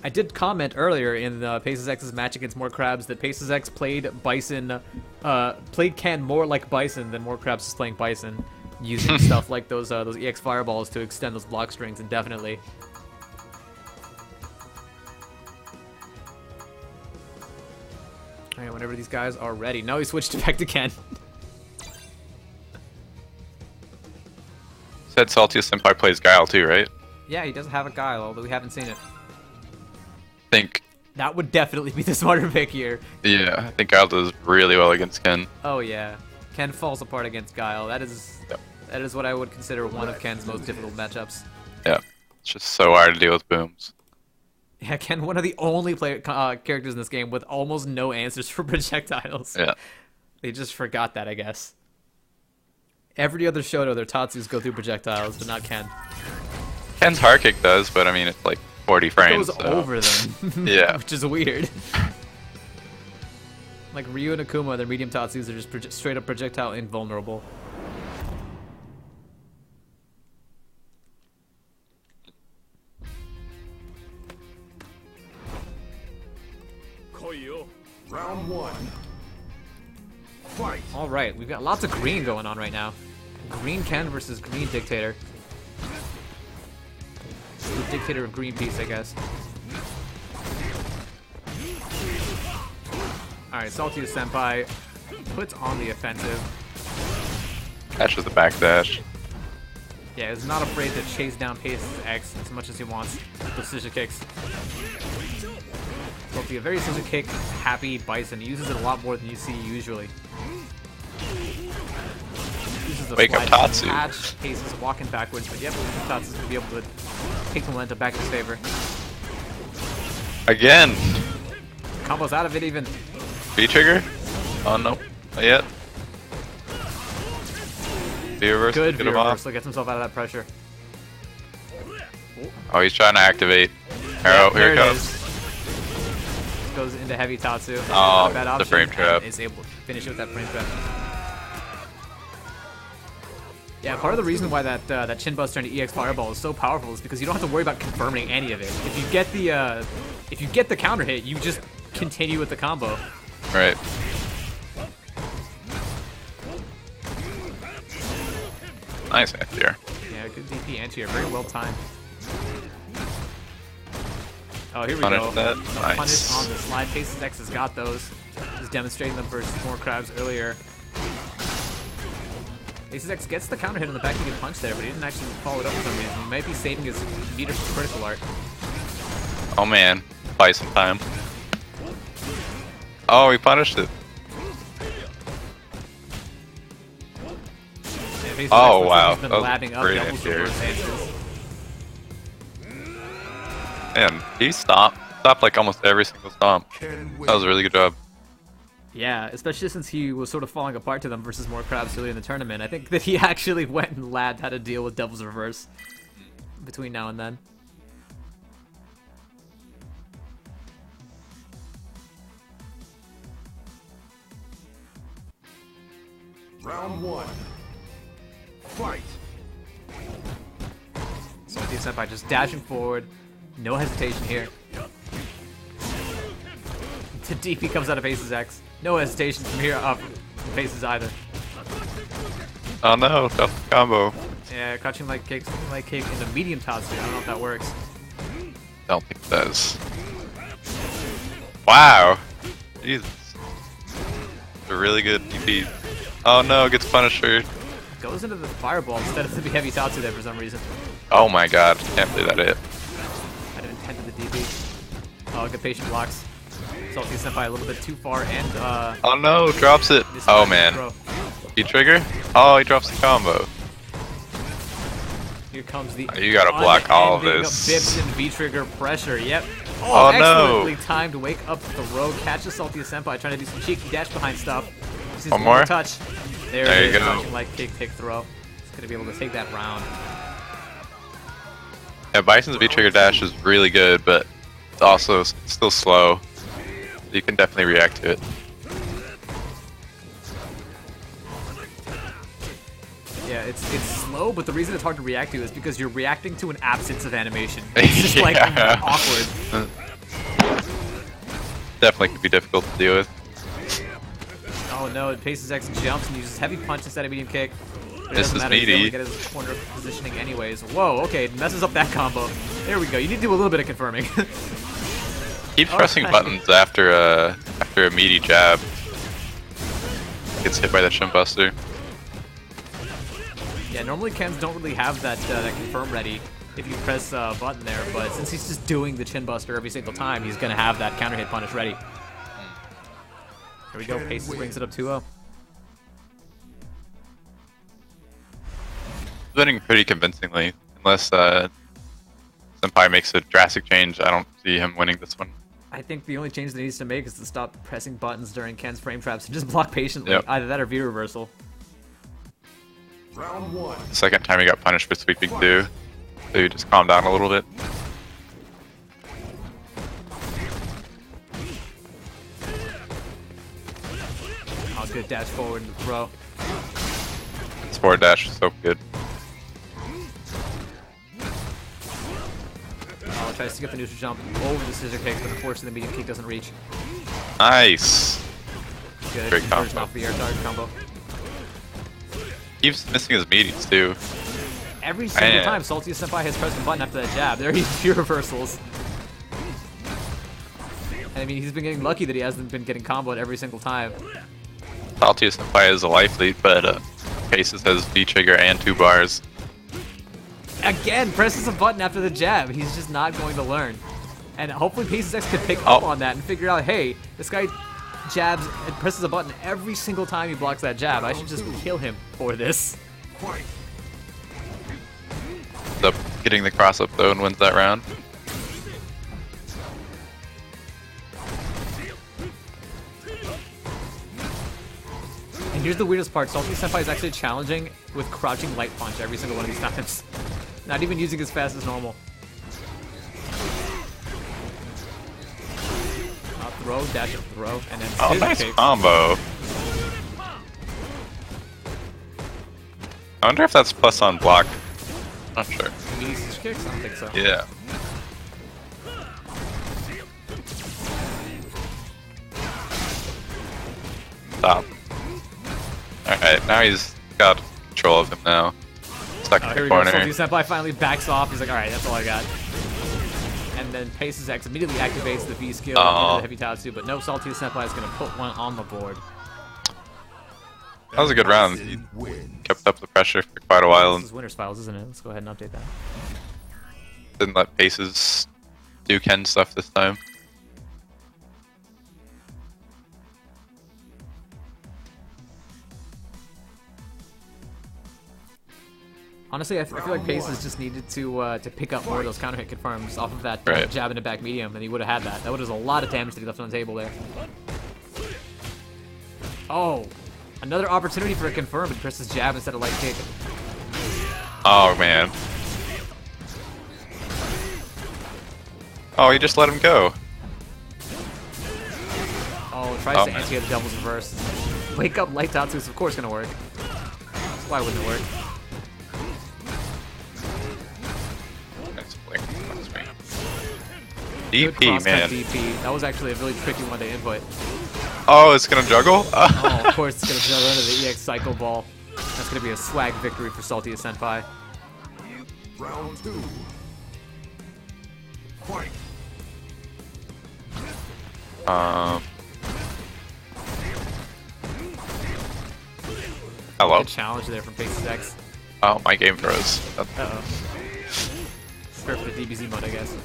I did comment earlier in Pace's X's match against More Crabs that Pace's X played Bison, played Ken more like Bison than More Crabs is playing Bison, using stuff like those EX fireballs to extend those block strings indefinitely. Alright, whenever these guys are ready. Now he switched back to Ken. Said Saltiest Senpai plays Guile too, right? Yeah, he does have a guile, although we haven't seen it. I think, That would definitely be the smarter pick here. yeah, I think Guile does really well against Ken. Oh yeah, Ken falls apart against Guile. That is Yep. that is what I would consider one of Ken's most difficult matchups. Yeah, it's just so hard to deal with booms. Yeah, Ken, one of the only characters in this game with almost no answers for projectiles. Yeah, They just forgot that, I guess. Every other Shoto, their Tatsus go through projectiles, but not Ken. Ken's hard kick does, but I mean it's like 40 It frames. goes so. over them. Yeah. Which is weird. Like Ryu and Akuma, their medium Tatsus are just straight up projectile invulnerable. Round one. Fight. Alright, we've got lots of green going on right now. Green Ken versus Green Dictator. The Dictator of Greenpeace, I guess. Alright, Saltiest Senpai puts on the offensive. Dashes the backdash. Yeah, is not afraid to chase down Pace's X as much as he wants. Those scissor kicks. Salty, a very scissor kick happy Bison. He uses it a lot more than you see usually. Uses the Wake up slide Tatsu. Catch. Pace is walking backwards, but yep, Tatsu's gonna be able to take the momentum back in his favor. Again! Combo's out of it even. V-trigger? Oh no, not yet. V-reverse, Good get him off. reversal, gets himself out of that pressure. Oh, he's trying to activate. Arrow, There here it goes. is. Goes into heavy Tatsu. Oh, Bad the option, frame trap. and is able to finish it with that frame trap. Yeah, part of the reason why that chin buster into EX Fireball is so powerful is because you don't have to worry about confirming any of it. If you get the counter hit, you just continue with the combo. Right. Nice anti-air. Yeah, good DP anti-air, very well timed. Oh, here we Punish go. that. A Nice. Punish on the slide. Pace's X has got those. Just demonstrating them versus more crabs earlier. Pace's X gets the counter hit on the back end punch there, but he didn't actually follow it up for some reason. He might be saving his meter for critical art. Oh man, Bison time. Oh, he punished it. Yeah, Pace's Oh, X looks like wow. he's been That was labbing up great double anti-air. reverse answers. Man, he stopped like almost every single stomp. Ken wins. That was a really good job. Yeah, especially since he was sort of falling apart to them versus more crabs earlier in the tournament. I think that he actually went and labbed how to deal with Devil's Reverse between now and then. Round one. Fight. Salty Senpai just dashing forward. No hesitation here. To DP comes out of Pace's X. No hesitation from here up from Pace's either. Oh no, tough combo. Yeah, crouching like kick into medium Tatsu. I don't know if that works. Don't think it does. Wow. Jesus. A really good DP. Oh no, gets punished for. Goes into the fireball instead of the heavy Tatsu there for some reason. Oh my god, can't believe that hit. Might have intended the DP. Oh, good patient blocks. Salty Senpai a little bit too far and Oh no, drops it. Oh man. V-trigger? Oh, he drops the combo. Here comes the You gotta block all of this. Bips and V-trigger pressure. Yep. Oh, excellently no. timed wake up throw. Catches Salty Senpai trying to do some cheeky dash behind stuff. Just One more? touch. There There it you is. go. Touching like kick throw. It's gonna be able to take that round. Yeah, Bison's V-trigger dash is really good, but it's also still slow. You can definitely react to it. Yeah, it's slow, but the reason it's hard to react to is because you're reacting to an absence of animation. It's just like Yeah. awkward. Definitely could be difficult to deal with. Oh no, it paces X jumps and uses heavy punch instead of medium kick. But it This doesn't is matter, he's able meaty. to get his corner positioning anyways. Whoa, okay, it messes up that combo. There we go, you need to do a little bit of confirming. Keeps pressing buttons after a meaty jab. Gets hit by that Shin Buster. Yeah, normally Kens don't really have that confirm ready if you press button there, but since he's just doing the chin buster every single time, he's gonna have that counter hit punish ready. Here we go, Paces brings it up 2-0. Winning pretty convincingly, unless Senpai makes a drastic change. I don't see him winning this one. I think the only change that he needs to make is to stop pressing buttons during Ken's frame traps and just block patiently. Yep. Either that or V reversal. Round one. The second time he got punished for sweeping too, so he just calmed down a little bit. Oh, good dash forward and throw. His forward dash is so good. Oh, tries to get the neutral jump over the scissor kick, but unfortunately the medium kick doesn't reach. Nice. Good Great conversion combo. off the air target combo. Keeps missing his meaties too. Every single Man. time Salty Senpai has pressed the button after that jab, there he's few reversals. And I mean, he's been getting lucky that he hasn't been getting comboed every single time. Salty Senpai is a life lead, but Paces has V-trigger and 2 bars. Again, presses a button after the jab. He's just not going to learn. And hopefully Paces X can pick up on that and figure out, hey, this guy jabs and presses a button every single time he blocks that jab. I should just kill him for this. Fight. Ends up getting the cross up though and wins that round. And here's the weirdest part. Salty Senpai is actually challenging with crouching light punch every single one of these times. Not even using as fast as normal. Throw, dash up, throw, and then Oh, scissor nice kicks. combo. I wonder if that's plus on block. Not sure. Mini scissor kicks? I don't think so. Yeah. Stop. Alright, now he's got control of him now. Stuck in Here the we go. corner. Salty Senpai finally backs off. He's like, alright, that's all I got. And then Paces X immediately activates the V skill into the heavy Tatsu, but no, Salty Senpai is going to put one on the board. That was a good round. He Win. kept up the pressure for quite a while This and is Winner's Files, isn't it? Let's go ahead and update that. didn't let Paces do Ken stuff this time. Honestly, I feel like Paces just needed to pick up more of those counter hit confirms off of that Right. jab in the back medium, and he would have had that. That would have a lot of damage that he left on the table there. Oh, another opportunity for a confirm, but presses jab instead of light kick. Oh man. Oh, he just let him go. Oh, tries Oh, to man. anti the devil's reverse. Wake up light Tatsu is of course gonna work. Why wouldn't it work? Nice blink. That's me. Good DP, cross-cut man. DP. That was actually a really tricky one to input. Oh, it's gonna juggle? Oh, of course it's gonna jump into the EX cycle ball. That's gonna be a swag victory for Salty Senpai. Round two. Fight. Hello? Good challenge there from Paces X. Oh, my game froze. Uh-oh. Spare for the DBZ mode, I guess.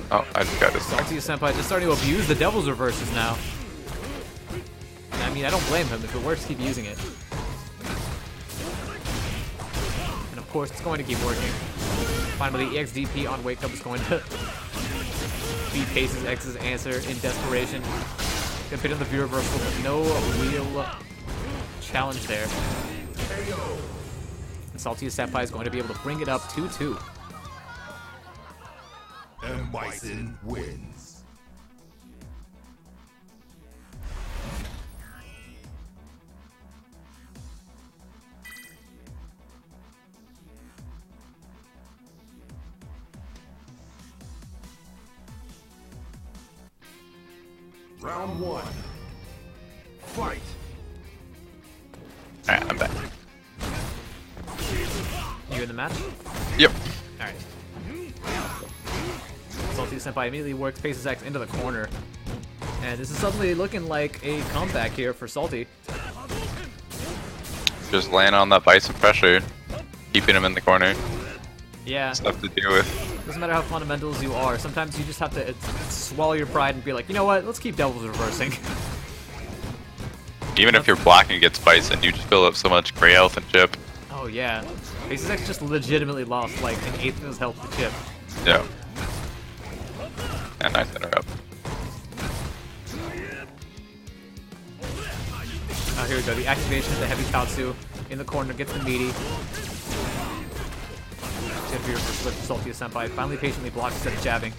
Oh, I just got this. Salty Senpai just starting to abuse the Devil's Reverses now. And I mean, I don't blame him. If it works, keep using it. And of course, it's going to keep working. Finally, EXDP on Wake Up is going to beat Paces X's answer in desperation. Gonna pit on the view reversal, but no real challenge there. And Salty Senpai is going to be able to bring it up 2-2. And Bison wins. Round 1. Fight. Alright, I'm back. You in the match? Yep. Alright. Salty Senpai immediately works Paces X into the corner. And this is suddenly looking like a comeback here for Salty. Just laying on that Bison pressure, keeping him in the corner. Yeah. Stuff to deal with. Doesn't matter how fundamentals you are, sometimes you just have to swallow your pride and be like, you know what, let's keep Devil's Reversing. Even if you're blocking against Bison, you just build up so much gray health and chip. Oh yeah. Paces X just legitimately lost like an eighth of his health to chip. Yeah. And nice interrupt. Oh, here we go. The activation of the heavy Tatsu in the corner gets the meaty. Good for your first flip, Salty Senpai. Finally patiently blocks instead of jabbing.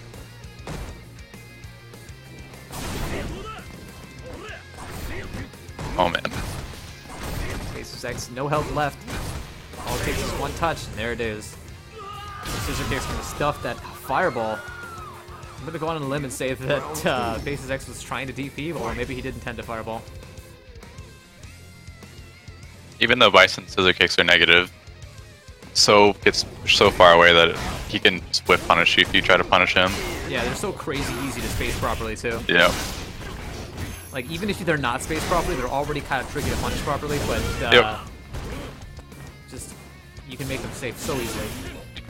Oh man. Paces X, no health left. All it takes is one touch, and there it is. Scissor Kick's gonna stuff that fireball. I'm gonna go on a limb and say that Paces X was trying to DP, or maybe he did intend to fireball. Even though Bison scissor kicks are negative, so gets so far away that he can just whip punish you if you try to punish him. Yeah, they're so crazy easy to space properly too. Yeah. Like even if they're not spaced properly, they're already kind of tricky to punish properly. But Yep. just you can make them safe so easily.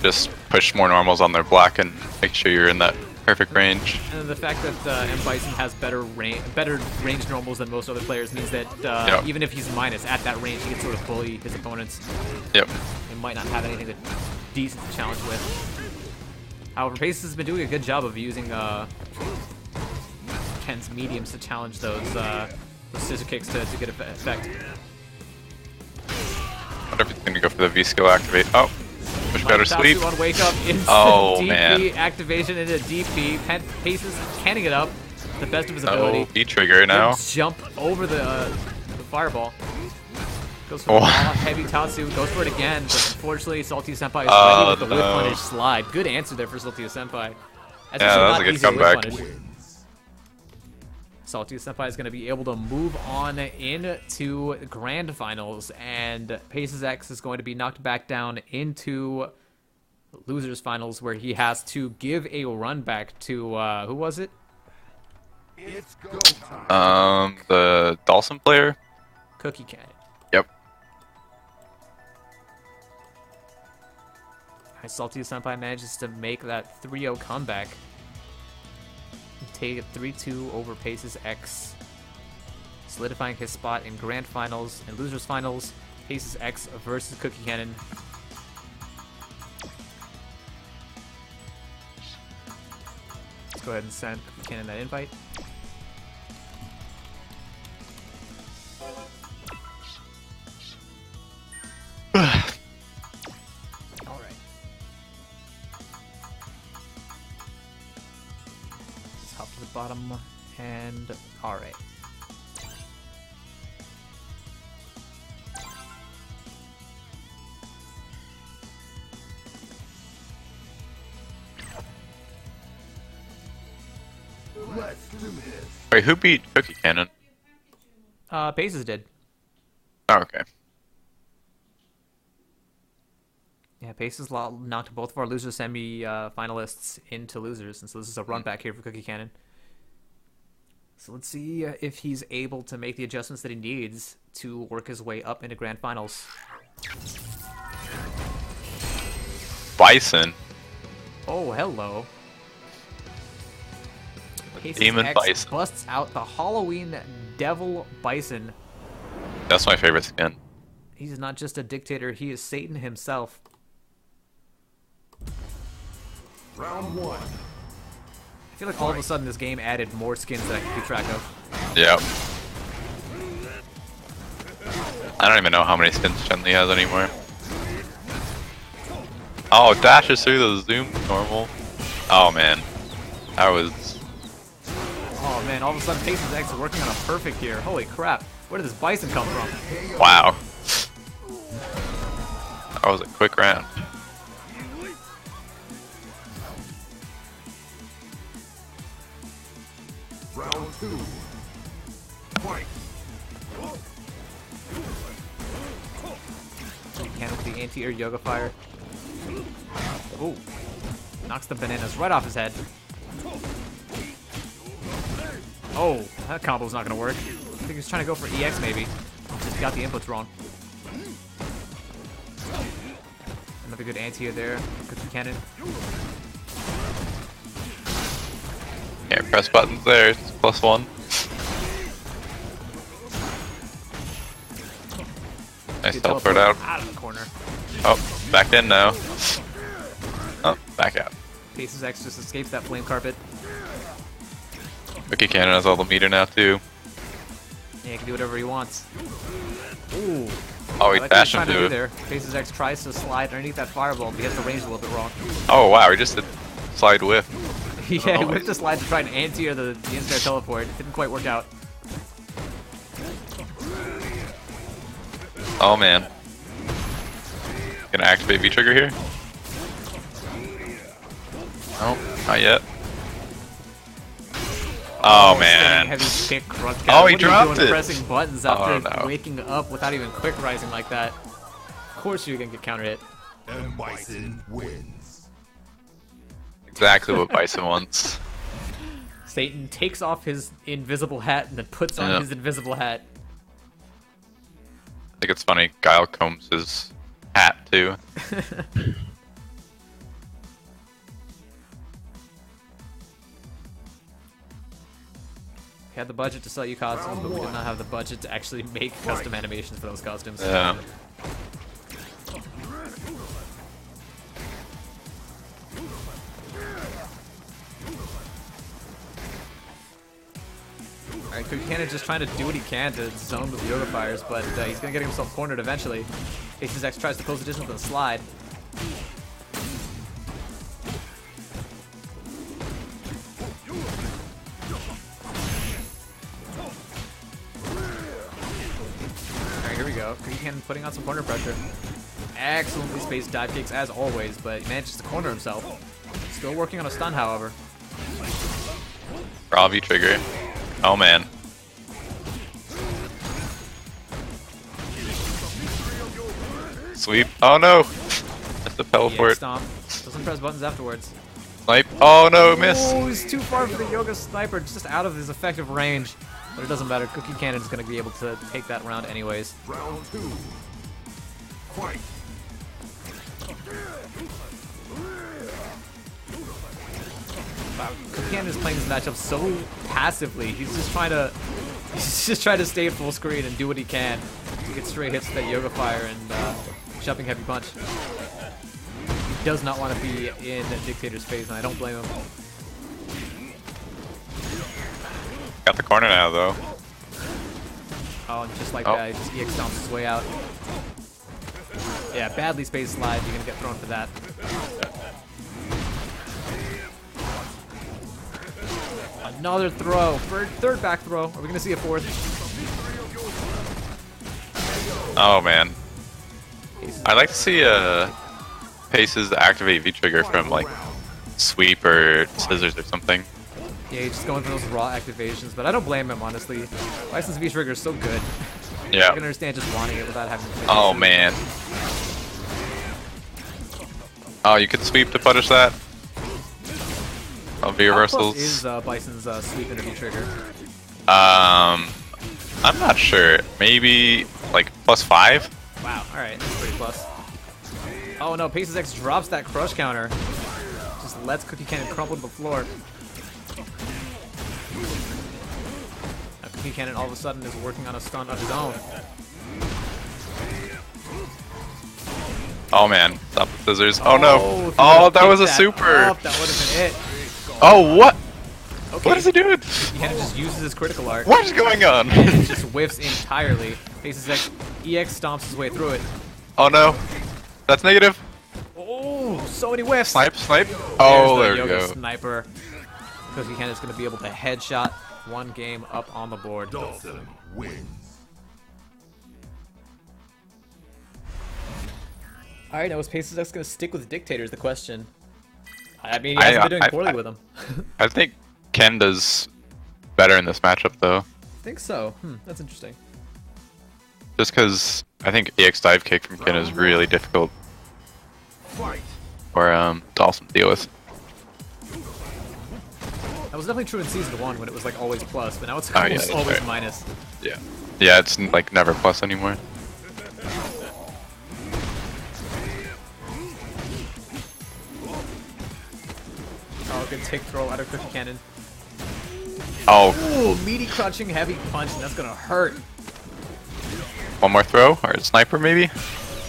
Just push more normals on their block and make sure you're in that perfect range. And the fact that M Bison has better range normals than most other players means that Yep. even if he's minus at that range, he can sort of bully his opponents. Yep. He might not have anything decent to challenge with. However, Paces has been doing a good job of using Ken's mediums to challenge those scissor kicks to get effect. I wonder if he's gonna go for the V skill activate. Oh, push better Tatsu sleep. on Wake Up, instant Oh, DP man. activation into DP. Paces canning it up, the best of his ability. Oh, V trigger now. Jump over the fireball. Goes for the heavy Tatsu, goes for it again, but unfortunately Salty Senpai is ready with the whip punish slide. Good answer there for Salty Senpai. That's Yeah, that was a good easy to whip comeback. punish. Salty Senpai is going to be able to move on into Grand Finals, and Paces X is going to be knocked back down into Losers Finals, where he has to give a run back to, who was it? It's go time. The Dawson player. Cookie Cannon. Yep. Alright, Salty Senpai manages to make that 3-0 comeback. Take it 3-2 over Paces X, solidifying his spot in Grand Finals and Losers Finals. Paces X versus Cookie Cannon. Let's go ahead and send Cookie Cannon that invite. Alright. Let's hop to the bottom and alright. Let's do this. Wait, who beat Cookie Cannon? Paces did. Oh, okay. Yeah, Paces knocked both of our loser semi-finalists into losers, and so this is a run back here for Cookie Cannon. So let's see if he's able to make the adjustments that he needs to work his way up into Grand Finals. Bison. Oh, hello. Paces Demon X Bison. busts out the Halloween Devil Bison. That's my favorite skin. He's not just a dictator, he is Satan himself. Round 1. I feel like all of a sudden this game added more skins that I can keep track of. Yep. I don't even know how many skins Chun-Li has anymore. Oh, dashes through the zoom normal. Oh man, that was. Oh man, all of a sudden Paces X is working on a perfect here. Holy crap, where did this Bison come from? Wow. That was a quick round. Round 2. Fight. Can with the anti-air yoga fire. Ooh. Knocks the bananas right off his head. Oh, that combo's not gonna work. I think he's trying to go for EX maybe. Just got the inputs wrong. Another good anti-air there. Cookie cannon. Can't press buttons there. It's +1. Nice teleport out. Out of the corner. Oh, back in now. Oh, back out. Paces X just escapes that flame carpet. Cookie Cannon has all the meter now too. Yeah, he can do whatever he wants. Ooh. Oh, he I like what he's dashed trying to into do it. there. Paces X tries to slide underneath that fireball, but he gets the range a little bit wrong. Oh wow, he just did slide whiff. Yeah, he Oh, whipped the slide to try and anti-air the instant teleport. It didn't quite work out. Oh man. Gonna activate V-Trigger here? No, not yet. Oh man. Heavy kick, crunch Oh, counter. he What are you dropped doing it. pressing buttons after Oh, no. waking up without even quick rising like that? Of course you're gonna get counter hit. And Bison wins. Exactly what Bison wants. Satan takes off his invisible hat and then puts on Yeah. his invisible hat. I think it's funny, Guile combs his hat too. We had the budget to sell you costumes, but we did not have the budget to actually make custom animations for those costumes. Yeah. Alright, Cookie Cannon just trying to do what he can to zone with Yoga Fires, but he's gonna get himself cornered eventually. Paces X tries to close the distance with a slide. Alright, here we go. Cookie Cannon putting on some corner pressure. Excellently spaced dive kicks as always, but he manages to corner himself. Still working on a stun, however. Raw V-Trigger. Oh man. Sweep. Oh no! That's the EX teleport. stomp. Doesn't press buttons afterwards. Snipe. Oh no, miss! Oh, he's too far for the Yoga Sniper, just out of his effective range. But it doesn't matter. Cookie Cannon's gonna be able to take that round anyways. Round 2. Fight. Wow, Cookie Cannon is playing this matchup so passively. He's just trying to stay at full screen and do what he can to get straight hits with that Yoga Fire and jumping heavy punch. He does not want to be in Dictator's face, and I don't blame him. Got the corner now though. Oh, and just like Oh. that, he just EX stomps his way out. Yeah, badly spaced slide. You're gonna get thrown for that. Another throw. Third back throw. Are we gonna see a fourth? Oh man. I'd like to see Paces activate V-Trigger from like sweep or scissors or something. Yeah, he's just going for those raw activations, but I don't blame him, honestly. Bison's V-Trigger is so good. I Yeah. can understand just wanting it without having to. Oh man. Oh, you could sweep to punish that. Oh, V How reversals. close is Bison's sweep into V-Trigger? I'm not sure. Maybe like +5. Wow, alright, that's pretty close. Oh no, Paces X drops that crush counter. Just lets Cookie Cannon crumple to the floor. Cookie Cannon all of a sudden is working on a stun of his own. Oh man, stop the scissors. Oh no. if he Oh, would've that was a picked super. up, that would have been it. Oh, what? Okay. What is he doing? Cookie Cannon just uses his critical art. What is going on? And just whiffs entirely. Faces X, EX stomps his way through it. Oh no. That's negative. Oh, so many whiffs. Snipe, snipe. Oh, There's there the we Yoga go. Sniper. Cookie Cannon's going to be able to headshot one game up on the board. Dalton wins. Alright, now is Paces X going to stick with Dictator is the question. I mean, he hasn't been doing poorly with him. I think Ken does better in this matchup though. I think so. That's interesting. Just because I think EX dive kick from Ken is really difficult Fight. for Dawson to deal with. That was definitely true in Season 1 when it was like always plus, but now it's Oh, yeah, almost that's always fair. minus. Yeah. Yeah, it's like never plus anymore. Oh, good take throw out of Cookie Cannon. Oh, Ooh, meaty crunching heavy punch, and that's going to hurt. one more throw or a sniper maybe.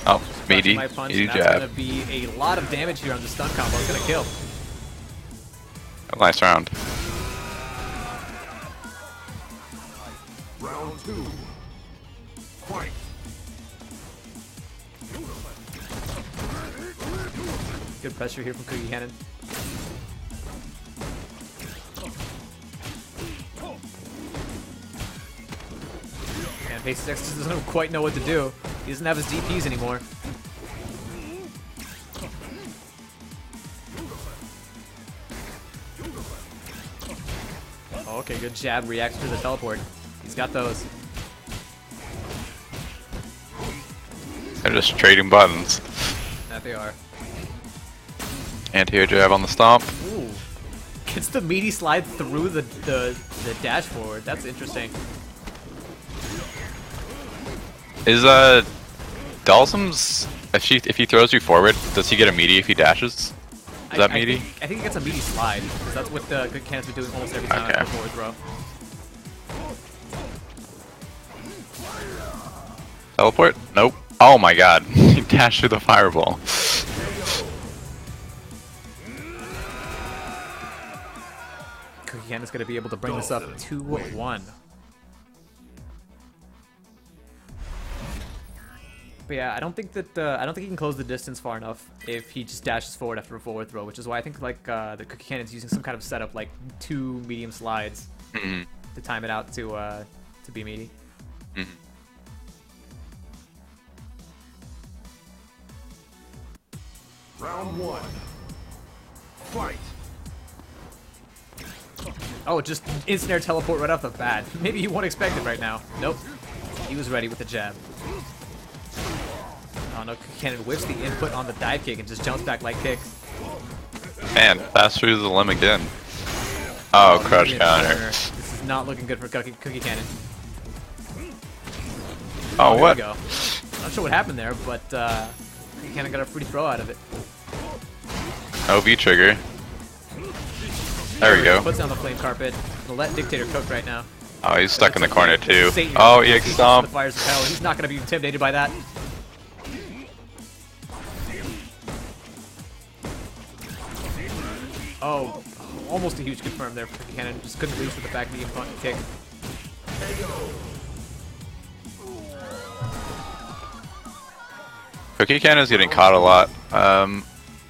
Oh, meaty, My punch, meaty and that's going jab. to be a lot of damage here on the stun combo. It's going to kill. Nice round. Round 2. Fight. Good pressure here from Cookie Cannon. And Paces X just doesn't quite know what to do. He doesn't have his DPs anymore. Oh, okay, good jab reaction to the teleport. He's got those. They're just trading buttons. That they are. Anti-air jab on the stomp. Ooh. Gets the meaty slide through the dash forward. That's interesting. Is Dalsum's if he throws you forward, does he get a meaty if he dashes? Is that meaty? I think it gets a meaty slide, because that's what the good cannons are doing almost every time Okay. after a forward throw. Teleport? Nope. Oh my god. He dashed through the fireball. Cookie Cannon's going to be able to bring this up 2-1. But yeah, I don't think he can close the distance far enough if he just dashes forward after a forward throw, which is why I think like the Cookie Cannon's using some kind of setup like 2 medium slides Mhm. to time it out to be meaty. Mhm. Round 1. Fight. Oh, just instant air teleport right off the bat. Maybe you won't expect it right now. Nope. He was ready with the jab. Oh no, Cookie Cannon whips the input on the dive kick and just jumps back like kicks. Man, pass through the limb again. Oh, crush Ian counter. Turner. This is not looking good for Cookie Cannon. Oh, There what? we go. Not sure what happened there, but Cookie Cannon got a free throw out of it. No V trigger. There we go. Puts down the flame carpet. Gonna let Dictator cook right now. Oh, he's stuck in the corner too. Satan Oh, Satan EX from stomp. The fires of hell. He's not gonna be intimidated by that. Oh, almost a huge confirm there for Cookie Cannon. Just couldn't reach with the back medium front kick. Cookie Cannon's getting caught a lot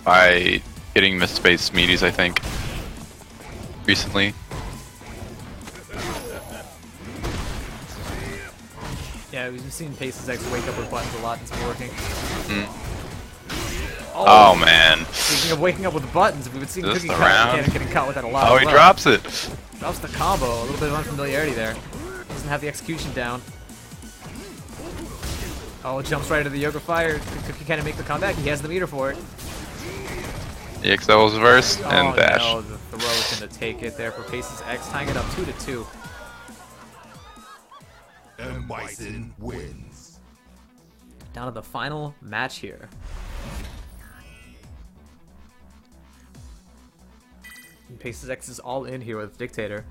by getting misspaced meaties, I think, recently. Yeah, we've been seeing Paces X wake up with buttons a lot. It's been working. Mm. Oh man. Speaking of waking up with buttons, we've been seeing Is this Cookie the round? Cannon getting caught with that a lot. Oh, as he well. drops it. Drops the combo. A little bit of unfamiliarity there. Doesn't have the execution down. Oh, jumps right into the Yoga Fire. Cookie Cannon make the comeback. He has the meter for it. EX doubles reverse and Oh dash. no, the throw is going to take it there for Paces X, tying it up 2-2. M. Bison wins. Down to the final match here. And Paces X is all in here with Dictator.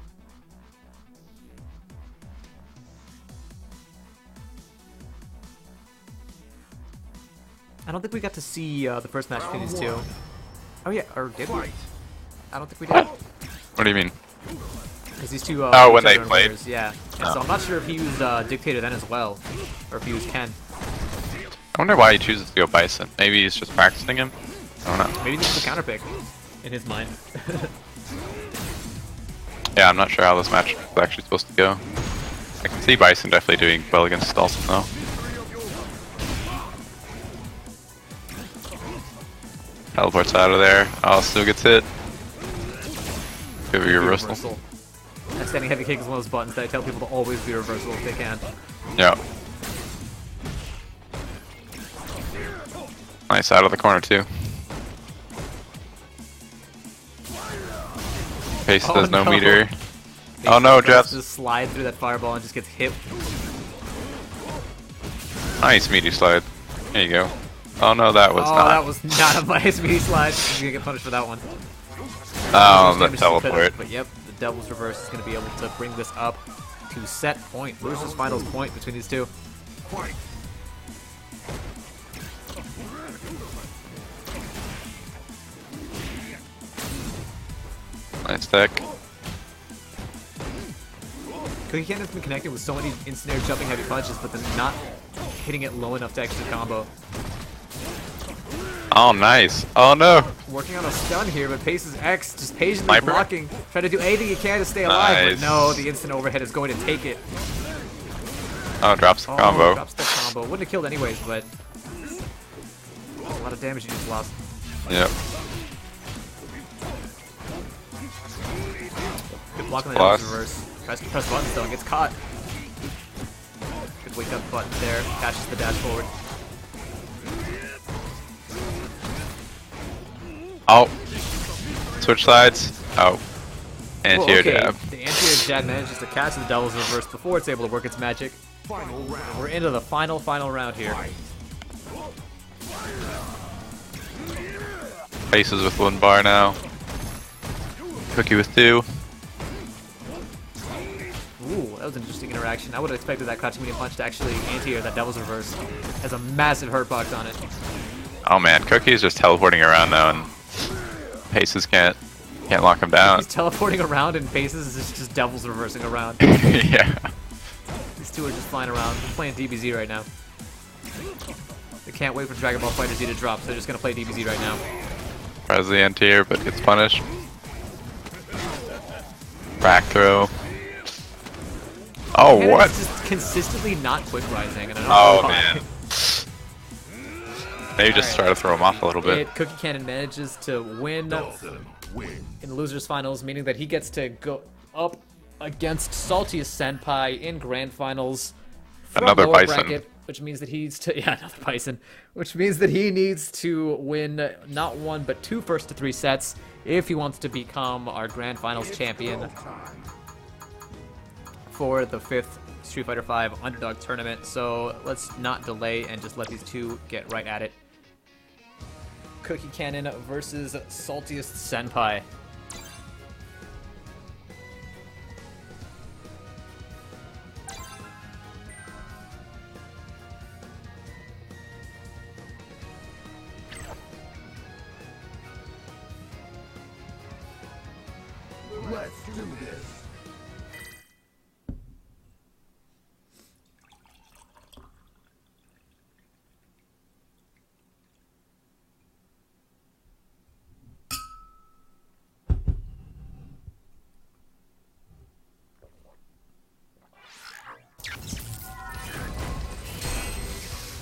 I don't think we got to see the first match between these two. Oh yeah, or did we? Fight. I don't think we did. What do you mean? Because these two. Oh, when each they other in played? pairs, yeah. And Oh. so I'm not sure if he used Dictator then as well, or if he used Ken. I wonder why he chooses to go Bison. Maybe he's just practicing him? I don't know. Maybe this is a counter pick in his mind. Yeah, I'm not sure how this match is actually supposed to go. I can see Bison definitely doing well against Dalton though. Teleports out of there. Oh, still gets hit. Give a reversal. That standing heavy kick is one of those buttons that I tell people to always be reversal if they can. Yeah. Nice out of the corner too. Pace Oh, does no no. meter. Pace Oh no, tries Jets. to slide through that fireball and just gets hit. Nice meaty slide. There you go. Oh no, that was Oh, not. that was not a nice meaty slide. He's gonna get punished for that one. Oh, Much the damage to the pit, teleport. But yep, the Devil's Reverse is gonna be able to bring this up to set point. Losers finals point between these two. Fight. Nice deck. Cookie Cannon's been connected with so many instant air jumping heavy punches, but then not hitting it low enough to actually combo. Oh, nice. Oh no. Working on a stun here, but Pace's X just patiently Sniper? blocking, trying to do anything he can to stay alive, Nice. but no, the instant overhead is going to take it. Oh, drops the Oh, combo. drops the combo. Wouldn't have killed anyways, but a lot of damage you just lost. Yep. Good block on the Plus. Devil's Reverse. Tries to press buttons though and gets caught. Good wake up button there. Catches the dash forward. Oh. Switch sides. Oh. Well, Anti-air okay, jab. the anti-air jab manages to catch the Devil's Reverse before it's able to work its magic. Final round. We're into the final round here. Faces with one bar now. Cookie with two. Ooh, that was an interesting interaction. I would have expected that crouching medium punch to actually anti-air that Devil's Reverse. Has a massive hurt box on it. Oh man, Cookie is just teleporting around now, and Paces can't lock him down. He's teleporting around and Paces is just Devil's Reversing around. Yeah. These two are just flying around. They're playing DBZ right now. They can't wait for Dragon Ball FighterZ to drop, so they're just gonna play DBZ right now. Tries the anti-air, but gets punished. Back throw. Oh, And what? it's just consistently not quick rising, and I don't Oh know why. man. Maybe just try to throw him off a little bit. Cookie Cannon manages to win Dalton wins. in the losers finals, meaning that he gets to go up against Saltiest Senpai in grand finals. From Another lower Bison. bracket, which means that he needs to another Bison, which means that he needs to win not one but two first to three sets if he wants to become our grand finals champion for the 5th Street Fighter V Underdog tournament. So let's not delay and just let these two get right at it. Cookie Cannon versus Saltiest Senpai. Let's do this.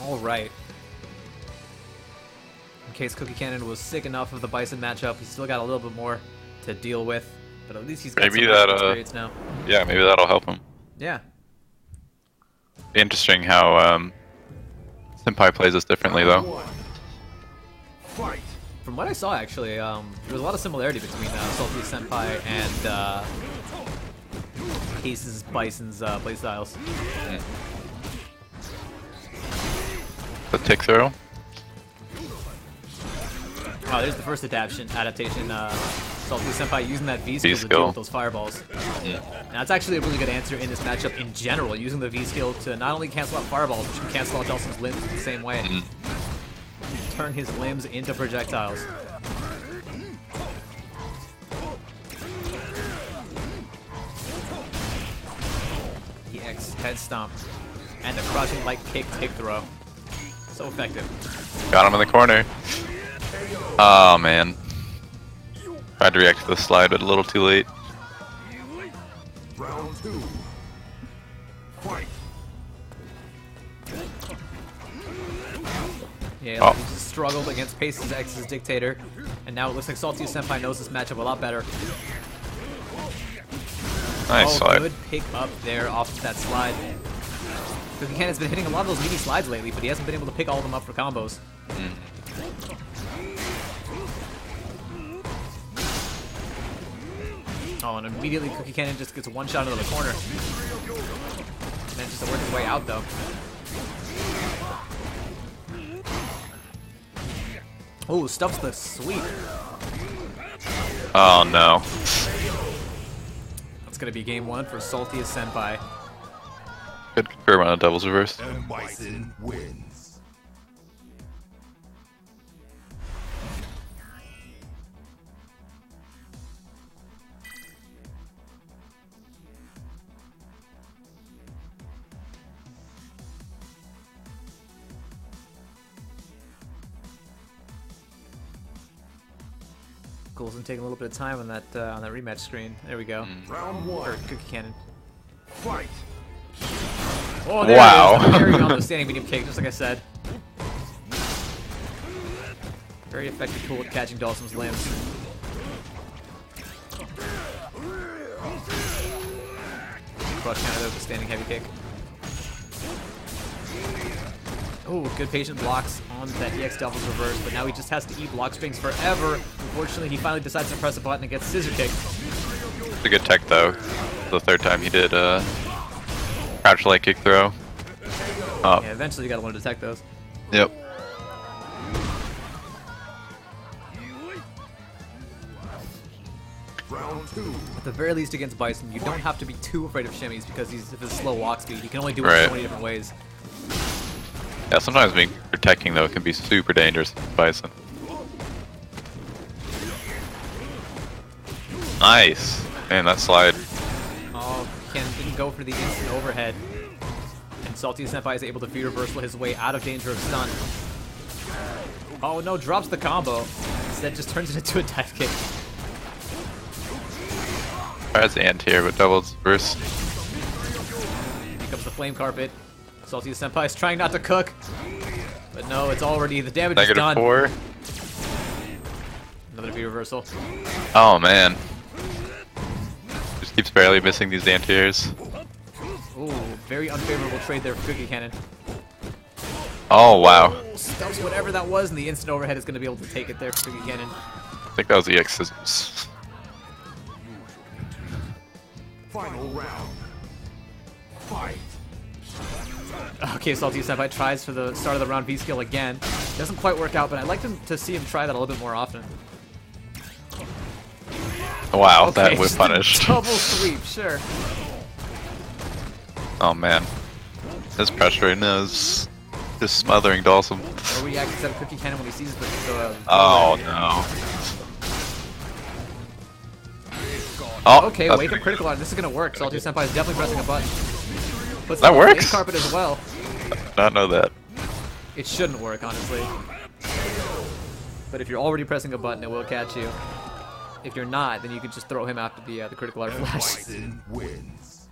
All right. In case Cookie Cannon was sick enough of the Bison matchup, he's still got a little bit more to deal with, but at least he's got Maybe some that, experience now. Yeah, maybe that'll help him. Yeah. Interesting how Senpai plays this differently though. One. Fight. From what I saw, actually, there was a lot of similarity between Salty Senpai and Case's Bison's playstyles. Yeah. The tick throw. Oh, there's the first adaptation. Salty Senpai using that V skill to V-skill. deal with those fireballs. And that's actually a really good answer in this matchup in general, using the V skill to not only cancel out fireballs, but you can cancel out Delson's limbs the same way. turn his limbs into projectiles. EX head stomp. And the crushing light kick take throw. So effective. Got him in the corner. Oh man. Tried to react to the slide, but a little too late. Round 2. Fight. Yeah, he just struggled against Pace's X's Dictator, and now it looks like Salty Senpai knows this matchup a lot better. Nice slide. Good pick up there off that slide. Cookie Cannon's been hitting a lot of those mini slides lately, but he hasn't been able to pick all of them up for combos. Oh, and immediately Cookie Cannon just gets one shot into the corner. And then just to work his way out, though. Oh, stuffs the sweep. Oh no. That's going to be game 1 for Salty Senpai. Good confirm on a doubles reverse. And Bison wins. Coulson taking a little bit of time on that rematch screen. There we go. Round Or 1. Cookie Cannon. Fight. Oh, there Wow. it is. Very on the standing medium kick, just like I said. Very effective tool at catching Dawson's limbs. Crush counter with the standing heavy kick. Oh, good patient blocks on that EX Devil's reverse, but now he just has to eat block strings forever. Unfortunately, he finally decides to press a button and gets scissor kicked. It's a good tech though. The third time he did crouch light kick throw. Oh. Yeah, eventually you gotta learn to detect those. Yep. Round 2. At the very least against Bison, you don't have to be too afraid of shimmies because he's of his slow walk speed. You can only do it Right. so many different ways. Yeah, sometimes being protecting though can be super dangerous with Bison. Nice. Man, that slide. Oh, Ken didn't go for the instant overhead. And Salty Senpai is able to feed reversal his way out of danger of stun. Oh no, drops the combo. Instead just turns it into a dive kick. Tries the anti-air, but doubles reverse. Here comes the flame carpet. Salty Senpai is trying not to cook. But no, it's already, the damage is done. -4. Another V reversal. Oh man. Just keeps barely missing these anti-airs. Ooh, very unfavorable trade there for Cookie Cannon. Oh wow. Stuffs whatever that was, and the instant overhead is going to be able to take it there for Cookie Cannon. I think that was EX Scissors. Final round. Fight. Okay, Salty Senpai tries for the start of the round V skill again. Doesn't quite work out, but I'd like to see him try that a little bit more often. Wow, Okay, that whip just a punish. double sweep, sure. Oh man. His pressure right now is just smothering Dawson. Or react instead of Cookie Cannon when he sees the Oh no. Oh, okay, that's wake up pretty critical art. This is gonna work. Salty Senpai is definitely pressing a button. Puts That on the flame works? carpet as well. good. Did not know that. It shouldn't work, honestly. But if you're already pressing a button, it will catch you. If you're not, then you can just throw him after the critical art And flash. Bison wins.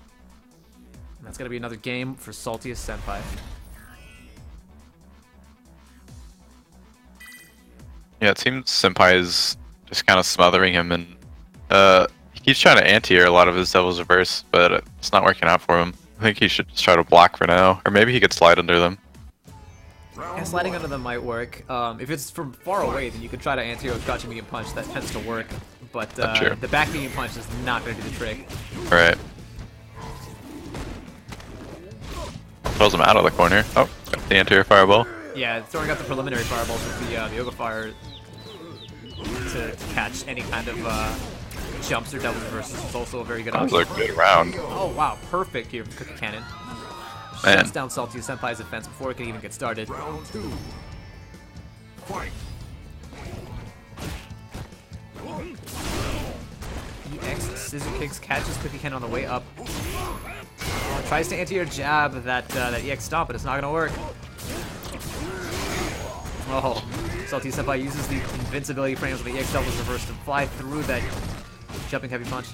And that's gonna be another game for Saltiest Senpai. Yeah, it seems Senpai is just kind of smothering him, and he keeps trying to anti-air a lot of his Devil's Reverse, but it's not working out for him. I think he should just try to block for now, or maybe he could slide under them. Yeah, sliding under them might work. If it's from far away, then you could try to anti-air with crouching medium punch. That tends to work. But Sure. the back medium punch is not going to do the trick. Right. Throws him out of the corner. Oh, got the anti-air fireball. Yeah, throwing out the preliminary fireballs with the Yoga Fire to catch any kind of jumps or double reverses is also a very good That was option. a good round. Oh wow, perfect here from Cookie Cannon. Man. Shuts down Salty Senpai's defense before it can even get started. Round 2. Fight. EX scissor kicks, catches Cookie Ken on the way up. Tries to anti-air jab that EX stomp, but it's not gonna work. Oh, Salty Senpai uses the invincibility frames of the EX doubles reverse to fly through that jumping heavy punch.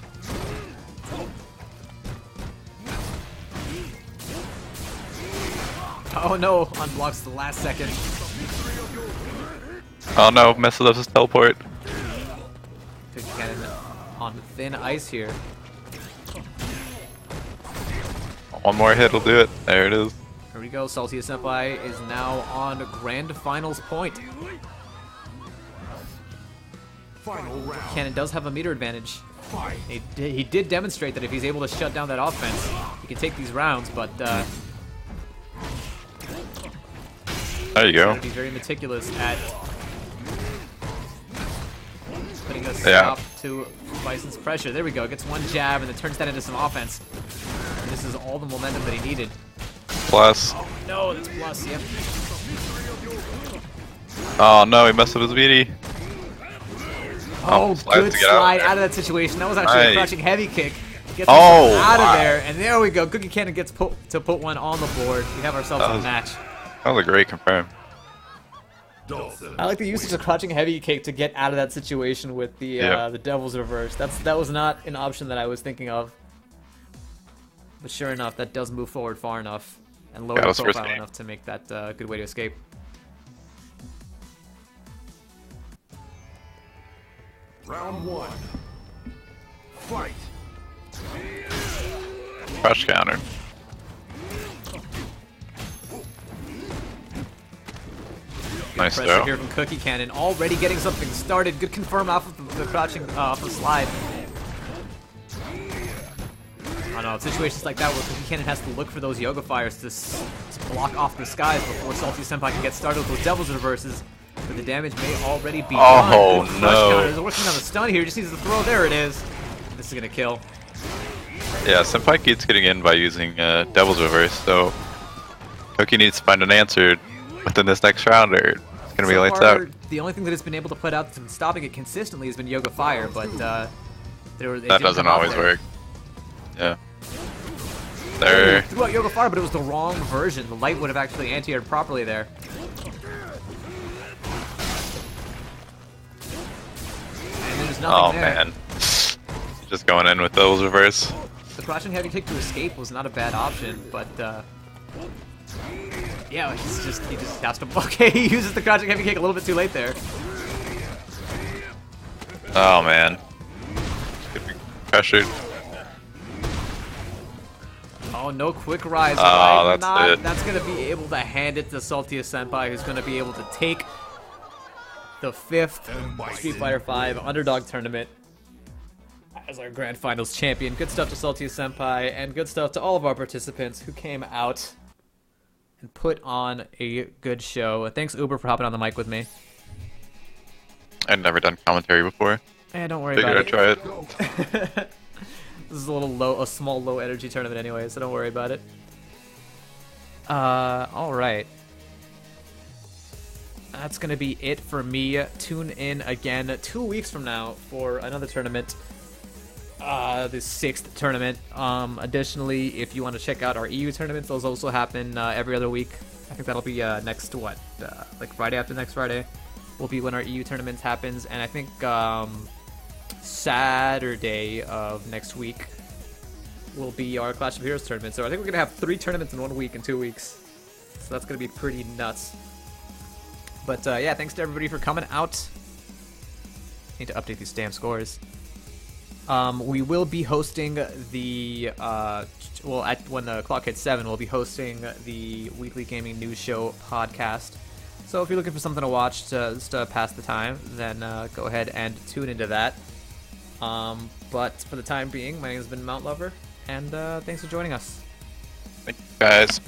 Oh no, unblocks the last second. Oh no, messes up his teleport. Cookie Cannon on thin ice here. One more hit will do it. There it is. Here we go, Salty Senpai is now on Grand Finals point. Final round. Cannon does have a meter advantage. Fight. He did demonstrate that if he's able to shut down that offense, he can take these rounds, but There you go. gotta be very meticulous at putting a stop to Bison's pressure. There we go, gets one jab and then turns that into some offense. And this is all the momentum that he needed. Plus. No, that's plus, yep. Oh no, he messed up his BD. Oh, slides good to get out of slide there. out of that situation. That was actually a Nice. crouching heavy kick. Gets Oh, himself out wow. of there, and there we go. Cookie Cannon gets to put one on the board. We have ourselves That a was- match. That was a great confirm. Dawson. I like the usage of crouching heavy kick to get out of that situation with the Yep. the Devil's Reverse. That was not an option that I was thinking of. But sure enough, that does move forward far enough and lower Yeah, that the was profile risky. enough to make that a good way to escape. Round one. Fight. Crush counter. Nice Pressure throw. here from Cookie Cannon, already getting something started. Good confirm off of the crouching off the slide. I don't know, situations like that where Cookie Cannon has to look for those Yoga Fires to block off the skies before Salty Senpai can get started with those Devil's Reverses. But the damage may already be done. Oh, Good crush no. counter. They're working on the stun here, just needs to throw. There it is. This is gonna kill. Yeah, Senpai keeps getting in by using Devil's Reverse, so Cookie needs to find an answer within this next round or it's gonna be So lights far, out. the only thing that it's been able to put out to stopping it consistently has been Yoga Fire, but That didn't doesn't come out always there. work. Yeah. There. Threw out Yoga Fire, but it was the wrong version. The light would have actually anti-aired properly there. And there's nothing Oh there. man. Just going in with Devil's Reverse. The crouching heavy kick to escape was not a bad option, but yeah, he just has to. Okay, he uses the crouching heavy kick a little bit too late there. Oh man. Could be pressured. Oh, no quick rise. Oh, Right, that's it. That's gonna be able to hand it to Saltia Senpai, who's gonna be able to take the 5th Street Fighter V Underdog tournament as our Grand Finals champion. Good stuff to Saltia Senpai, and good stuff to all of our participants who came out and put on a good show. Thanks, Uber, for hopping on the mic with me. I'd never done commentary before. Don't worry Figured about I'd it. try it. This is a small low energy tournament anyway, so don't worry about it. Alright. That's gonna be it for me. Tune in again 2 weeks from now for another tournament. The 6th tournament. Additionally, if you want to check out our EU tournaments, those also happen every other week. I think that'll be next, like Friday after next Friday will be when our EU tournaments happens, and I think Saturday of next week will be our Clash of Heroes tournament. So I think we're gonna have 3 tournaments in 1 week in 2 weeks. So that's gonna be pretty nuts. But yeah, thanks to everybody for coming out. Need to update these damn scores. We will be hosting the when the clock hits 7, we'll be hosting the weekly gaming news show podcast. So if you're looking for something to watch just to pass the time, then go ahead and tune into that. But for the time being, my name has been Mount Lover, and thanks for joining us. Thank you guys.